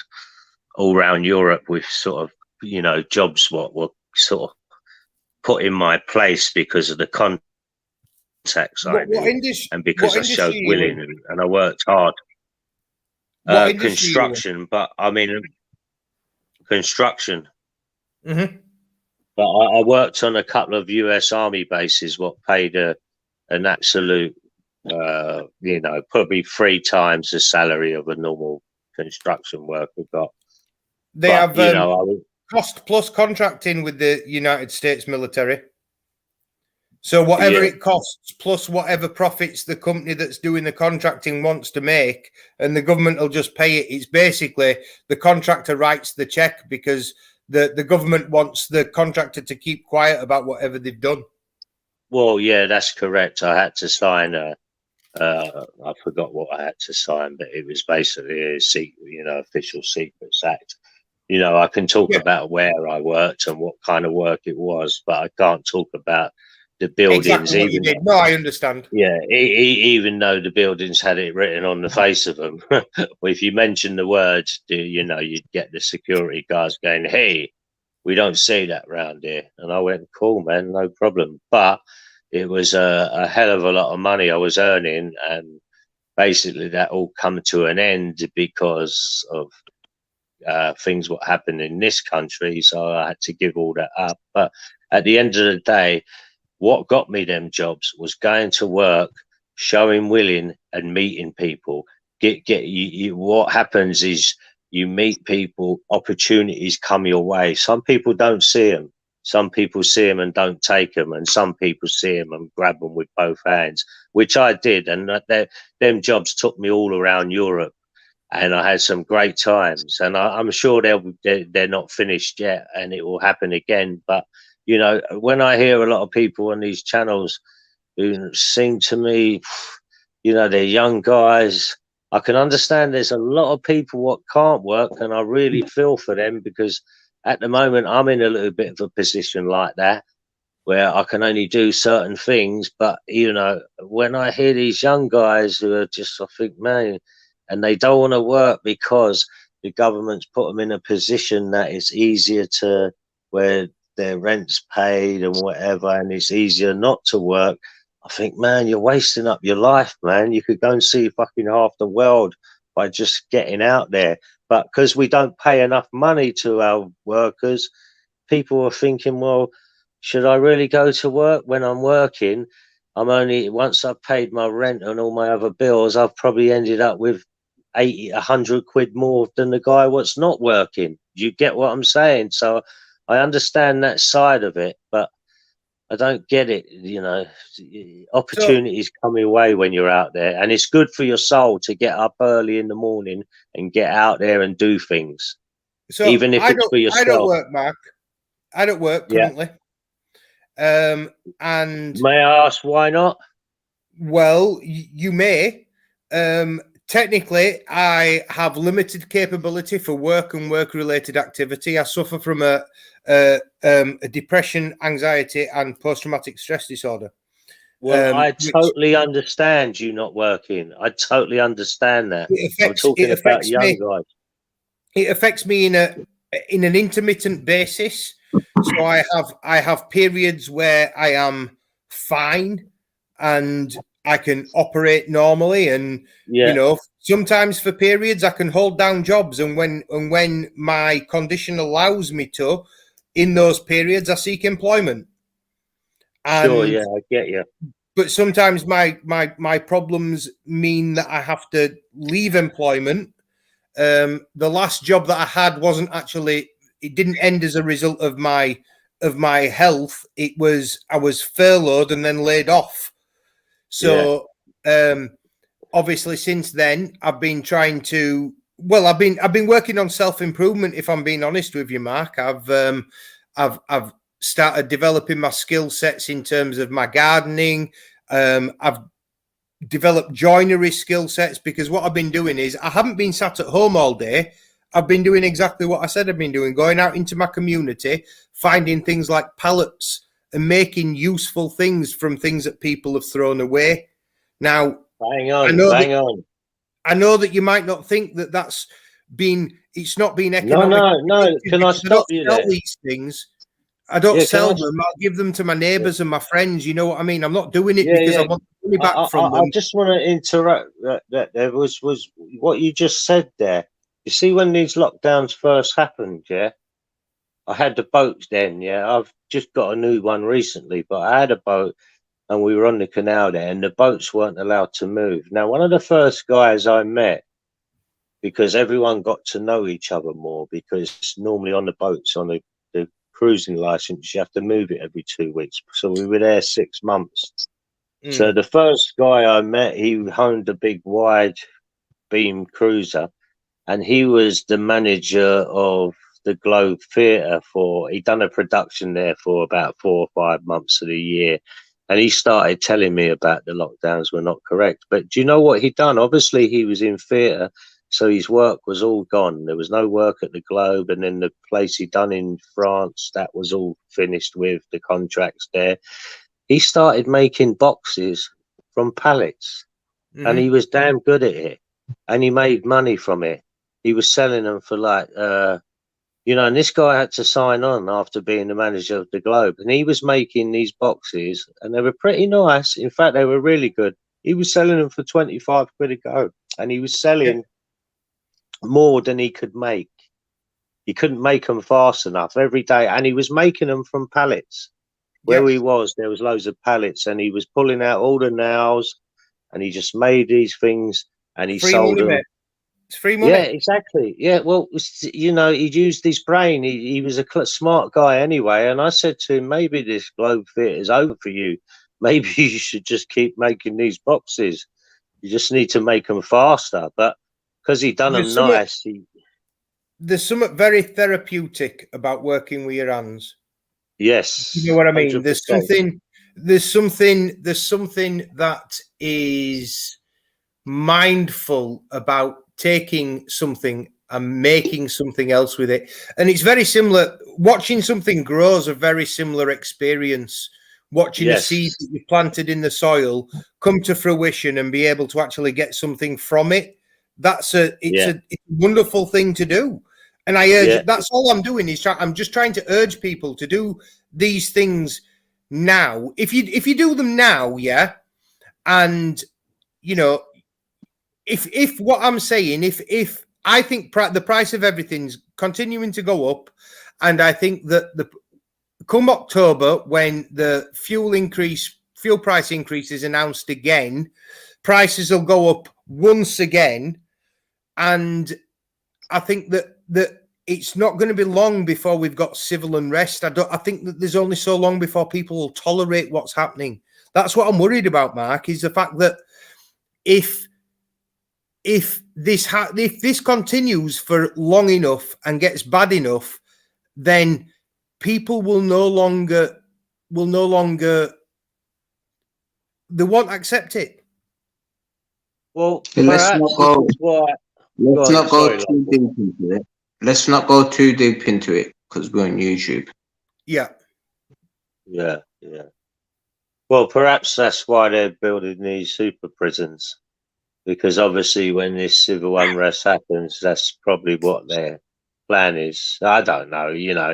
Europe with sort of jobs what were sort of put in my place because of the contacts I knew, and because I showed willing and I worked hard. Construction, but I mean construction. Mm-hmm. But I worked on a couple of US Army bases, what paid an absolute, probably 3 times the salary of a normal construction worker got. They have cost plus contracting with the United States military. So whatever it costs plus whatever profits the company that's doing the contracting wants to make, and the government will just pay it. It's basically the contractor writes the check because the government wants the contractor to keep quiet about whatever they've done. Well, yeah, that's correct. I had to sign I forgot what I had to sign, but it was basically a secret, official secrets act. I can talk about where I worked and what kind of work it was, but I can't talk about the buildings. Exactly what you did. No, I understand. Yeah, even though the buildings had it written on the face of them. Well, if you mention the words, you'd get the security guards going, "Hey, we don't say that round here." And I went, "Cool, man, no problem." But it was a hell of a lot of money I was earning, and basically that all come to an end because of things what happened in this country. So I had to give all that up. But at the end of the day, what got me them jobs was going to work, showing willing, and meeting people. What happens is you meet people, opportunities come your way. Some people don't see them. Some people see them and don't take them, and some people see them and grab them with both hands, which I did. And them jobs took me all around Europe, and I had some great times. And I'm sure they're not finished yet, and it will happen again. But when I hear a lot of people on these channels who seem to me, they're young guys, I can understand there's a lot of people what can't work, and I really feel for them because at the moment I'm in a little bit of a position like that where I can only do certain things. But, when I hear these young guys who are just, I think, man, and they don't want to work because the government's put them in a position that it's easier to, where their rent's paid and whatever, and it's easier not to work. I think, man, you're wasting up your life, man. You could go and see fucking half the world by just getting out there. But because we don't pay enough money to our workers, people are thinking, well, should I really go to work when I'm working? I'm only, once I've paid my rent and all my other bills, I've probably ended up with 80, 100 quid more than the guy what's not working. Do you get what I'm saying? So I understand that side of it, but I don't get it. You know, opportunities come your way when you're out there, and it's good for your soul to get up early in the morning and get out there and do things, So even if it's for yourself. I don't work, Mark. I don't work currently. And may I ask why not? well, you may. Technically, I have limited capability for work and work-related activity. I suffer from a depression, anxiety, and post-traumatic stress disorder. Well, I totally understand you not working. I totally understand that. I'm talking about young guys. It affects me in an intermittent basis. So I have periods where I am fine and I can operate normally, and you know, sometimes for periods I can hold down jobs, and when my condition allows me to, in those periods I seek employment. And, sure, yeah, I get you. But sometimes my problems mean that I have to leave employment. The last job that I had wasn't actually, it didn't end as a result of my health. It was, I was furloughed and then laid off. So obviously since then I've been trying to, well, I've been working on self-improvement, if I'm being honest with you, Mark. I've started developing my skill sets in terms of my gardening. I've developed joinery skill sets, because what I've been doing is I haven't been sat at home all day. I've been doing exactly what I said I've been doing, going out into my community, finding things like pallets and making useful things from things that people have thrown away. Now, hang on. I know that you might not think that that's been, it's not been economic. No. Can I stop you there? These things. I don't sell them. I'll give them to my neighbours and my friends. You know what I mean? I'm not doing it because I want money back from them. I just want to interrupt that there was what you just said there. You see, when these lockdowns first happened, I had the boats then, I've just got a new one recently, but I had a boat and we were on the canal there, and the boats weren't allowed to move. Now, one of the first guys I met, because everyone got to know each other more, because normally on the boats, on the cruising license, you have to move it every 2 weeks. So we were there 6 months. So the first guy I met, he owned a big wide beam cruiser, and he was the manager of the Globe Theatre he'd done a production there for about 4 or 5 months of the year. And he started telling me about the lockdowns were not correct. But do you know what he'd done? Obviously, he was in theatre, so his work was all gone. There was no work at the Globe. And then the place he'd done in France, that was all finished with, the contracts there. He started making boxes from pallets. And he was damn good at it. And he made money from it. He was selling them for like, and this guy had to sign on after being the manager of the Globe. And he was making these boxes, and they were pretty nice. In fact, they were really good. He was selling them for 25 quid a go. And he was selling more than he could make. He couldn't make them fast enough every day. And he was making them from pallets. Where he was, there was loads of pallets, and he was pulling out all the nails, and he just made these things, and he sold them. It's free money. Yeah, exactly. Yeah, well, he'd used his brain. He was a smart guy anyway. And I said to him, maybe this Globe Theatre is over for you. Maybe you should just keep making these boxes. You just need to make them faster. But because he'd done them nice. There's something very therapeutic about working with your hands. Yes. You know what I mean? 100%. There's something that is mindful about taking something and making something else with it. And it's very similar. Watching something grow is a very similar experience. Watching a seed that you planted in the soil come to fruition and be able to actually get something from it. It's a wonderful thing to do. And I urge, that's all I'm doing is I'm just trying to urge people to do these things now. If you do them now, and you know, if what I'm saying, if I think the price of everything's continuing to go up, and I think that come October, when the fuel price increase is announced again, prices will go up once again, and I think that it's not going to be long before we've got civil unrest. I think that there's only so long before people will tolerate what's happening. That's what I'm worried about, Mark, is the fact that if this continues for long enough and gets bad enough, then people will no longer they won't accept it. Well, let's not go. Let's not go Sorry, too deep into it. Let's not go too deep into it because we're on YouTube. Yeah. Well, perhaps that's why they're building these super prisons, because obviously when this civil unrest happens, that's probably what their plan is. I don't know. You know,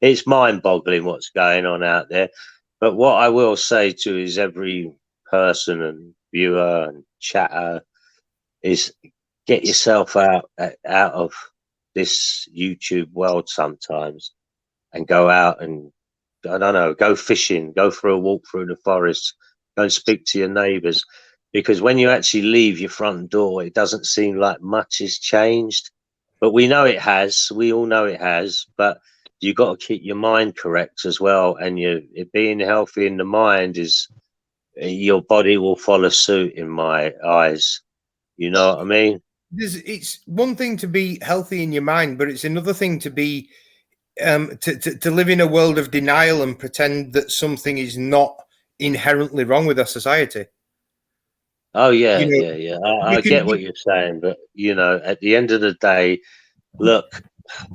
it's mind-boggling what's going on out there. But what I will say to is every person and viewer and chatter is get yourself out of this YouTube world sometimes and go out and, I don't know, go fishing, go for a walk through the forest, go and speak to your neighbours. Because when you actually leave your front door, it doesn't seem like much has changed. But we know it has. We all know it has. But you've got to keep your mind correct as well. And being healthy in the mind is, your body will follow suit in my eyes. You know what I mean? It's one thing to be healthy in your mind, but it's another thing to be to live in a world of denial and pretend that something is not inherently wrong with our society. Oh yeah, You know, I get what you're saying, but you know, at the end of the day, look,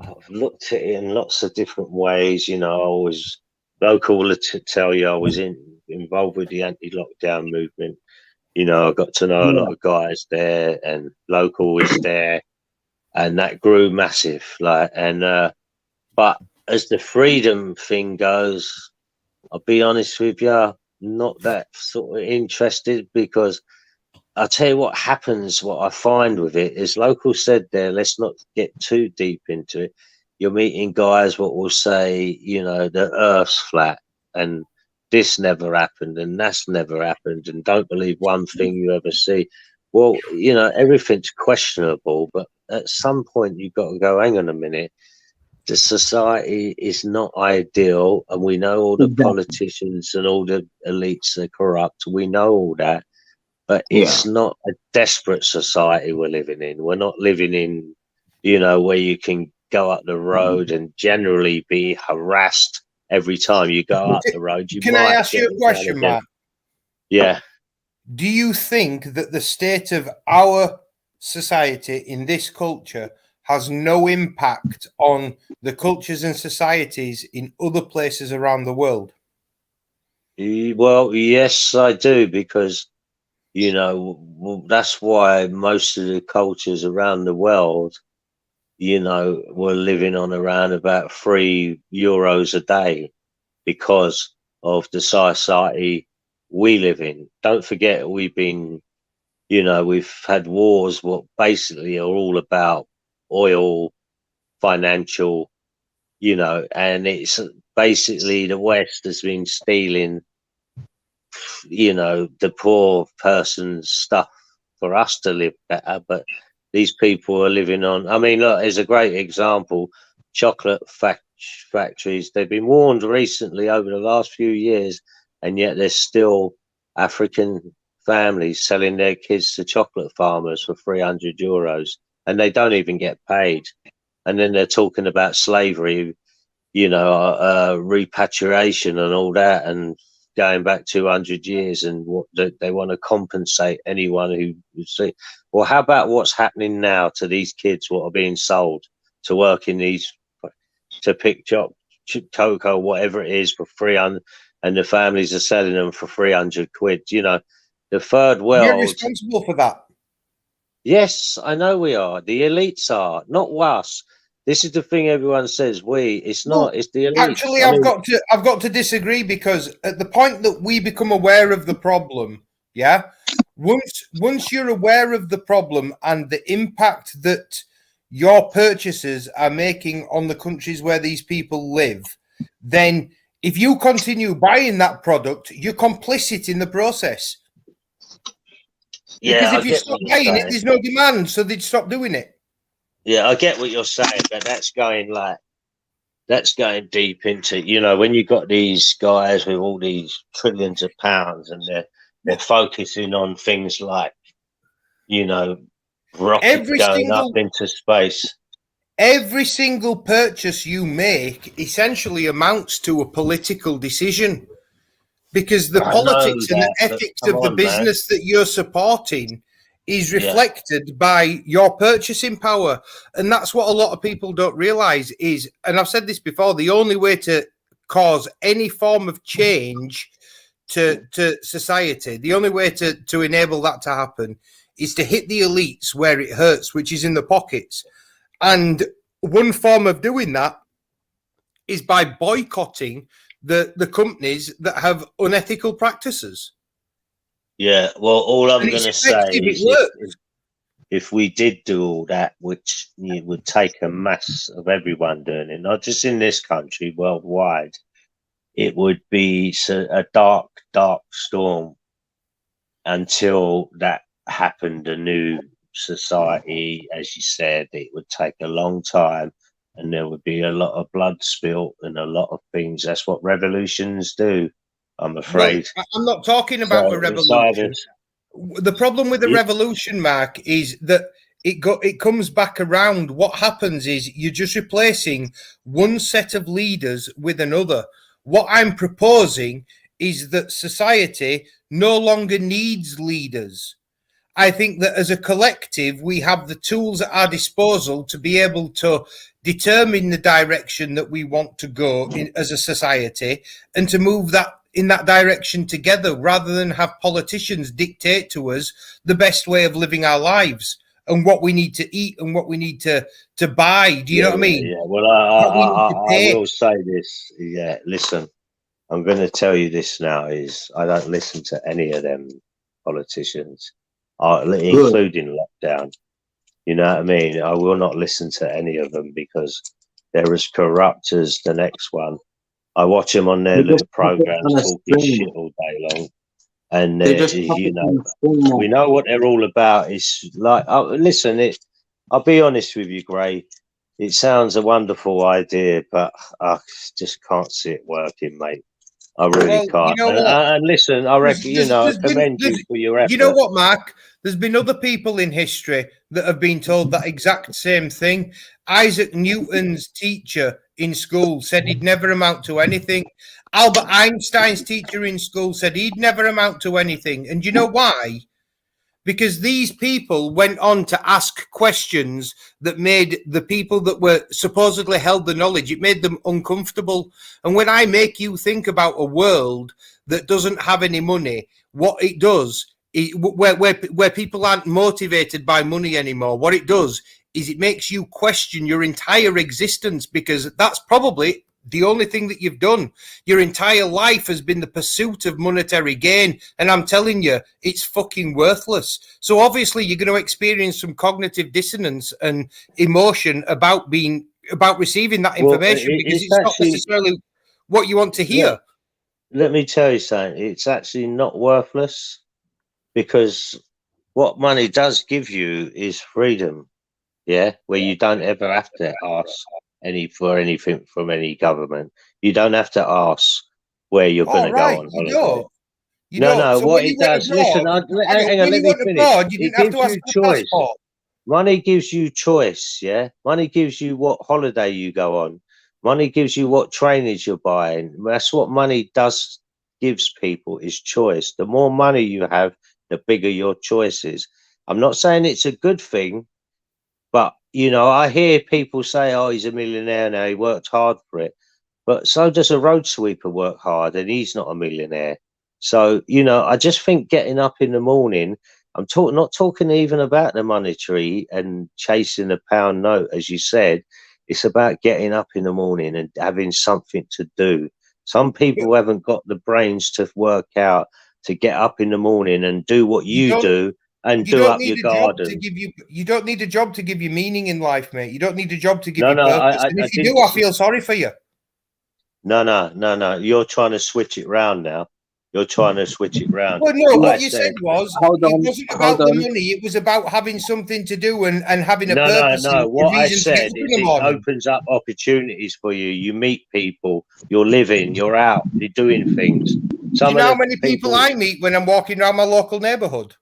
I've looked at it in lots of different ways. You know, I was local to tell you I was involved with the anti-lockdown movement. You know, I got to know a lot of guys there, and local was there, and that grew massive. But as the freedom thing goes, I'll be honest with you, not that sort of interested, because I'll tell you what happens, what I find with it is, local said there, let's not get too deep into it. You're meeting guys what will say, you know, the earth's flat and this never happened and that's never happened, and don't believe one thing you ever see. Well, you know, everything's questionable, but at some point you've got to go, hang on a minute. The society is not ideal, and we know all the politicians and all the elites are corrupt. We know all that. But it's not a desperate society we're living in. We're not living in, you know, where you can go up the road and generally be harassed every time you go up the road. Can I ask you a question, Mark? Yeah. Do you think that the state of our society in this culture has no impact on the cultures and societies in other places around the world? Well, yes, I do, because you know, that's why most of the cultures around the world, you know, were living on around about €3 a day, because of the society we live in. Don't forget, we've been, you know, we've had wars what basically are all about oil, financial, you know, and it's basically the West has been stealing, you know, the poor person's stuff for us to live better. But these people are living on, I mean, look, there's a great example. Chocolate factories, they've been warned recently over the last few years, and yet there's still African families selling their kids to chocolate farmers for €300, and they don't even get paid. And then they're talking about slavery, you know, repatriation and all that, and going back 200 years, and what they want to compensate anyone who see. Well, how about what's happening now to these kids what are being sold to work in these, to pick cocoa, whatever it is, for 300, and the families are selling them for 300 quid. You know, the third world. You're responsible for that. Yes, I know we are. The elites are, not us. This is the thing everyone says we. It's not. It's the elites. Actually, I've got to disagree, because at the point that we become aware of the problem, yeah, once you're aware of the problem and the impact that your purchases are making on the countries where these people live, then if you continue buying that product, you're complicit in the process. Yeah, Because I if you get stop what you're buying it, saying. there's no demand, so they'd stop doing it. Yeah, I get what you're saying, but that's going deep into, you know, when you've got these guys with all these trillions of pounds and they're focusing on things like, you know, rockets going up into space. Every single purchase you make essentially amounts to a political decision, because the politics and the ethics of the business that you're supporting is reflected by your purchasing power. And that's what a lot of people don't realize is, and I've said this before, the only way to cause any form of change to society, the only way to enable that to happen is to hit the elites where it hurts, which is in the pockets. And one form of doing that is by boycotting the companies that have unethical practices. Yeah, well, all I'm going to say is works. if we did do all that, which it would take a mass of everyone doing it, not just in this country, worldwide, it would be a dark, dark storm until that happened. A new society, as you said, it would take a long time, and there would be a lot of blood spilt and a lot of things. That's what revolutions do, I'm afraid. Well, I'm not talking about a revolution. The problem with the revolution, Mark, is that it comes back around. What happens is you're just replacing one set of leaders with another. What I'm proposing is that society no longer needs leaders. I think that as a collective, we have the tools at our disposal to be able to determine the direction that we want to go in as a society, and to move that in that direction together, rather than have politicians dictate to us the best way of living our lives and what we need to eat and what we need to buy. Do you know what I mean? Yeah, well, I will say this. Yeah, listen, I'm going to tell you this now, is I don't listen to any of them politicians, including lockdown. You know what I mean? I will not listen to any of them because they're as corrupt as the next one. I watch them on their little programs talking shit all day long. And, you know, we know what they're all about. It's like, listen, I'll be honest with you, Gray. It sounds a wonderful idea, but I just can't see it working, mate. I really can't. You know and listen, I reckon, you know, I commend you for your effort. You know what, Mark? There's been other people in history that have been told that exact same thing. Isaac Newton's teacher in school said he'd never amount to anything. Albert Einstein's teacher in school said he'd never amount to anything. And you know why? Because these people went on to ask questions that made the people that were supposedly held the knowledge, it made them uncomfortable. And when I make you think about a world that doesn't have any money, what it does, where people aren't motivated by money anymore, what it does is it makes you question your entire existence, because that's probably the only thing that you've done. Your entire life has been the pursuit of monetary gain. And I'm telling you, it's fucking worthless. So obviously you're going to experience some cognitive dissonance and emotion about receiving that information, because it's not necessarily what you want to hear. Let me tell you something. It's actually not worthless, because what money does give you is freedom. Yeah. Where you don't ever have to ask for anything from any government. You don't have to ask where you're going to go on holiday. No, what it does, listen, hang on, let me finish. It gives you choice. Money gives you choice, yeah? Money gives you what holiday you go on. Money gives you what trainers you're buying. That's what money gives people, is choice. The more money you have, the bigger your choice is. I'm not saying it's a good thing, but, you know, I hear people say, oh, he's a millionaire now, he worked hard for it. But so does a road sweeper work hard, and he's not a millionaire. So, you know, I just think getting up in the morning, not talking even about the monetary and chasing a pound note, as you said. It's about getting up in the morning and having something to do. Some people haven't got the brains to work out to get up in the morning and do what you do and You do don't up need your a job to garden. give you. You don't need a job to give you meaning in life, mate. You don't need a job to give No, you no, purpose. I And if you didn't. do, I feel sorry for you. No. You're trying to switch it round now. You're trying to switch it round. Well, no, I what you said was Hold it on, wasn't hold about the on. money. It was about having something to do and having a No. purpose and a What I reason to get said up in is the it morning. opens up opportunities for you. You meet people, you're living, you're out, you're doing things. Do you know how many people I meet when I'm walking around my local neighbourhood?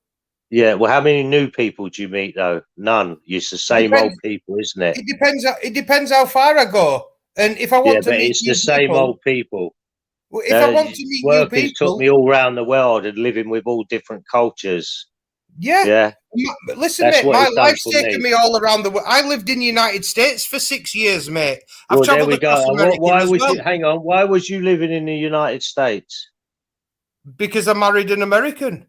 Yeah, well, how many new people do you meet though? None. It's the same old people, isn't it? It depends. It depends how far I go, and if I want to but meet it's new the same people, old people. if I want to meet new Work has took people, me all around the world and living with all different cultures. yeah. Yeah, Listen, that's mate, what my it's done life's for taken me. me all around the world. I lived in the United States for 6 years, mate. I've Well, there travelled we go. across And America why as was well you? Hang on. Why was you living in the United States? because I married an American.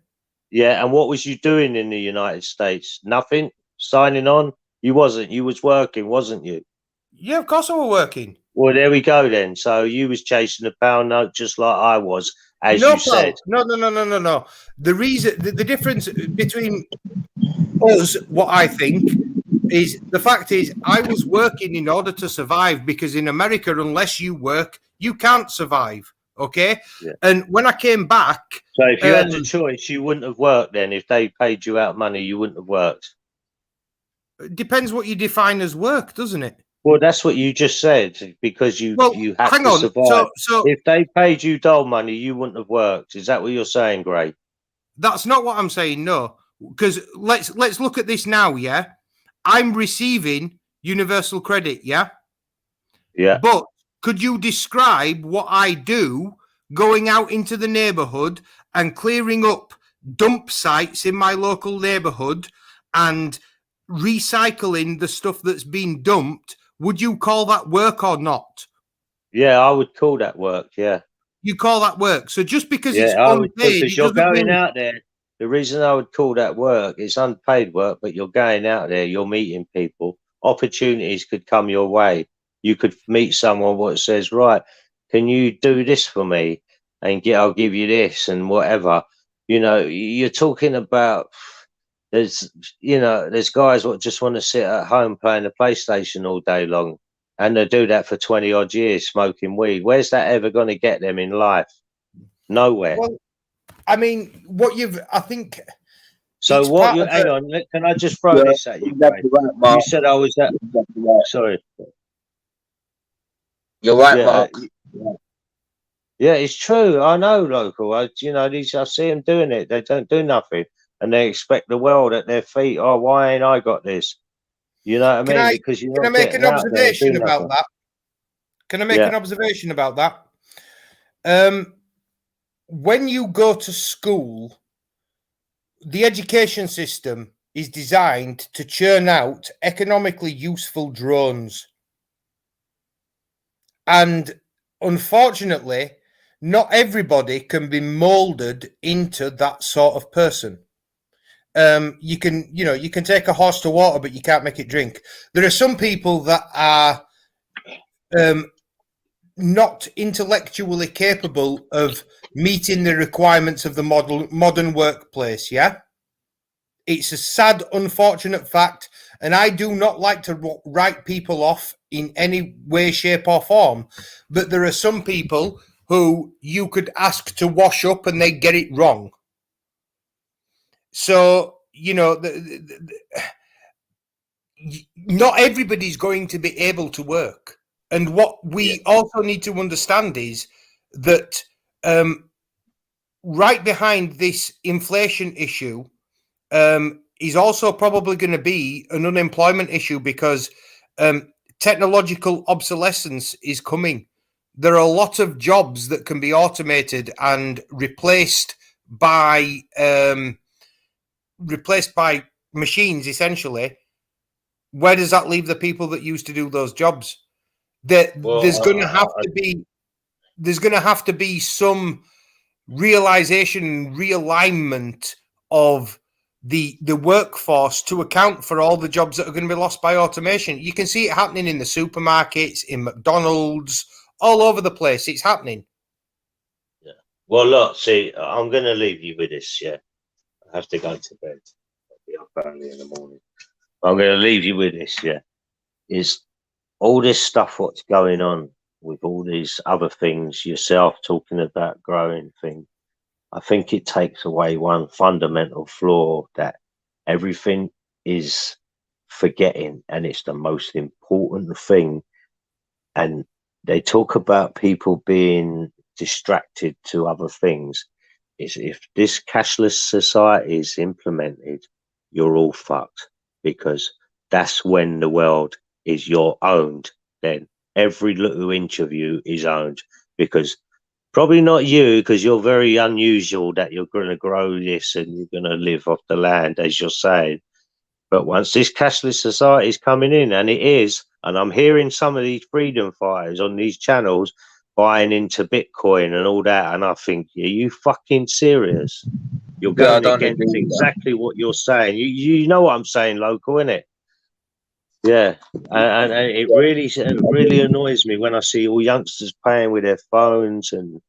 Yeah, and what was you doing in the United States? Nothing. Signing on. You wasn't. You was working, wasn't you? Yeah, of course I was working. Well, there we go then. So you was chasing a pound note just like I was, as No, you said. pal. No. The reason, the difference between us, what I think, is the fact is I was working in order to survive because in America, unless you work, you can't survive. Okay. Yeah. And when I came back, So if you had a choice, you wouldn't have worked then. If they paid you out money, you wouldn't have worked. it depends what you define as work, doesn't it? Well, that's what you just said, because you had hang to on. survive. So If they paid you dole money, you wouldn't have worked. Is that what you're saying, Gray? that's not what I'm saying. No, because let's look at this now. Yeah, I'm receiving universal credit. Yeah. Yeah. But could you describe what I do going out into the neighborhood and clearing up dump sites in my local neighborhood and recycling the stuff that's been dumped? Would you call that work or not? Yeah, I would call that work. Yeah. You call that work. So just because it's I would, unpaid, because it you're doesn't going mean out there. The reason I would call that work, it's unpaid work, but you're going out there, you're meeting people. Opportunities could come your way. You could meet someone what says, right, can you do this for me? And I'll give you this and whatever. You know, you're talking about there's guys what just want to sit at home playing the PlayStation all day long, and they do that for 20 odd years smoking weed. Where's that ever going to get them in life? Nowhere. well, I mean, I think. So what you hang on, can I just throw this at you, Gray? You said I was at sorry. You're right, Mark. Yeah, it's true. I know, local. I see them doing it. They don't do nothing, and they expect the world at their feet. Oh, why ain't I got this? You know what I mean? Because you're not getting out there and doing nothing. Can I make an observation about that? When you go to school, the education system is designed to churn out economically useful drones. And unfortunately, not everybody can be molded into that sort of person. You can take a horse to water, but you can't make it drink. There are some people that are not intellectually capable of meeting the requirements of the modern workplace. Yeah, it's a sad, unfortunate fact, and I do not like to write people off in any way, shape, or form. But there are some people who you could ask to wash up and they get it wrong. So not everybody's going to be able to work. And what we also need to understand is that right behind this inflation issue is also probably going to be an unemployment issue because technological obsolescence is coming. There are a lot of jobs that can be automated and replaced by machines, essentially. Where does that leave the people that used to do those jobs? There's going to have to be some realization, realignment of the workforce to account for all the jobs that are going to be lost by automation. You can see it happening in the supermarkets, in McDonald's, all over the place. It's happening. Yeah. Well, look, see, I'm going to leave you with this. Yeah, I have to go to bed. I'll be up early in the morning. I'm going to leave you with this. Yeah, is all this stuff what's going on with all these other things, yourself talking about growing things. I think it takes away one fundamental flaw that everything is forgetting, and it's the most important thing. And they talk about people being distracted to other things. Is if this cashless society is implemented, you're all fucked, because that's when the world is your owned. Then every little inch of you is owned, because probably not you, because you're very unusual that you're going to grow this and you're going to live off the land, as you're saying. But once this cashless society is coming in, and it is, and I'm hearing some of these freedom fighters on these channels buying into Bitcoin and all that, and I think, are you fucking serious? You're going against exactly what you're saying. You know what I'm saying, local, innit? Yeah, and it really annoys me when I see all youngsters paying with their phones and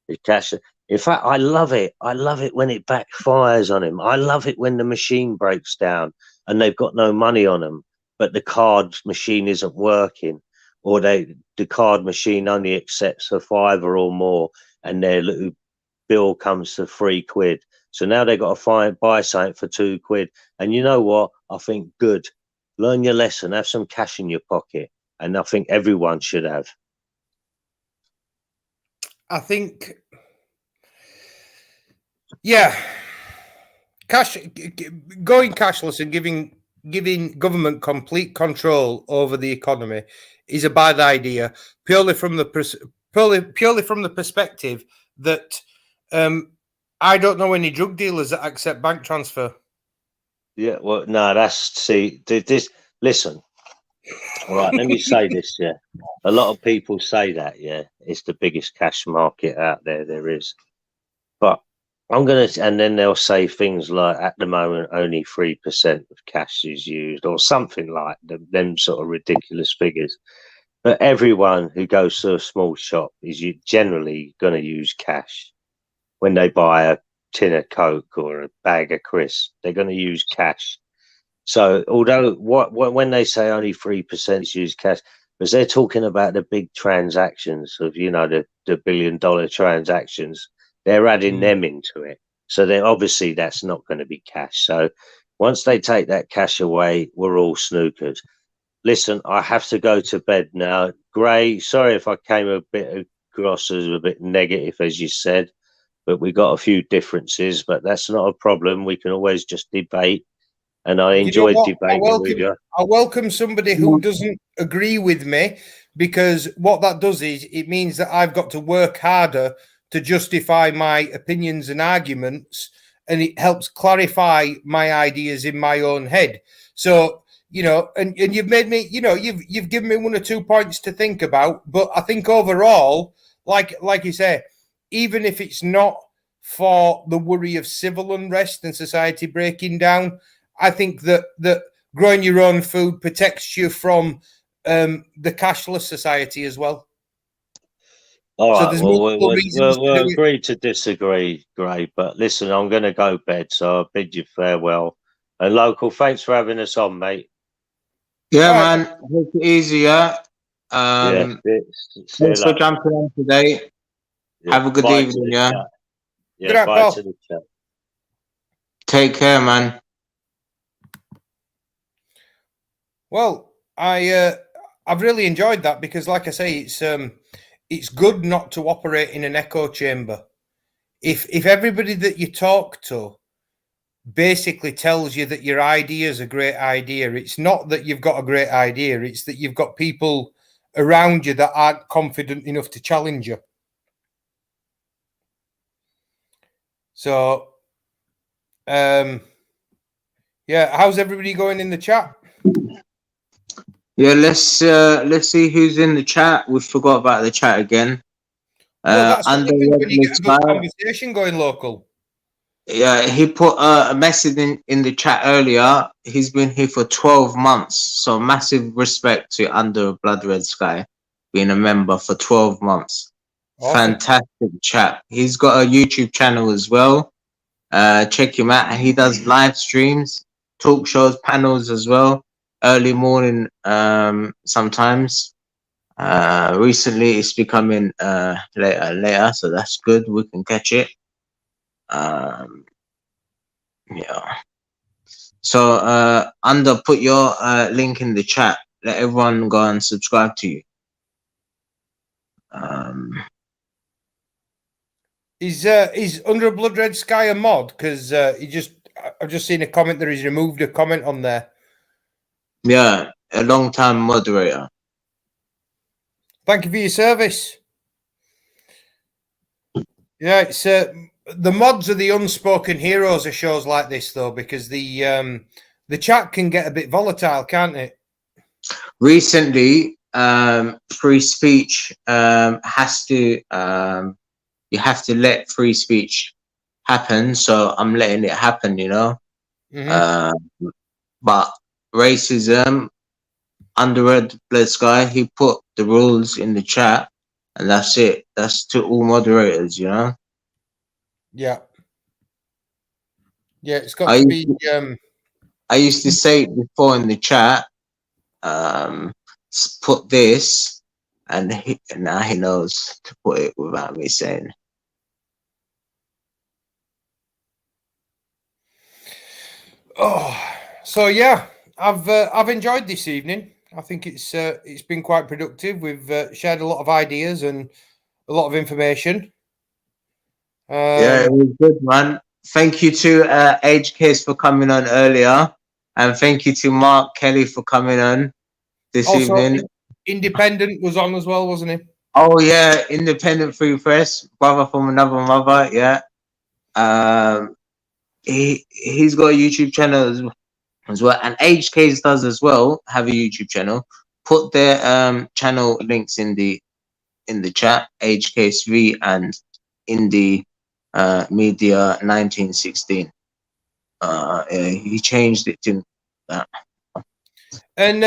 the cash. In fact, I love it. I love it when it backfires on him. I love it when the machine breaks down and they've got no money on them, but the card machine isn't working, or the card machine only accepts a £5 or more, and their little bill comes to £3. So now they've got to buy something for £2. And you know what? I think good. Learn your lesson. Have some cash in your pocket, and I think everyone should have. I think, yeah, going cashless and giving government complete control over the economy is a bad idea, purely from the perspective that I don't know any drug dealers that accept bank transfer. Yeah, well, no, this. Listen, all right, let me say this. Yeah, a lot of people say that. Yeah, it's the biggest cash market out there is. But and then they'll say things like, at the moment, only 3% of cash is used, or something like them sort of ridiculous figures. But everyone who goes to a small shop is generally going to use cash when they buy a tin of Coke or a bag of crisps. They're going to use cash. So although when they say only 3% is used cash, because they're talking about the big transactions of, the $1 billion transactions, they're adding them into it. So then obviously that's not going to be cash. So once they take that cash away, we're all snookers. Listen, I have to go to bed now. Gray, sorry if I came a bit across as a bit negative, as you said, but we got a few differences, but that's not a problem. We can always just debate. And I enjoyed debating with you. I welcome somebody who doesn't agree with me, because what that does is it means that I've got to work harder to justify my opinions and arguments, and it helps clarify my ideas in my own head. So, and you've made me, you've given me 1 or 2 points to think about, but I think overall, like you say, even if it's not for the worry of civil unrest and society breaking down, I think that growing your own food protects you from the cashless society as well. All right, we'll agree to disagree, Gray. But listen, I'm going to go bed, so I'll bid you farewell. And local, thanks for having us on, mate. Yeah, man. Take it easy, yeah. Thanks for jumping on today. Yeah, have a good evening, yeah. Yeah, bye to the chat. Take care, man. Well, I've really enjoyed that, because, like I say, it's good not to operate in an echo chamber. If everybody that you talk to basically tells you that your idea is a great idea, it's not that you've got a great idea, it's that you've got people around you that aren't confident enough to challenge you. So, yeah, how's everybody going in the chat? Yeah, let's see who's in the chat. We forgot about the chat again. Well, that's when you get a good conversation going, local. Yeah, he put a message in the chat earlier. He's been here for 12 months. So massive respect to Under Blood Red Sky being a member for 12 months. Awesome. Fantastic chap. He's got a YouTube channel as well. Check him out. He does live streams, talk shows, panels as well. Early morning, sometimes. Recently it's becoming later and later, so that's good. We can catch it. Yeah. So Under, put your link in the chat. Let everyone go and subscribe to you. Is Under a Blood Red Sky a mod? Because I've just seen a comment that he's removed a comment on there. Yeah, a long time moderator. Thank you for your service. Yeah, it's the mods are the unspoken heroes of shows like this, though, because the chat can get a bit volatile, can't it? Recently, free speech has to you have to let free speech happen. So I'm letting it happen, you know. But racism, Under Red Blood Sky, he put the rules in the chat, and that's it. That's to all moderators, you know. Yeah. Yeah, it's got to be. I used to say it before in the chat. Put this, and now he knows to put it without me saying. Oh, so yeah, I've enjoyed this evening. I think it's been quite productive. We've shared a lot of ideas and a lot of information. Yeah, it was good, man. Thank you to Age Case for coming on earlier, and thank you to Mark Kelly for coming on this evening. Independent was on as well, wasn't he? Oh yeah, Independent Free Press, brother from another mother. Yeah, he's got a YouTube channel as well, and Age Case does as well have a YouTube channel. Put their channel links in the chat. Age Case V and Indie Media 1916. He changed it to that. And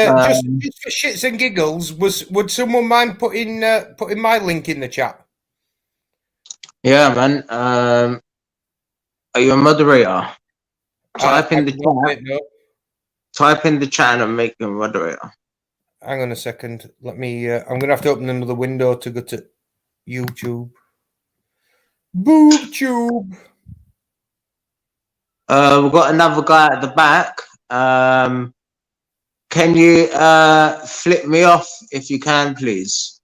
just for shits and giggles, would someone mind putting my link in the chat? Yeah, man. Are you a moderator? Type in the chat. Type in the chat and make you a moderator. Hang on a second. Let me. I'm gonna have to open another window to go to YouTube. BoobTube. We've got another guy at the back. Can you flip me off if you can, please?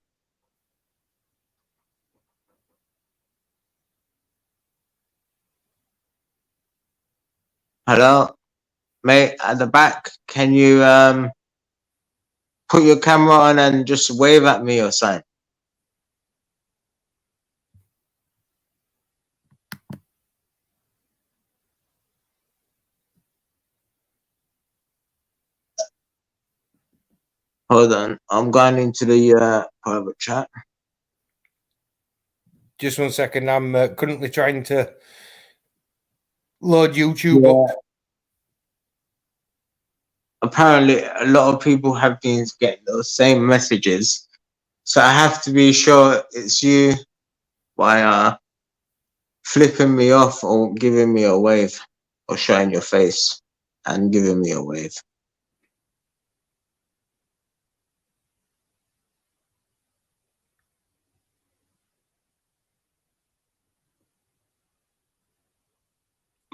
Hello, mate, at the back. Can you put your camera on and just wave at me or something? Hold on, I'm going into the private chat. Just 1 second. I'm currently trying to load YouTube up. Apparently, a lot of people have been getting those same messages, so I have to be sure it's you by flipping me off or giving me a wave, or showing your face and giving me a wave.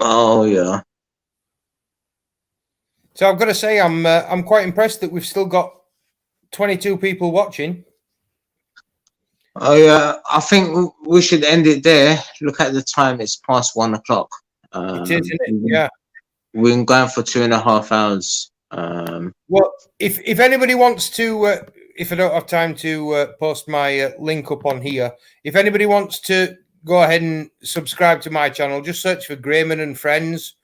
Oh yeah. So I've got to say, I'm quite impressed that we've still got 22 people watching. Oh yeah, I think we should end it there. Look at the time; it's past 1 o'clock. It is, isn't it? Yeah. We've been going for 2.5 hours. Well, if anybody wants to, if I don't have time to post my link up on here, if anybody wants to go ahead and subscribe to my channel, just search for Greyman and Friends,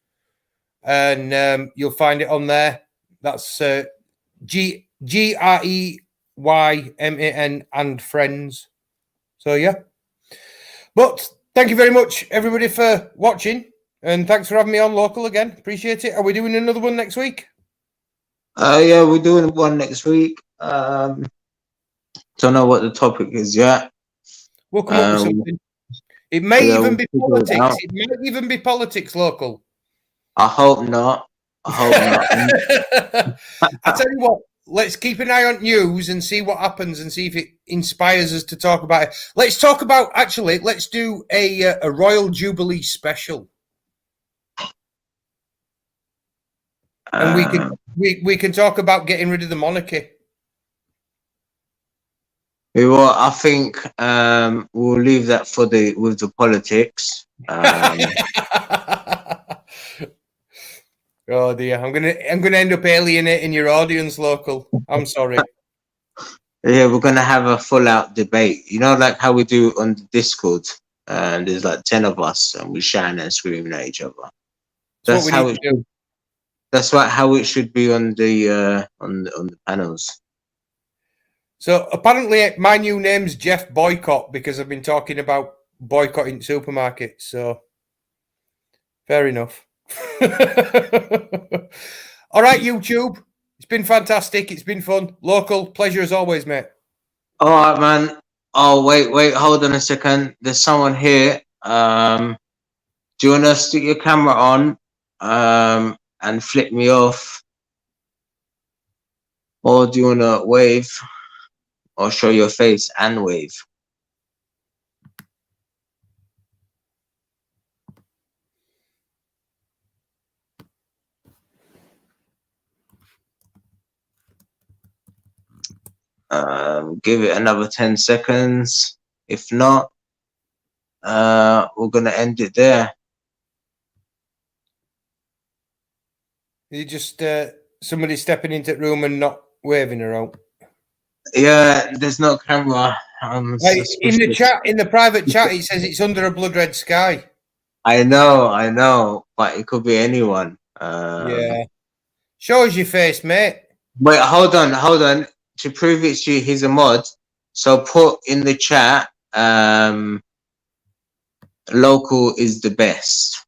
and you'll find it on there. That's Greyman and Friends. So yeah. But thank you very much, everybody, for watching. And thanks for having me on local again. Appreciate it. Are we doing another one next week? Yeah, we're doing one next week. Don't know what the topic is yet. We'll come up with something. It may yeah, even be we'll figure it politics. out. It might even be politics local. I hope not. I hope not. I tell you what, let's keep an eye on news and see what happens and see if it inspires us to talk about it. Let's talk about, actually, let's do a Royal Jubilee special. And we can talk about getting rid of the monarchy. Well, I think we'll leave that for with the politics. Oh dear, I'm gonna end up alienating your audience, local. I'm sorry. Yeah, we're gonna have a full-out debate. You know, like how we do on the Discord, and there's like 10 of us, and we shouting and screaming at each other. That's how it should. That's how it should be on the panels. So apparently, my new name's Jeff Boycott because I've been talking about boycotting supermarkets. So fair enough. All right, YouTube. It's been fantastic. It's been fun. Local, pleasure as always, mate. All right, man. Oh, wait, hold on a second. There's someone here. Do you want to stick your camera on and flip me off? Or do you want to wave or show your face and wave? Give it another 10 seconds. If not, we're going to end it there. You just somebody stepping into the room and not waving around. Yeah, there's no camera. In the chat, in the private chat, it says it's under a blood red sky. I know, but it could be anyone. Yeah. Show us your face, mate. Wait, hold on. To prove it's you, he's a mod. So put in the chat, local is the best.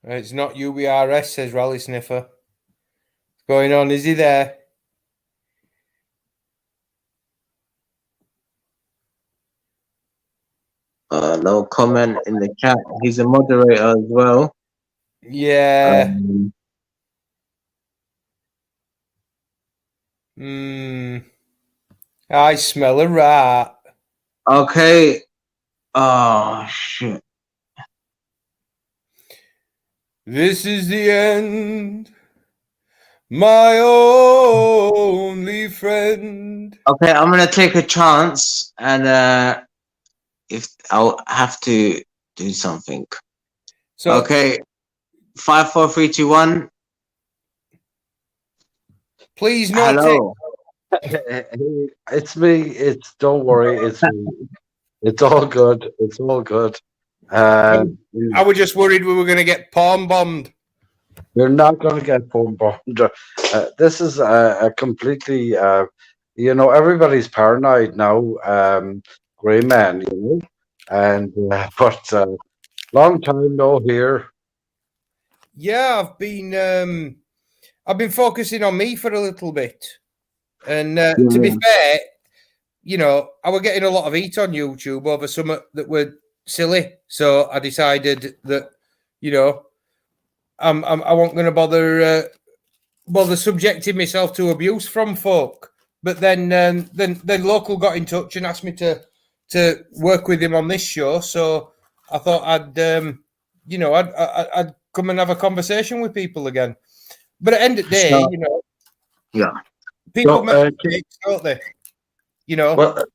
It's not UBRS, says Rally Sniffer. What's going on? Is he there? No comment in the chat. He's a moderator as well. Yeah. I smell a rat. Okay. Oh, shit. This is the end. My only friend. Okay, I'm gonna take a chance, and if I'll have to do something. So okay, 5, 4, 3, 2, 1. Please no. Hello. It's me. Don't worry. It's me. It's all good. It's all good. I was just worried we were going to get palm bombed. You're not going to get palm bombed. This is a completely, everybody's paranoid now. Greyman, and but long time no here. Yeah, I've been focusing on me for a little bit, and to be fair, I was getting a lot of heat on YouTube over some that were silly. So I decided that, I wasn't going to bother subjecting myself to abuse from folk. But then local got in touch and asked me to work with him on this show. So I thought I'd come and have a conversation with people again. But at the end of the day, people make mistakes, don't they? Well,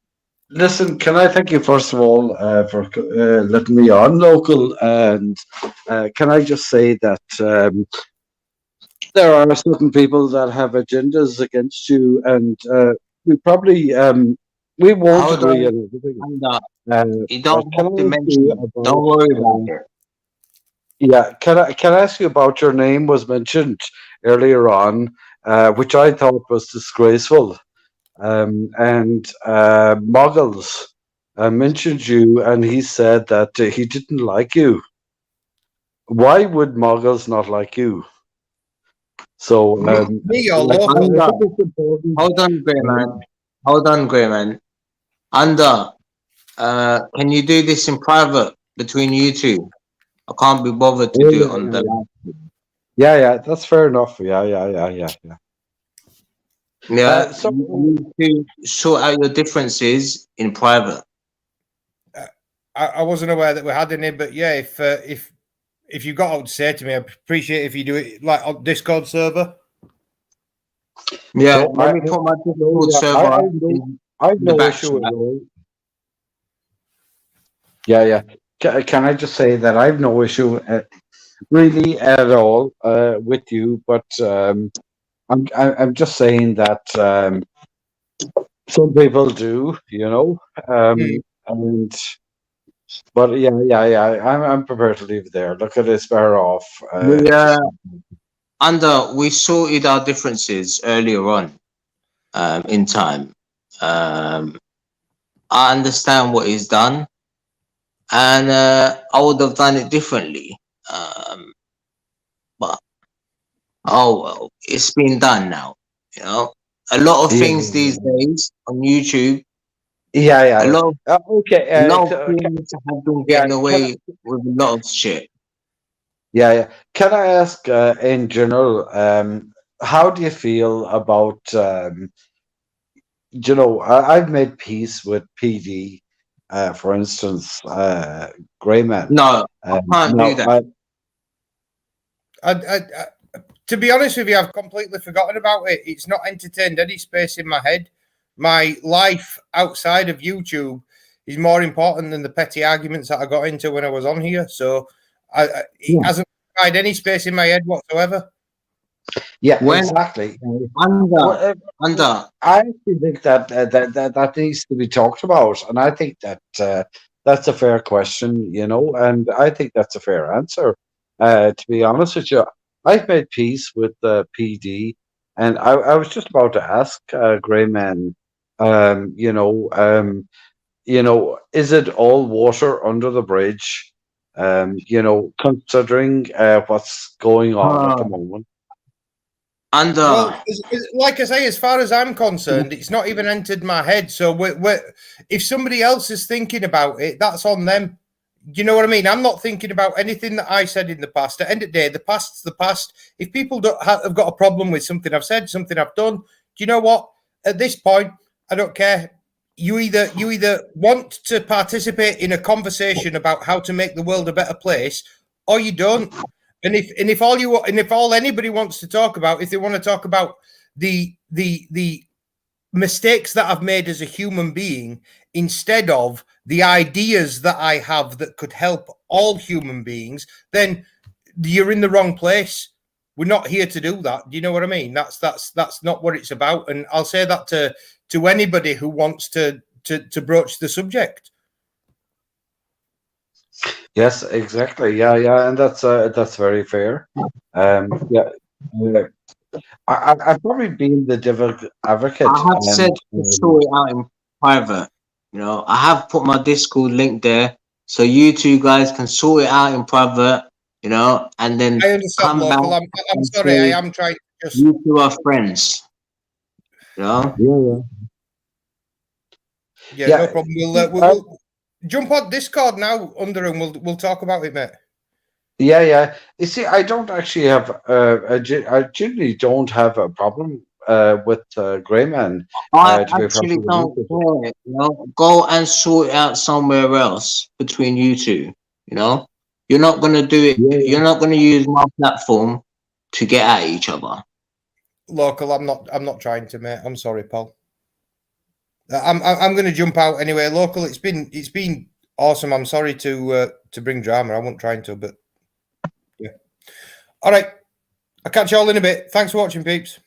listen, can I thank you first of all for letting me on, local, and can I just say that there are certain people that have agendas against you, and we probably we won't agree on everything. You don't can have I to ask mention you it. about? Don't worry about it. Yeah, can I ask you about your name was mentioned earlier on, which I thought was disgraceful. And Muggles mentioned you, and he said that he didn't like you. Why would Muggles not like you? So Me or Like, local? I think it's important. hold on, Greyman. Hold on, Greyman. Can you do this in private between you two? I can't be bothered to Oh, do it yeah, on the live. yeah, that's fair enough. Yeah. Yeah, So you need to sort out your differences in private. I wasn't aware that we had any, but yeah, if you got out to say to me, I appreciate if you do it like on Discord server. Yeah, So let me put my Discord server I in the no back issue chat. at all. Yeah. Can I just say that I've no issue really at all with you, but I'm just saying that some people do, and but yeah. I'm prepared to leave it there. Look at it, better off. We sorted our differences earlier on in time. I understand what he's done, and I would have done it differently. But oh well, it's been done now. You know, a lot of things these days on YouTube. Yeah. A lot Okay. a lot of things have been getting away with a lot of shit. Yeah. Can I ask, in general, how do you feel about, I've made peace with PD, for instance, Greyman. No, I can't do that. To be honest with you, I've completely forgotten about it. It's not entertained any space in my head. My life outside of YouTube is more important than the petty arguments that I got into when I was on here. So it hasn't occupied any space in my head whatsoever. Yeah, When exactly. under I actually think that needs to be talked about, and I think that that's a fair question, and I think that's a fair answer. To be honest with you, I've made peace with the PD, and I was just about to ask Greyman, is it all water under the bridge? Considering what's going on at the moment. Well, like I say, as far as I'm concerned, it's not even entered my head. So if somebody else is thinking about it, that's on them. You know what I mean? I'm not thinking about anything that I said in the past. At the end of the day, the past's the past. If people have got a problem with something I've said, something I've done, do you know what? At this point, I don't care. You either want to participate in a conversation about how to make the world a better place, or you don't. And if all anybody wants to talk about, if they want to talk about the mistakes that I've made as a human being instead of the ideas that I have that could help all human beings, then you're in the wrong place. We're not here to do that. Do you know what I mean? That's not what it's about. And I'll say that to anybody who wants to broach the subject. Yes, exactly. Yeah, and that's very fair. Yeah, I've probably been the devil advocate. I have said to sort it out in private. I have put my Discord link there, so you two guys can sort it out in private. And then I understand, come back. local. I'm sorry. I am trying to just. You two are friends. Yeah. Yeah, no problem. We'll jump on Discord now, under, and we'll talk about it, mate. Yeah. You see, I don't actually have. I generally don't have a problem with Greyman. I To be actually perfectly don't honest. care. Go and sort it out somewhere else between you two. You're not gonna do it. Yeah. You're not gonna use my platform to get at each other. Local, I'm not trying to, mate. I'm sorry, Paul. I'm going to jump out anyway. Local, it's been awesome. I'm sorry to bring drama. I wasn't trying to, but yeah. All right, I'll catch you all in a bit. Thanks for watching, peeps.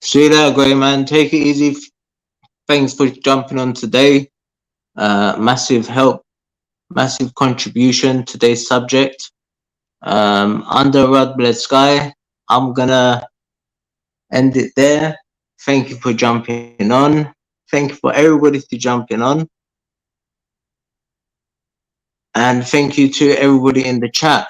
See you later, Greyman. Take it easy. thanks for jumping on today. Massive help, massive contribution to today's subject. Under Red Blood Sky, I'm gonna end it there. Thank you for jumping on. Thank you for everybody to jumping on. And thank you to everybody in the chat.